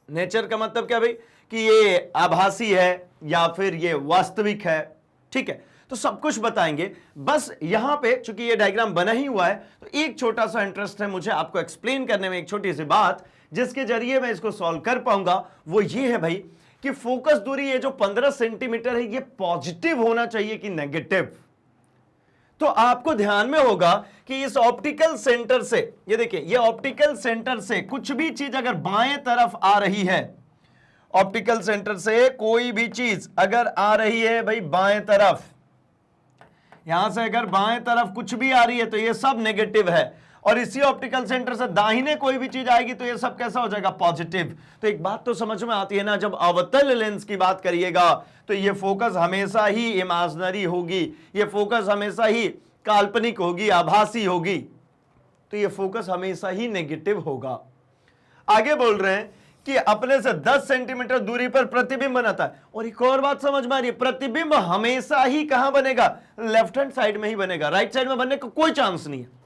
[SPEAKER 1] नेचर का मतलब क्या भाई? कि ये आभासी है या फिर ये वास्तविक है। ठीक है, तो सब कुछ बताएंगे। बस यहां पे चूंकि ये डायग्राम बना ही हुआ है तो एक छोटा सा इंटरेस्ट है मुझे आपको एक्सप्लेन करने में, एक छोटी सी बात जिसके जरिए मैं इसको सॉल्व कर पाऊंगा, वो ये है भाई कि फोकस दूरी ये जो 15 सेंटीमीटर है ये पॉजिटिव होना चाहिए कि नेगेटिव। तो आपको ध्यान में होगा कि इस ऑप्टिकल सेंटर से, ये देखिए, ये ऑप्टिकल सेंटर से कुछ भी चीज अगर बाएं तरफ आ रही है, ऑप्टिकल सेंटर से कोई भी चीज अगर आ रही है भाई बाएं तरफ, यहां से अगर बाएं तरफ कुछ भी आ रही है तो ये सब नेगेटिव है, और इसी ऑप्टिकल सेंटर से दाहिने कोई भी चीज आएगी तो ये सब कैसा हो जाएगा? पॉजिटिव। तो एक बात तो समझ में आती है ना, जब अवतल लेंस की बात करिएगा तो ये फोकस हमेशा ही इमेजिनरी होगी, ये फोकस हमेशा ही काल्पनिक होगी, आभासी होगी, तो ये फोकस हमेशा ही नेगेटिव होगा। आगे बोल रहे हैं कि अपने से 10 सेंटीमीटर दूरी पर प्रतिबिंब बनाता है। और एक और बात समझ में आ रही है, प्रतिबिंब हमेशा ही कहां बनेगा? लेफ्ट हैंड साइड में ही बनेगा, राइट साइड में बनने का कोई चांस नहीं है।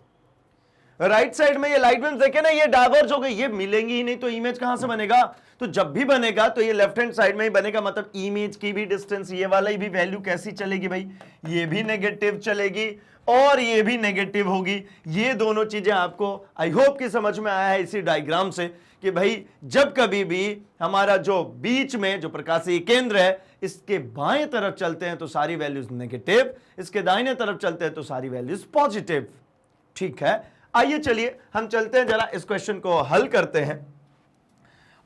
[SPEAKER 1] राइट साइड में ये लाइट बीम्स देखे ना, ये डाइवर्ज हो गई, ये मिलेंगी ही नहीं, तो इमेज कहां से बनेगा? तो जब भी बनेगा तो ये लेफ्ट हैंड साइड में ही बनेगा, मतलब इमेज की भी डिस्टेंस, ये वाला ही भी वैल्यू कैसी चलेगी भाई? ये भी नेगेटिव चलेगी और ये भी नेगेटिव होगी। ये दोनों चीजें आपको आई होप कि समझ में आया है इसी डायग्राम से कि भाई जब कभी भी हमारा जो बीच में जो प्रकाशीय केंद्र है इसके बाएं तरफ चलते हैं तो सारी वैल्यूज नेगेटिव, इसके दाहिने तरफ चलते हैं तो सारी वैल्यूज पॉजिटिव। ठीक है, आइए चलिए हम चलते हैं, जरा इस क्वेश्चन को हल करते हैं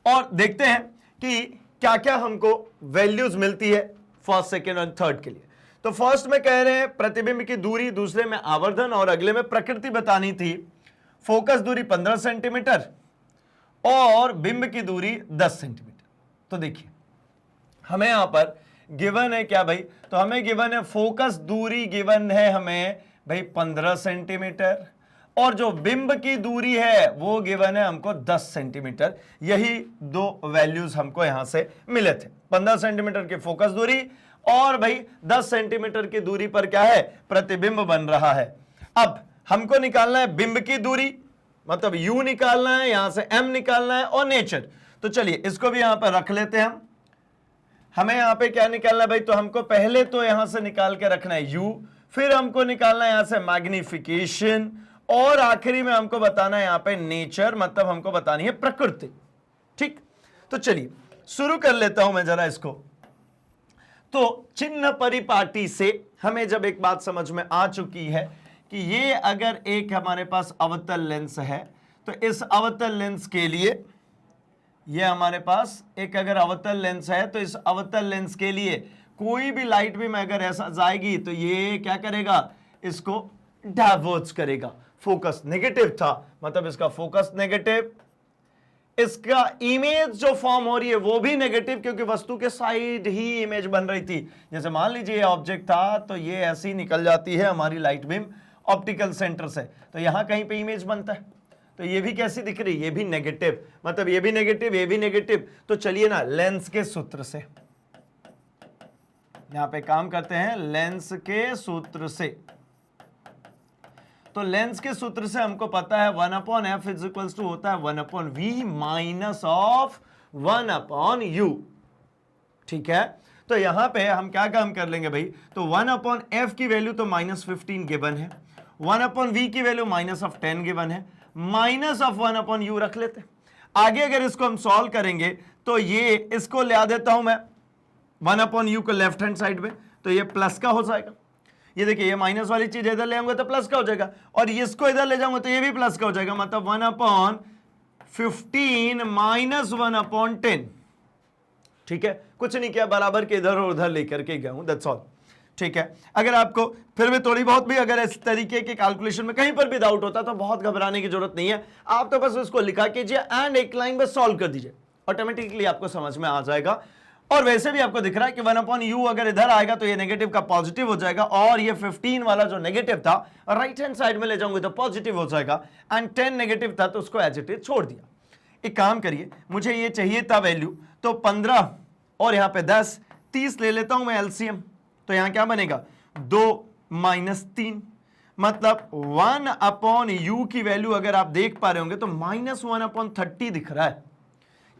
[SPEAKER 1] और देखते हैं कि क्या क्या हमको वैल्यूज मिलती है फर्स्ट, सेकेंड और थर्ड के लिए। तो फर्स्ट में कह रहे हैं प्रतिबिंब की दूरी, दूसरे में आवर्धन और अगले में प्रकृति बतानी थी। फोकस दूरी 15 सेंटीमीटर और बिंब की दूरी 10 सेंटीमीटर। तो देखिए हमें यहां पर गिवन है क्या भाई? तो हमें गिवन है फोकस दूरी, गिवन है हमें भाई 15 सेंटीमीटर, और जो बिंब की दूरी है वो गिवन है हमको 10 सेंटीमीटर। यही दो वैल्यूज हमको यहां से मिले थे, 15 सेंटीमीटर की फोकस दूरी और भाई 10 सेंटीमीटर की दूरी पर क्या है? प्रतिबिंब बन रहा है। अब हमको निकालना है बिंब की दूरी, मतलब u निकालना है, यहां से m निकालना है और नेचर। तो चलिए इसको भी यहां पर रख लेते हैं। हमें यहां पे क्या निकालना है भाई? तो हमको पहले तो यहां से निकाल के रखना है u, फिर हमको निकालना है यहां से मैग्निफिकेशन, और आखिरी में हमको बताना है यहां पे नेचर, मतलब हमको बतानी है प्रकृति। ठीक, तो चलिए शुरू कर लेता हूं मैं जरा इसको। तो चिन्ह परिपाटी से हमें जब एक बात समझ में आ चुकी है कि ये अगर एक हमारे पास अवतल लेंस है तो इस अवतल लेंस के लिए, ये हमारे पास एक अगर अवतल लेंस है तो इस अवतल लेंस के लिए कोई भी लाइट बीम अगर ऐसा जाएगी तो ये क्या करेगा? इसको डाइवर्ज करेगा। फोकस नेगेटिव था, मतलब इसका फोकस नेगेटिव, इसका इमेज जो फॉर्म हो रही है वो भी नेगेटिव, क्योंकि वस्तु के साइड ही इमेज बन रही थी। जैसे मान लीजिए ऑब्जेक्ट था तो ये ऐसी निकल जाती है हमारी लाइट बीम ऑप्टिकल सेंटर से, तो यहां कहीं पे इमेज बनता है, तो ये भी कैसी दिख रही है? ये भी नेगेटिव, मतलब ये भी नेगेटिव, ये भी नेगेटिव। तो चलिए ना लेंस के सूत्र से यहां पे काम करते हैं, लेंस के सूत्र से। तो लेंस के सूत्र से हमको पता है 1/f इज इक्वल्स टू होता है 1/v माइनस ऑफ 1/u। ठीक है, तो यहां पे हम क्या काम कर लेंगे भाई? तो 1/f की वैल्यू तो -15 गिवन है, 1/v की वैल्यू -10 गिवन है, माइनस ऑफ 1/u रख लेते हैं। आगे अगर इसको हम सॉल्व करेंगे तो ये इसको ले आ देता हूं मैं 1/u को लेफ्ट हैंड साइड में, तो ये प्लस का हो जाएगा। ये देखिए ये माइनस वाली चीज इधर ले आऊंगा तो प्लस का हो जाएगा, और इसको इधर ले जाऊंगा तो ये भी प्लस का हो जाएगा, मतलब 1/15 माइनस 1/10। ठीक है, कुछ नहीं किया, बराबर के इधर और उधर लेकर के गया हूं, दैट्स ऑल। ठीक है, अगर आपको फिर भी थोड़ी बहुत भी अगर इस तरीके के कैलकुलेशन में कहीं पर भी डाउट होता तो बहुत घबराने की जरूरत नहीं है, आप तो बस उसको लिखा कीजिए एंड एक लाइन में सॉल्व कर दीजिए, ऑटोमेटिकली आपको समझ में आ जाएगा। और वैसे भी आपको दिख रहा है कि 1/u अगर इधर आएगा तो ये नेगेटिव का पॉजिटिव हो जाएगा, और ये 15 वाला जो नेगेटिव था राइट हैंड साइड में ले जाऊंगे तो पॉजिटिव हो जाएगा, एंड 10 नेगेटिव था तो उसको एज इट इज छोड़ दिया। एक काम करिए, मुझे ये चाहिए था वैल्यू, तो 15 और यहां पे 10, 30 ले लेता हूं मैं एलसीएम। तो यहां क्या बनेगा, 2 माइनस 3, मतलब 1 अपॉन यू की वैल्यू अगर आप देख पा रहे होंगे तो -1 अपॉन 30 दिख रहा है।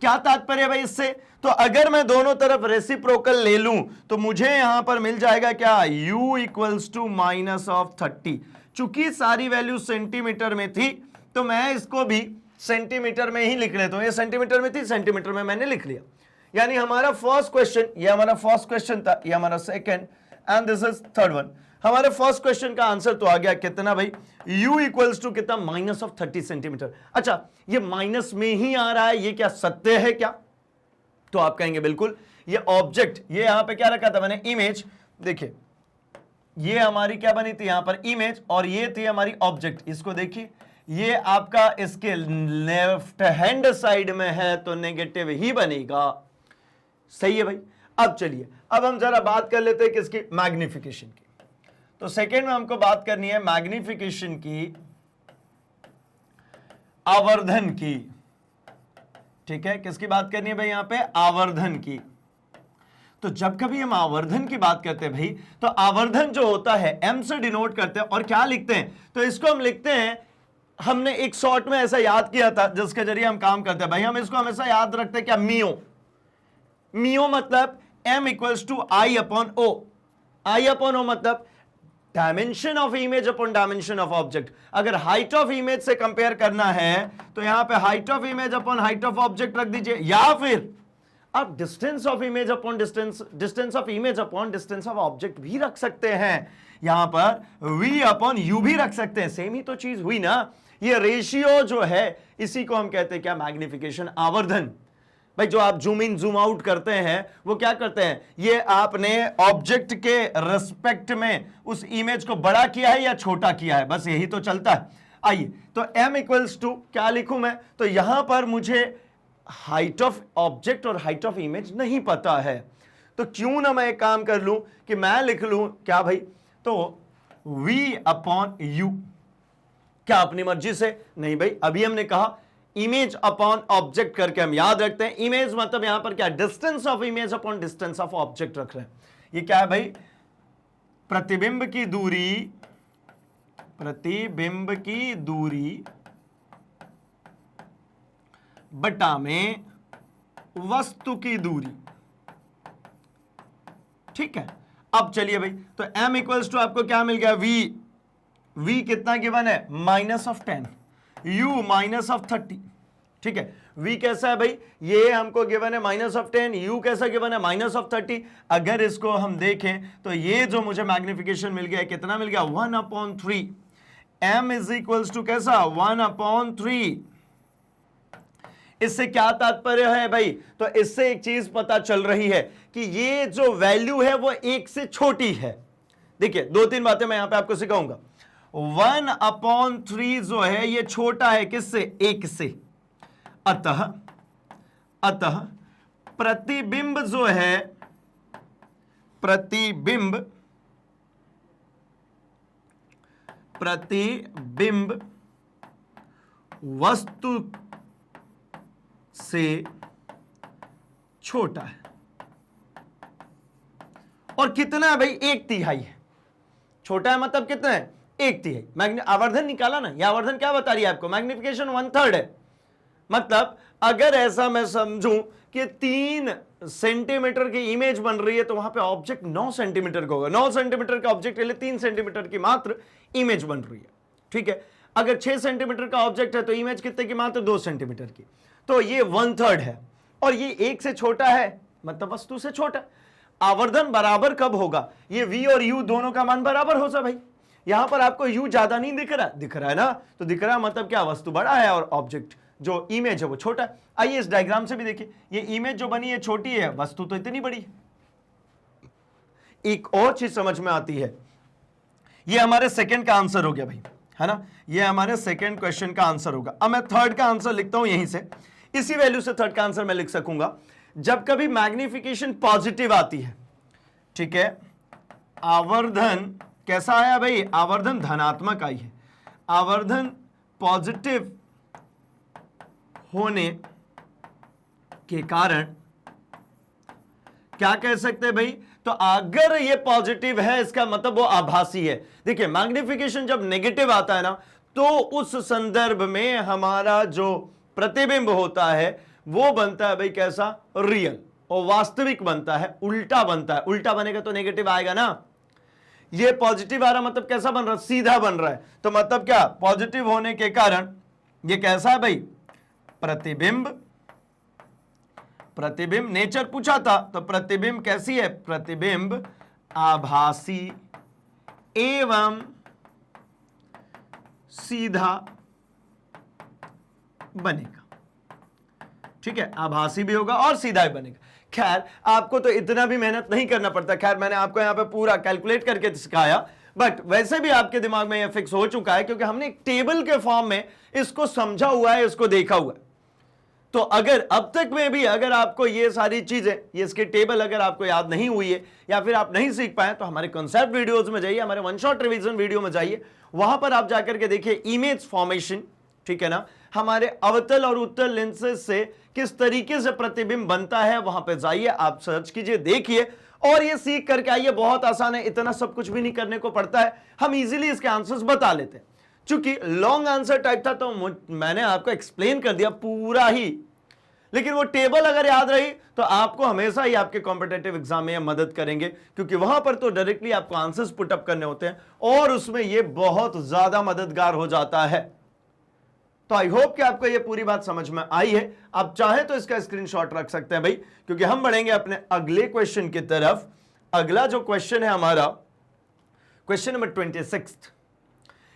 [SPEAKER 1] क्या तात्पर्य है भाई इससे, तो अगर मैं दोनों तरफ रेसिप्रोकल ले लूं तो मुझे यहां पर मिल जाएगा क्या, u इक्वल्स टू -30। चूंकि सारी वैल्यू सेंटीमीटर में थी तो मैं इसको भी सेंटीमीटर में ही लिख लेता हूं। ये सेंटीमीटर में थी, सेंटीमीटर में मैंने लिख लिया। यानी हमारा फर्स्ट क्वेश्चन, ये हमारा फर्स्ट क्वेश्चन था, ये हमारा second, and this is third one. हमारे फर्स्ट क्वेश्चन का आंसर तो आ गया कितना भाई, u इक्वल्स टू कितना, -30 सेंटीमीटर। अच्छा, ये माइनस में ही आ रहा है, ये क्या सत्य है क्या, तो आप कहेंगे बिल्कुल। ये ऑब्जेक्ट, ये यहां पे क्या रखा था मैंने, इमेज, देखिए ये हमारी क्या बनी थी यहां पर इमेज, और ये थी हमारी ऑब्जेक्ट। इसको देखिए, ये आपका इसके लेफ्ट हैंड साइड में है तो नेगेटिव ही बनेगा। सही है भाई। अब चलिए, अब हम जरा बात कर लेते हैं किसकी, मैग्निफिकेशन की। तो सेकेंड में हमको बात करनी है मैग्निफिकेशन की, आवर्धन की। ठीक है, किसकी बात करनी है भाई यहां पे, आवर्धन की। तो जब कभी हम आवर्धन की बात करते हैं भाई, तो आवर्धन जो होता है m से डिनोट करते हैं, और क्या लिखते हैं, तो इसको हम लिखते हैं, हमने एक शॉर्ट में ऐसा याद किया था जिसके जरिए हम काम करते हैं भाई, हम इसको हमेशा याद रखते हैं क्या, मियो। मियो मतलब m equals to I upon O. I upon O मतलब dimension of image upon dimension of object. अगर हाइट ऑफ इमेज से कंपेयर करना है तो यहां पे height of image upon height of object रख दीजिए, या फिर आप distance of image upon distance, distance of image upon distance of object भी रख सकते हैं। यहां पर v अपॉन u भी रख सकते हैं, सेम ही तो चीज हुई ना। ये रेशियो जो है इसी को हम कहते हैं क्या, मैग्निफिकेशन, आवर्धन। भाई जो आप जूम इन जूम आउट करते हैं वो क्या करते हैं, ये आपने ऑब्जेक्ट के रिस्पेक्ट में उस इमेज को बड़ा किया है या छोटा किया है, बस यही तो चलता है। आइए, तो m इक्वल्स टू क्या लिखूं मैं, तो यहां पर मुझे हाइट ऑफ ऑब्जेक्ट और हाइट ऑफ इमेज नहीं पता है, तो क्यों ना मैं एक काम कर लूं कि मैं लिख लूं क्या भाई, तो v अपॉन u। क्या अपनी मर्जी से, नहीं भाई, अभी हमने कहा इमेज अपॉन ऑब्जेक्ट करके हम याद रखते हैं। इमेज मतलब यहां पर क्या, distance of image upon distance of object रख रहे हैं। ये क्या है भाई, प्रतिबिंब की दूरी, प्रतिबिंब की दूरी बटा में वस्तु की दूरी। ठीक है, अब चलिए भाई, तो m इक्वल्स टू आपको क्या मिल गया, v कितना गिवन है, -10, u -30। ठीक है, v कैसा है भाई, ये हमको गिवन है -10, u कैसा गिवन है, -30। अगर इसको हम देखें तो ये जो मुझे मैग्निफिकेशन मिल गया है, कितना मिल गया, 1/3। m इज इक्वल्स टू कैसा, 1/3। इससे क्या तात्पर्य है भाई, तो इससे एक चीज पता चल रही है कि ये जो वैल्यू है वो 1 से छोटी है। देखिए, 2-3 बातें मैं यहां पे आपको सिखाऊंगा। 1/3 जो है ये छोटा है किससे, 1 से। अतः प्रतिबिंब जो है, प्रतिबिंब वस्तु से छोटा है। और कितना है भाई, 1/3 है। छोटा है मतलब कितना है, 1/3। आवर्धन निकाला ना, यह आवर्धन क्या बता रही है आपको, मैग्निफिकेशन 1/3 है। मतलब अगर ऐसा मैं समझूं कि 3 सेंटीमीटर की इमेज बन रही है तो वहां पे ऑब्जेक्ट 9 सेंटीमीटर का होगा। 9 सेंटीमीटर का ऑब्जेक्ट के लिए 3 सेंटीमीटर की मात्र इमेज बन रही है। ठीक है, अगर 6 सेंटीमीटर का ऑब्जेक्ट है तो इमेज कितने की, मात्र 2 सेंटीमीटर की। तो ये 1/3 है, और ये 1 से छोटा है, मतलब वस्तु से छोटा। आवर्धन बराबर कब होगा, ये v और u दोनों का मान बराबर हो सा भाई। यहां पर आपको u ज्यादा नहीं दिख रहा, दिख रहा है ना, तो दिख रहा है मतलब क्या, वस्तु बड़ा है और ऑब्जेक्ट जो इमेज है वो छोटा है। आइए इस डायग्राम से भी देखिए, ये इमेज जो बनी है छोटी है, वस्तु तो इतनी बड़ी है। एक और चीज समझ में आती है, ये हमारे सेकंड का आंसर हो गया भाई, है ना, ये हमारे सेकंड क्वेश्चन का आंसर होगा। अब मैं थर्ड का आंसर लिखता हूं यहीं से, इसी वैल्यू से थर्ड का आंसर मैं लिख सकूंगा। जब कभी मैग्निफिकेशन पॉजिटिव आती है, ठीक है, आवर्धन कैसा आया भाई, आवर्धन धनात्मक आई है, आवर्धन पॉजिटिव होने के कारण क्या कह सकते हैं भाई, तो अगर ये पॉजिटिव है इसका मतलब वो आभासी है। देखिए मैग्निफिकेशन जब नेगेटिव आता है ना तो उस संदर्भ में हमारा जो प्रतिबिंब होता है वो बनता है भाई कैसा, रियल, और वास्तविक बनता है, उल्टा बनता है। उल्टा बनेगा तो नेगेटिव आएगा ना। ये पॉजिटिव आ रहा मतलब कैसा बन रहा, सीधा बन रहा है। तो मतलब क्या, पॉजिटिव होने के कारण ये कैसा है भाई, प्रतिबिंब। प्रतिबिंब नेचर पूछा था तो प्रतिबिंब कैसी है, प्रतिबिंब आभासी एवं सीधा बनेगा। ठीक है, आभासी भी होगा और सीधा भी बनेगा। खैर आपको तो इतना भी मेहनत नहीं करना पड़ता, खैर मैंने आपको यहां पे पूरा कैलकुलेट करके सिखाया, बट वैसे भी आपके दिमाग में यह फिक्स हो चुका है क्योंकि हमने एक टेबल के फॉर्म में इसको समझा हुआ है, इसको देखा हुआ है। तो अगर अब तक में भी अगर आपको ये सारी चीजें, ये इसके टेबल अगर आपको याद नहीं हुई है या फिर आप नहीं सीख पाए तो हमारे कॉन्सेप्ट वीडियोस में जाइए, हमारे वन शॉट रिवीजन वीडियो में जाइए, वहां पर आप जाकर के देखिए इमेज फॉर्मेशन, ठीक है ना, हमारे अवतल और उत्तल लेंसेज से किस तरीके से प्रतिबिंब बनता है, वहां पे जाइए, आप सर्च कीजिए, देखिए और ये सीख करके आइए। बहुत आसान है, इतना सब कुछ भी नहीं करने को पड़ता है, हम इजीली इसके आंसर्स बता लेते हैं। चूंकि लॉन्ग आंसर टाइप था तो मैंने आपको एक्सप्लेन कर दिया पूरा ही, लेकिन वो टेबल अगर याद रही तो आपको हमेशा ही आपके कॉम्पिटिटिव एग्जाम में मदद करेंगे, क्योंकि वहां पर तो डायरेक्टली आपको आंसर्स पुटअप करने होते हैं और उसमें ये बहुत ज्यादा मददगार हो जाता है। तो आई होप कि आपको ये पूरी बात समझ में आई है। आप चाहे तो इसका स्क्रीनशॉट रख सकते हैं भाई, क्योंकि हम बढ़ेंगे अपने अगले क्वेश्चन की तरफ। अगला जो क्वेश्चन है हमारा क्वेश्चन नंबर 26।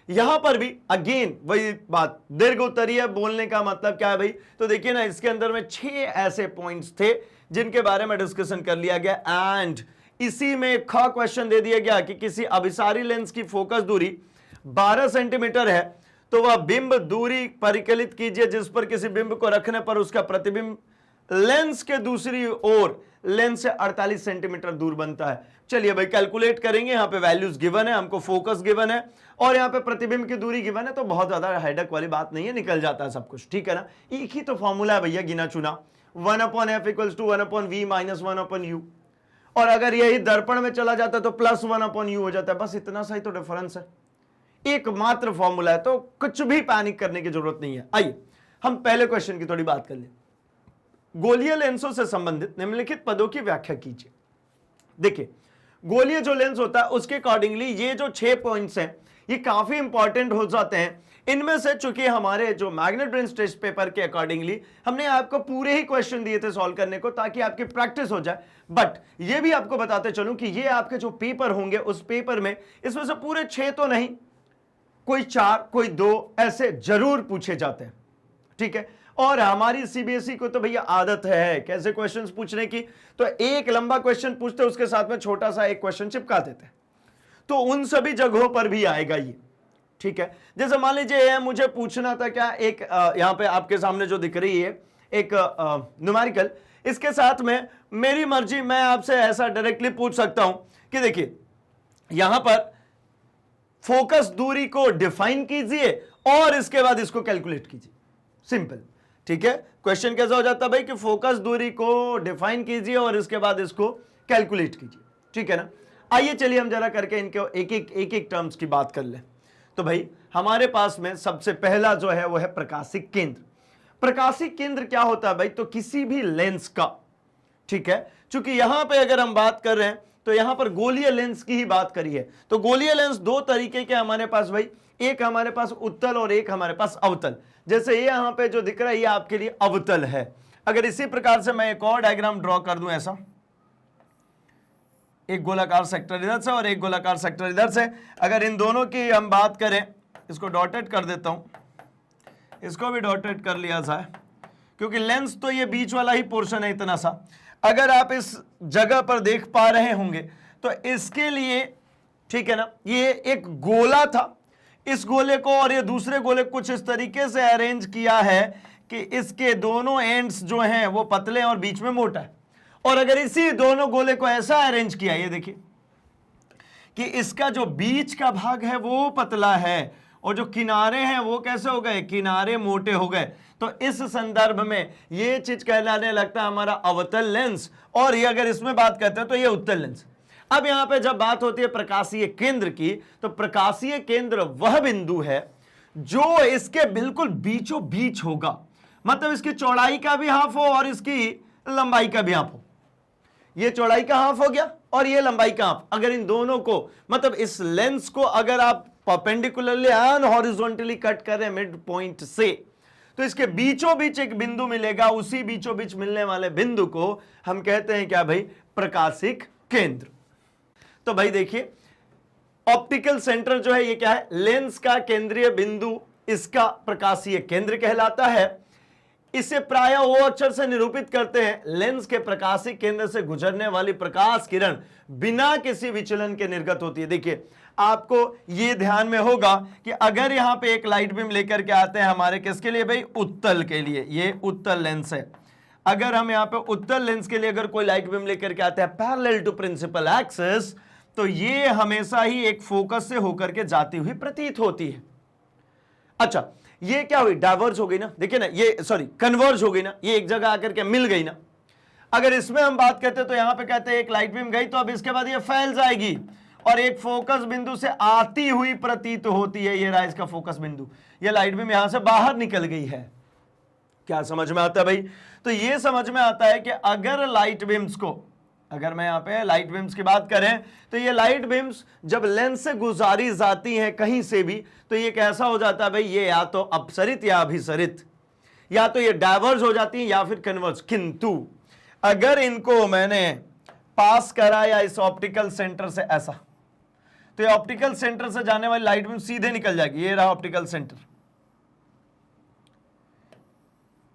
[SPEAKER 1] यहां पर भी अगेन वही बात, दीर्घ उत्तरीय बोलने का मतलब क्या है भाई, तो देखिए ना इसके अंदर में 6 ऐसे पॉइंट्स थे जिनके बारे में डिस्कशन कर लिया गया एंड इसी में ख क्वेश्चन दे दिया गया कि किसी अभिसारी लेंस की फोकस दूरी 12 सेंटीमीटर है तो वह बिंब दूरी परिकलित कीजिए जिस पर किसी बिंब को रखने पर उसका प्रतिबिंब लेंस के दूसरी ओर लेंस से 48 सेंटीमीटर दूर बनता है। चलिए भाई कैलकुलेट करेंगे, यहां पे वैल्यूज गिवन है, हमको फोकस गिवन है और यहां पे प्रतिबिंब की दूरी गिवन है, तो बहुत ज्यादा हेडेक वाली बात नहीं है, निकल जाता है सब कुछ, ठीक है ना। एक ही तो फॉर्मूला है भैया, गिना चुना, 1/f = 1/v - 1/u, और अगर यही दर्पण में चला जाता है तो +1/u हो जाता है, बस इतना सा ही तो डिफरेंस है, एकमात्र फॉर्मूला है, तो कुछ भी पैनिक करने की जरूरत नहीं है। आइए हम पहले क्वेश्चन की थोड़ी बात कर ले। गोलीय लेंसों से संबंधित निम्नलिखित पदों की व्याख्या कीजिए। देखिए गोलीय जो लेंस होता है उसके अकॉर्डिंगली ये जो 6 पॉइंट्स हैं ये काफी इंपॉर्टेंट हो जाते हैं। इनमें से चूंकि हमारे जो मैग्नेट ब्रेन्स टेस्ट पेपर के अकॉर्डिंगली हमने आपको पूरे ही क्वेश्चन दिए थे सॉल्व करने को ताकि आपकी प्रैक्टिस हो जाए, बट ये भी आपको बताते चलूं कि ये आपके जो पेपर होंगे उस पेपर में इसमें से पूरे 6 तो नहीं, कोई 4 कोई 2 ऐसे जरूर पूछे जाते हैं, ठीक है। और हमारी सीबीएसई को तो भैया आदत है कैसे क्वेश्चंस पूछने की, तो एक लंबा क्वेश्चन पूछते उसके साथ में छोटा सा एक क्वेश्चन चिपका देते हैं, तो उन सभी जगहों पर भी आएगा ये, ठीक है। जैसे मान लीजिए मुझे पूछना था क्या, एक यहां पे आपके सामने जो दिख रही है एक न्यूमेरिकल, इसके साथ में मेरी मर्जी मैं आपसे ऐसा डायरेक्टली पूछ सकता हूं कि देखिए यहां पर फोकस दूरी को डिफाइन कीजिए और इसके बाद इसको कैलकुलेट कीजिए, सिंपल, ठीक है। क्वेश्चन कैसा हो जाता है भाई कि फोकस दूरी को डिफाइन कीजिए और इसके बाद इसको कैलकुलेट कीजिए, ठीक है ना। आइए चलिए हम जरा करके इनके एक एक टर्म्स की बात कर लें। तो भाई हमारे पास में सबसे पहला जो है वो है प्रकाशिक केंद्र। प्रकाशिक केंद्र क्या होता है भाई, तो किसी भी लेंस का, ठीक है, चूंकि यहां पे अगर हम बात कर रहे हैं तो यहां पर गोलीय लेंस की ही बात करी है, तो गोलीय लेंस 2 तरीके के हमारे पास भाई, एक हमारे पास उत्तल और एक हमारे पास अवतल। जैसे ये यहां पे जो दिख रहा है ये आपके लिए अवतल है। अगर इसी प्रकार से मैं एक और डायग्राम ड्रॉ कर दूं, ऐसा एक गोलाकार सेक्टर इधर से और एक गोलाकार सेक्टर इधर से, अगर इन दोनों की हम बात करें, इसको डॉटेड कर देता हूं, इसको भी डॉटेड कर लिया जाए क्योंकि लेंस तो ये बीच वाला ही पोर्शन है इतना सा। अगर आप इस जगह पर देख पा रहे होंगे तो इसके लिए, ठीक है ना, ये एक गोला था, इस गोले को और ये दूसरे गोले कुछ इस तरीके से अरेंज किया है कि इसके दोनों एंड्स जो हैं वो पतले और बीच में मोटा है। और अगर इसी दोनों गोले को ऐसा अरेंज किया, ये देखिए कि इसका जो बीच का भाग है वो पतला है और जो किनारे हैं वो कैसे हो गए, किनारे मोटे हो गए। तो इस संदर्भ में ये चीज कहलाने लगता है हमारा अवतल लेंस, और ये अगर इसमें बात करते हैं तो ये उत्तल लेंस। अब यहां पे जब बात होती है प्रकाशीय केंद्र की, तो प्रकाशीय केंद्र वह बिंदु है जो इसके बिल्कुल बीचों बीच होगा, मतलब इसकी चौड़ाई का भी हाफ हो और इसकी लंबाई का भी हाफ हो। ये चौड़ाई का हाफ हो गया और ये लंबाई का हाफ, अगर इन दोनों को, मतलब इस लेंस को अगर आप परपेंडिकुलरली एंड हॉरिजॉन्टली कट कर रहे हैं मिड पॉइंट से, तो इसके बीचों बीच एक बिंदु मिलेगा, उसी बीचों बीच मिलने वाले बिंदु को हम कहते हैं क्या भाई, प्रकाशिक केंद्र। तो भाई देखिए ऑप्टिकल सेंटर जो है ये क्या है, लेंस का केंद्रीय बिंदु, इसका प्रकाशीय केंद्र कहलाता है। इसे प्रायः ओ अक्षर से निरूपित करते हैं, लेंस के प्रकाशिक केंद्र से गुजरने वाली प्रकाश किरण बिना किसी विचलन के निर्गत होती है। देखिए आपको ये ध्यान में होगा कि अगर यहां पे एक लाइट बीम लेकर के आते हैं हमारे किसके लिए भाई, उत्तल के लिए, ये उत्तल लेंस है। अगर हम यहां पे उत्तल लेंस के लिए अगर कोई लाइट बीम लेकर के आते हैं पैरेलल टू प्रिंसिपल एक्सिस, तो ये हमेशा ही एक फोकस से होकर के जाती हुई प्रतीत होती है। अच्छा ये क्या हुई, डाइवर्ज हो गई ना, देखिए ना, ये सॉरी कन्वर्ज हो गई ना, ये एक जगह आकर के मिल गई ना। अगर इसमें हम बात करते तो यहां पे कहते हैं एक लाइट बीम गई, तो अब इसके बाद ये फैल जाएगी और एक फोकस बिंदु से आती हुई प्रतीत होती है। ये रहा इसका फोकस बिंदु, ये लाइट बीम यहां से बाहर निकल गई है। क्या समझ में आता है भाई? तो ये समझ में आता है कि अगर लाइट बीम्स को, अगर मैं यहां पे लाइट बीम्स की बात करें, तो ये लाइट बीम्स जब लेंस से गुजारी जाती हैं कहीं से भी, तो ये कैसा हो जाता है भाई, ये या तो अपसरित या अभिसरित, या तो ये डाइवर्ज हो जाती है या फिर कन्वर्ज। किंतु अगर इनको मैंने पास कराया इस ऑप्टिकल सेंटर से ऐसा, तो ये ऑप्टिकल सेंटर से जाने वाली लाइट बीम सीधे निकल जाएगी। ये रहा ऑप्टिकल सेंटर,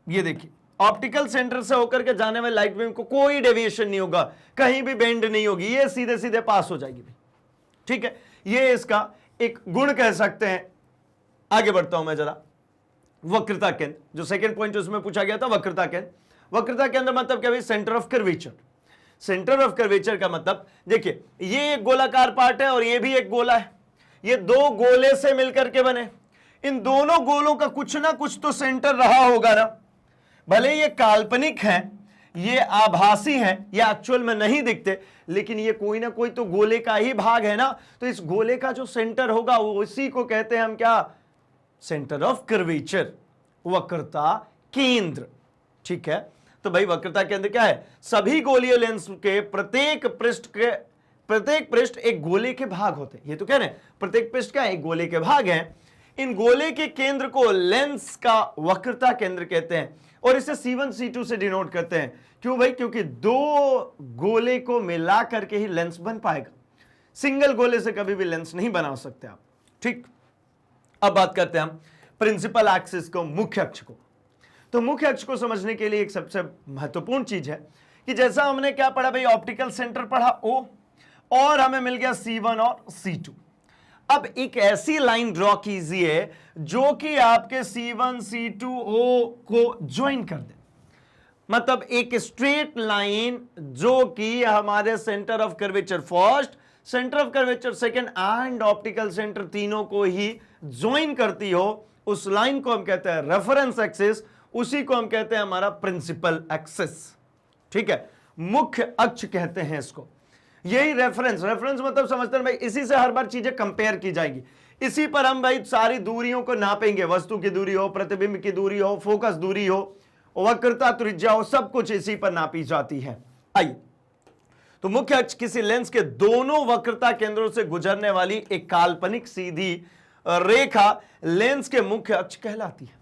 [SPEAKER 1] ये देखिए ऑप्टिकल सेंटर से होकर के जाने वाली लाइट बीम को कोई डेविएशन नहीं होगा, कहीं भी बेंड नहीं होगी, ये सीधे सीधे पास हो जाएगी। ठीक है, ये इसका एक गुण कह सकते हैं। आगे बढ़ता हूं मैं जरा, वक्रता केंद्र, जो सेकंड पॉइंट उसमें पूछा गया था, वक्रता केंद्र। वक्रता केंद्र मतलब क्या भाई, centre of curvature. Centre of curvature का मतलब देखिए ये एक गोलाकार पार्ट है और ये भी एक गोला है, ये दो गोले से मिलकर के बने, इन दोनों गोलों का कुछ ना कुछ तो सेंटर रहा होगा ना, भले ये काल्पनिक हैं, ये आभासी हैं, ये एक्चुअल में नहीं दिखते, लेकिन ये कोई ना कोई तो गोले का ही भाग है ना। तो इस गोले का जो सेंटर होगा उसी को कहते हैं हम क्या, सेंटर ऑफ कर्वेचर, वक्रता केंद्र। ठीक है, तो भाई वक्रता केंद्र क्या है, सभी गोलीय लेंस के प्रत्येक पृष्ठ एक गोले के भाग होते हैं। ये तो कह रहे हैं प्रत्येक पृष्ठ क्या है, एक गोले के भाग हैं। इन गोले के केंद्र को लेंस का वक्रता केंद्र कहते हैं और इसे C1 C2 से डिनोट करते हैं। क्यों भाई, क्योंकि दो गोले को मिला करके ही लेंस बन पाएगा, सिंगल गोले से कभी भी लेंस नहीं बना सकते आप। ठीक, अब बात करते हैं हम प्रिंसिपल एक्सिस को, मुख्य अक्ष को। तो मुख्य अक्ष को समझने के लिए एक सबसे महत्वपूर्ण चीज है कि जैसा हमने क्या पढ़ा भाई, ऑप्टिकल सेंटर पढ़ा O, और हमें मिल गया C1 और C2। अब एक ऐसी लाइन ड्रॉ कीजिए जो कि आपके C1 C2 O को ज्वाइन कर दे, मतलब एक स्ट्रेट लाइन जो कि हमारे centre of curvature first, centre of curvature second and optical centre तीनों को ही ज्वाइन करती हो, उस लाइन को हम कहते हैं रेफरेंस एक्सिस, उसी को हम कहते हैं हमारा प्रिंसिपल एक्सिस। ठीक है, मुख्य अक्ष कहते हैं इसको। यही रेफरेंस मतलब समझते हैं भाई, इसी से हर बार चीजें कंपेयर की जाएगी, इसी पर हम भाई सारी दूरियों को नापेंगे, वस्तु की दूरी हो, प्रतिबिंब की दूरी हो, फोकस दूरी हो, वक्रता त्रिज्या हो, सब कुछ इसी पर नापी जाती है। आइए, तो मुख्य अक्ष किसी लेंस के दोनों वक्रता केंद्रों से गुजरने वाली एक काल्पनिक सीधी रेखा लेंस के मुख्य अक्ष कहलाती है।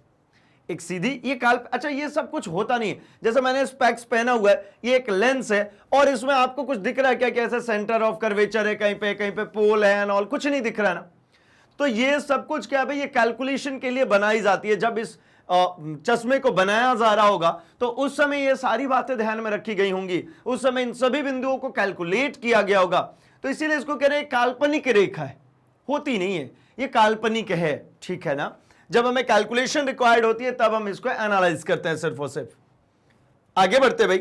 [SPEAKER 1] एक सीधी ये अच्छा ये सब कुछ होता नहीं है, जैसे मैंने स्पेक्स पहना हुआ है, ये एक लेंस है और इसमें आपको कुछ दिख रहा है क्या, कैसे सेंटर ऑफ कर्वेचर है, कहीं पे पोल है एंड ऑल, कुछ नहीं दिख रहा है ना। तो ये सब कुछ क्या है भाई, ये कैलकुलेशन के लिए बनाई जाती है। जब इस चश्मे को बनाया जा रहा होगा तो उस समय ये सारी बातें ध्यान में रखी गई होंगी, उस समय इन सभी बिंदुओं को कैलकुलेट किया गया होगा। तो इसीलिए इसको कह रहे हैं काल्पनिक रेखा है, होती नहीं है, ये काल्पनिक है। ठीक है ना, जब हमें कैलकुलेशन रिक्वायर्ड होती है तब हम इसको एनालाइज करते हैं सिर्फ और सिर्फ। आगे बढ़ते भाई,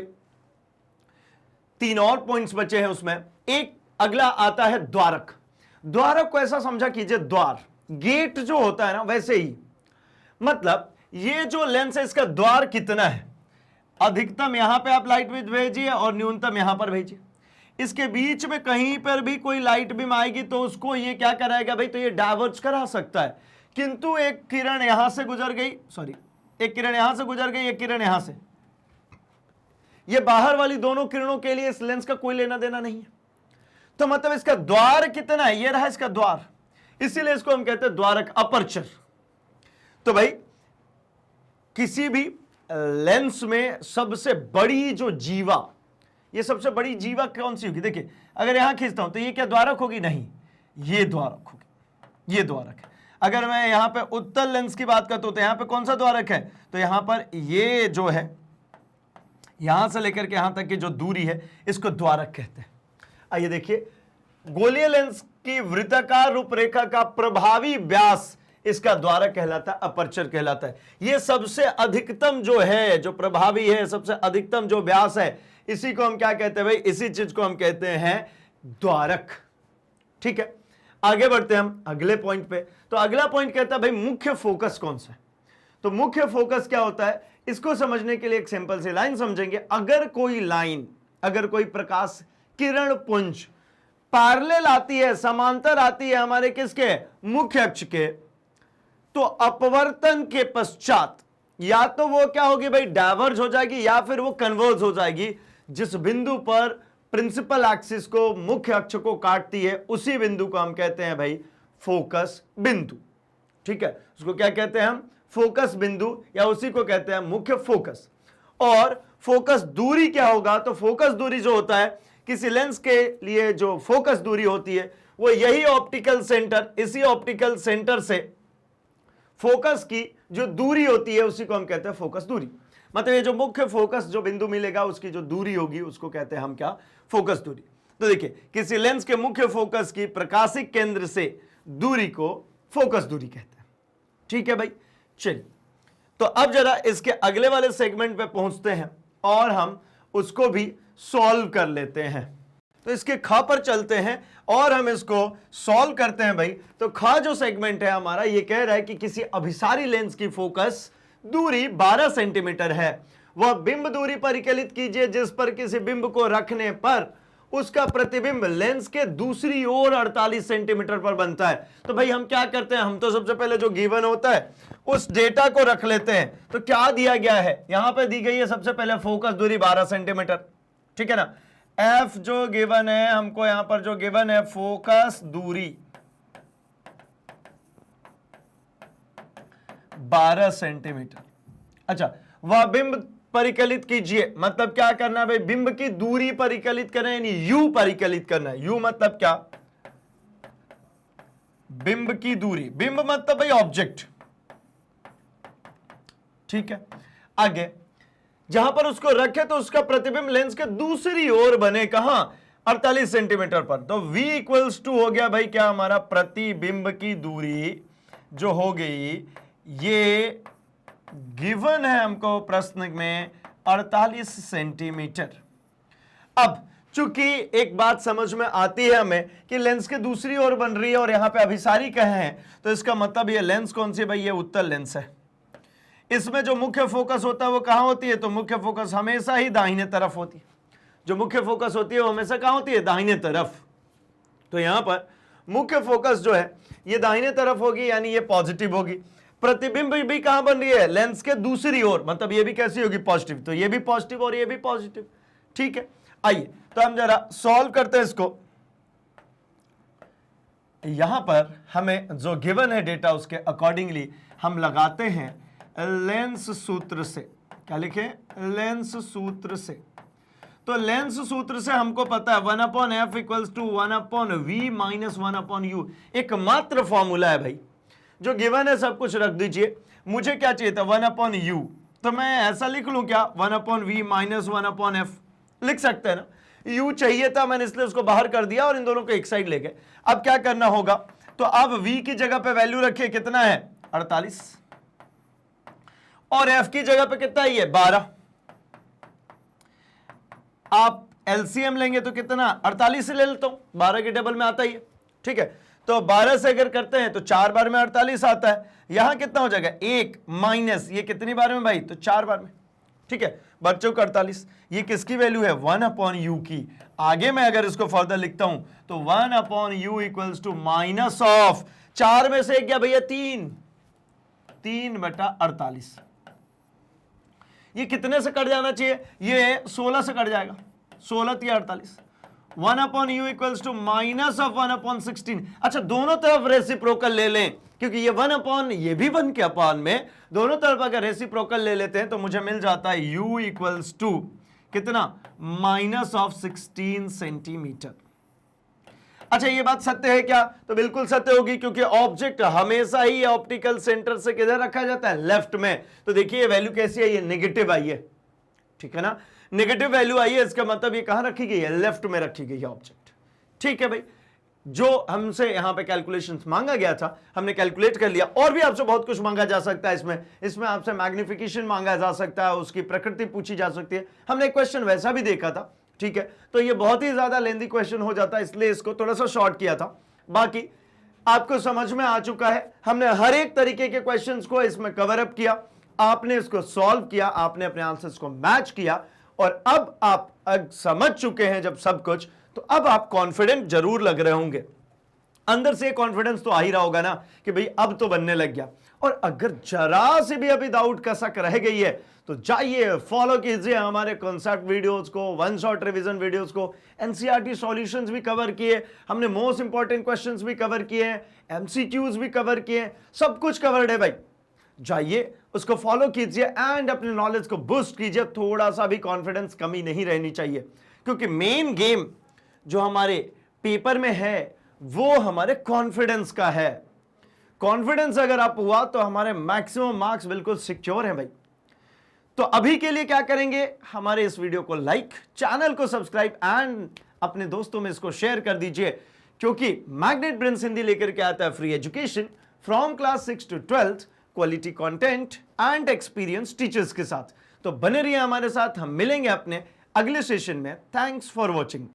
[SPEAKER 1] तीन और पॉइंट्स बचे हैं उसमें। एक अगला आता है द्वारक। द्वारक को ऐसा समझा कीजिए, द्वार, गेट जो होता है ना वैसे ही, मतलब ये जो लेंस है इसका द्वार कितना है, अधिकतम यहां पे आप लाइट विड्थ भेजिए और न्यूनतम यहां पर भेजिए, इसके बीच में कहीं पर भी कोई लाइट बीम आएगी तो उसको ये क्या कराएगा भाई, तो ये डाइवर्ज करा सकता है। किंतु एक किरण यहां से गुजर गई, सॉरी एक किरण यहां से गुजर गई, एक किरण यहां से, ये बाहर वाली दोनों किरणों के लिए इस लेंस का कोई लेना देना नहीं है। तो मतलब इसका द्वार कितना है, ये रहा इसका द्वार, इसीलिए इसको हम कहते हैं द्वारक, अपर्चर। तो भाई किसी भी लेंस में सबसे बड़ी जो जीवा, ये सबसे बड़ी जीवा कौन सी होगी, देखिए अगर यहां खींचता हूं तो ये क्या द्वारक होगी, नहीं ये द्वारक होगी, ये द्वारक है। अगर मैं यहां पे उत्तल लेंस की बात करता हूं तो यहां पे कौन सा द्वारक है, तो यहां पर ये जो है यहां से लेकर के यहां तक की जो दूरी है इसको द्वारक कहते हैं। आइए देखिए, गोलीय लेंस की वृत्ताकार रूपरेखा का प्रभावी व्यास इसका द्वारक कहलाता है, अपर्चर कहलाता है। ये सबसे अधिकतम जो है, जो प्रभावी है, सबसे अधिकतम जो व्यास है, इसी को हम क्या कहते हैं भाई, इसी चीज को हम कहते हैं द्वारक। ठीक है, आगे बढ़ते हैं हम अगले पॉइंट पे। तो अगला पॉइंट कहता है भाई मुख्य फोकस कौन सा है। तो मुख्य फोकस क्या होता है, इसको समझने के लिए एक सिंपल सी लाइन समझेंगे। अगर कोई लाइन, अगर कोई प्रकाश किरण पुंज पैरेलल आती है, समांतर आती है हमारे किसके, मुख्य अक्ष के, तो अपवर्तन के पश्चात या तो वो क्या होगी भाई, डाइवर्ज हो जाएगी या फिर वो कन्वर्ज हो जाएगी। जिस बिंदु पर प्रिंसिपल एक्सिस को, मुख्य अक्ष को काटती है, उसी बिंदु को हम कहते हैं भाई फोकस बिंदु। ठीक है, उसको क्या कहते हैं हम, फोकस बिंदु, या उसी को कहते हैं मुख्य फोकस। और फोकस दूरी क्या होगा, तो फोकस दूरी जो होता है किसी लेंस के लिए, जो फोकस दूरी होती है वो यही ऑप्टिकल सेंटर, इसी ऑप्टिकल सेंटर से फोकस की जो दूरी होती है उसी को हम कहते हैं फोकस दूरी। मतलब ये जो मुख्य फोकस जो बिंदु मिलेगा उसकी जो दूरी होगी उसको कहते हैं हम क्या, फोकस दूरी। तो देखिए किसी लेंस के मुख्य फोकस की प्रकाशिक केंद्र से दूरी को फोकस दूरी कहते हैं। ठीक है भाई, चलिए तो अब जरा इसके अगले वाले सेगमेंट पे पहुंचते हैं और हम उसको भी सॉल्व कर लेते हैं। तो इसके खा पर चलते हैं और हम इसको सॉल्व करते हैं भाई। तो खा जो सेगमेंट है हमारा, ये कह रहा है कि किसी अभिसारी लेंस की फोकस दूरी 12 सेंटीमीटर है। वह बिंब दूरी परिकलित कीजिए जिस पर किसी बिंब को रखने पर उसका प्रतिबिंब लेंस के दूसरी ओर 48 सेंटीमीटर पर बनता है। तो भाई हम क्या करते हैं, हम तो सबसे पहले जो गिवन होता है उस डेटा को रख लेते हैं। तो क्या दिया गया है, यहां पे दी गई है सबसे पहले फोकस दूरी 12 सेंटीमीटर। ठीक है ना, एफ जो गिवन है हमको, यहां पर जो गिवन है फोकस दूरी 12 सेंटीमीटर। अच्छा, वह बिंब परिकलित कीजिए, मतलब क्या करना है भाई, बिंब की दूरी परिकलित करना है, यानी यू परिकलित करना है। यू मतलब क्या, बिंब की दूरी, बिंब मतलब भाई ऑब्जेक्ट। ठीक है, आगे जहां पर उसको रखे तो उसका प्रतिबिंब लेंस के दूसरी ओर बने, कहां, 48 सेंटीमीटर पर। तो v इक्वल्स टू हो गया भाई क्या, हमारा प्रतिबिंब की दूरी जो हो गई, ये गिवन है हमको प्रश्न में 48 सेंटीमीटर। अब चूंकि एक बात समझ में आती है हमें कि लेंस के दूसरी ओर बन रही है और यहां पे अभिसारी कहे हैं, तो इसका मतलब ये लेंस कौन सी भाई, ये उत्तल लेंस है। इसमें जो मुख्य फोकस होता है वो कहां होती है, तो मुख्य फोकस हमेशा ही दाहिने तरफ होती है। जो मुख्य फोकस होती है वो हमेशा कहां होती है, दाहिने तरफ। तो यहां पर मुख्य फोकस जो है ये दाहिने तरफ होगी, यानी ये पॉजिटिव होगी। प्रतिबिंब भी कहां बन रही है, लेंस के दूसरी ओर, मतलब ये भी कैसी होगी, पॉजिटिव। तो ये भी पॉजिटिव और ये भी पॉजिटिव। ठीक है, आइए तो हम जरा सॉल्व करते हैं इसको। यहां पर हमें जो गिवन है डेटा उसके अकॉर्डिंगली हम लगाते हैं लेंस सूत्र से। क्या लिखे, लेंस सूत्र से। तो लेंस सूत्र से हमको पता है 1/f equals to 1/v minus 1/u, एकमात्र फॉर्मूला है भाई। जो गिवन है सब कुछ रख दीजिए। मुझे क्या चाहिए था, 1/u, तो मैं ऐसा लिख लूं क्या, 1/v माइनस 1/f लिख सकते हैं ना। u चाहिए था, मैंने इसलिए उसको बाहर कर दिया और इन दोनों को एक साइड ले गए। अब क्या करना होगा, तो अब v की जगह पे वैल्यू रखिए, कितना है 48, और f की जगह पे कितना है, 12। आप एलसीएम लेंगे तो कितना, 48 से ले लेता हूं, 12 के टेबल में आता ही है। ठीक है, तो 12 से अगर करते हैं तो 4 बार में 48 आता है। यहां कितना हो जाएगा 1 माइनस ये कितनी बार में भाई, तो 4 बार में। ठीक है बच्चों का 48, ये किसकी वैल्यू है 1/u की। आगे मैं अगर इसको फर्दर लिखता हूं तो 1/u equals to minus of 4 में से क्या भैया 3/48। ये कितने से कट जाना चाहिए, ये 16 से कट जाएगा, 16 3 48। 1/u equals to minus of 1/16। अच्छा दोनों तरफ रेसिप्रोकल ले लें, क्योंकि ये 1 ये भी 1 के अपान में, दोनों तरफ अगर रेसिप्रोकल ले लेते हैं तो मुझे मिल जाता है u इक्वल्स टू कितना माइनस ऑफ 16 सेंटीमीटर। अच्छा ये बात सत्य है क्या, तो बिल्कुल सत्य होगी, क्योंकि ऑब्जेक्ट हमेशा ही ऑप्टिकल सेंटर से किधर रखा जाता है, लेफ्ट में। तो देखिए ये वैल्यू कैसी है, ये नेगेटिव आई है, ठीक है ना, नेगेटिव वैल्यू आई है, इसका मतलब ये कहां रखी गई है, लेफ्ट में रखी गई है ऑब्जेक्ट। ठीक है भाई, जो हमसे यहां पे कैलकुलेशंस मांगा गया था हमने कैलकुलेट कर लिया। और भी आपसे बहुत कुछ मांगा जा सकता है इसमें आपसे मैग्निफिकेशन मांगा जा सकता है, उसकी प्रकृति पूछी जा सकती है। हमने एक क्वेश्चन वैसा भी देखा था, ठीक है, तो ये बहुत ही ज्यादा लेंदी क्वेश्चन हो जाता है, इसलिए इसको थोड़ा सा शॉर्ट किया था। बाकी आपको समझ में आ चुका है, हमने हर एक तरीके के क्वेश्चंस को इसमें कवर अप किया, आपने इसको सॉल्व किया, आपने अपने आंसर्स को मैच किया, और अब आप समझ चुके हैं जब सब कुछ, तो अब आप कॉन्फिडेंट जरूर लग रहे होंगे, अंदर से कॉन्फिडेंस तो आ ही रहा होगा ना कि भाई अब तो बनने लग गया। और अगर जरा से भी अभी डाउट कसक रह गई है तो जाइए फॉलो कीजिए हमारे कॉन्सेप्ट वीडियोस को, वन शॉट रिवीजन वीडियोस को, एनसीईआरटी सॉल्यूशंस भी कवर किए हमने, मोस्ट इंपॉर्टेंट क्वेश्चंस भी कवर किए हैं, एमसीक्यूज भी कवर किए हैं, सब कुछ कवर्ड है भाई। जाइए उसको फॉलो कीजिए एंड अपने नॉलेज को बूस्ट कीजिए, थोड़ा सा भी कॉन्फिडेंस कमी नहीं रहनी चाहिए, क्योंकि मेन गेम जो हमारे पेपर में है वो हमारे कॉन्फिडेंस का है। कॉन्फिडेंस अगर आप हुआ तो हमारे मैक्सिमम मार्क्स बिल्कुल सिक्योर हैं भाई। तो अभी के लिए क्या करेंगे, हमारे इस वीडियो को लाइक, चैनल को सब्सक्राइब एंड अपने दोस्तों में इसको शेयर कर दीजिए, क्योंकि मैग्नेट ब्रेन्स हिंदी लेकर के आता है free education from class 6 to 12th, quality content and experience teachers के साथ। तो बने रहिए हमारे साथ, हम मिलेंगे अपने अगले सेशन में। Thanks for watching.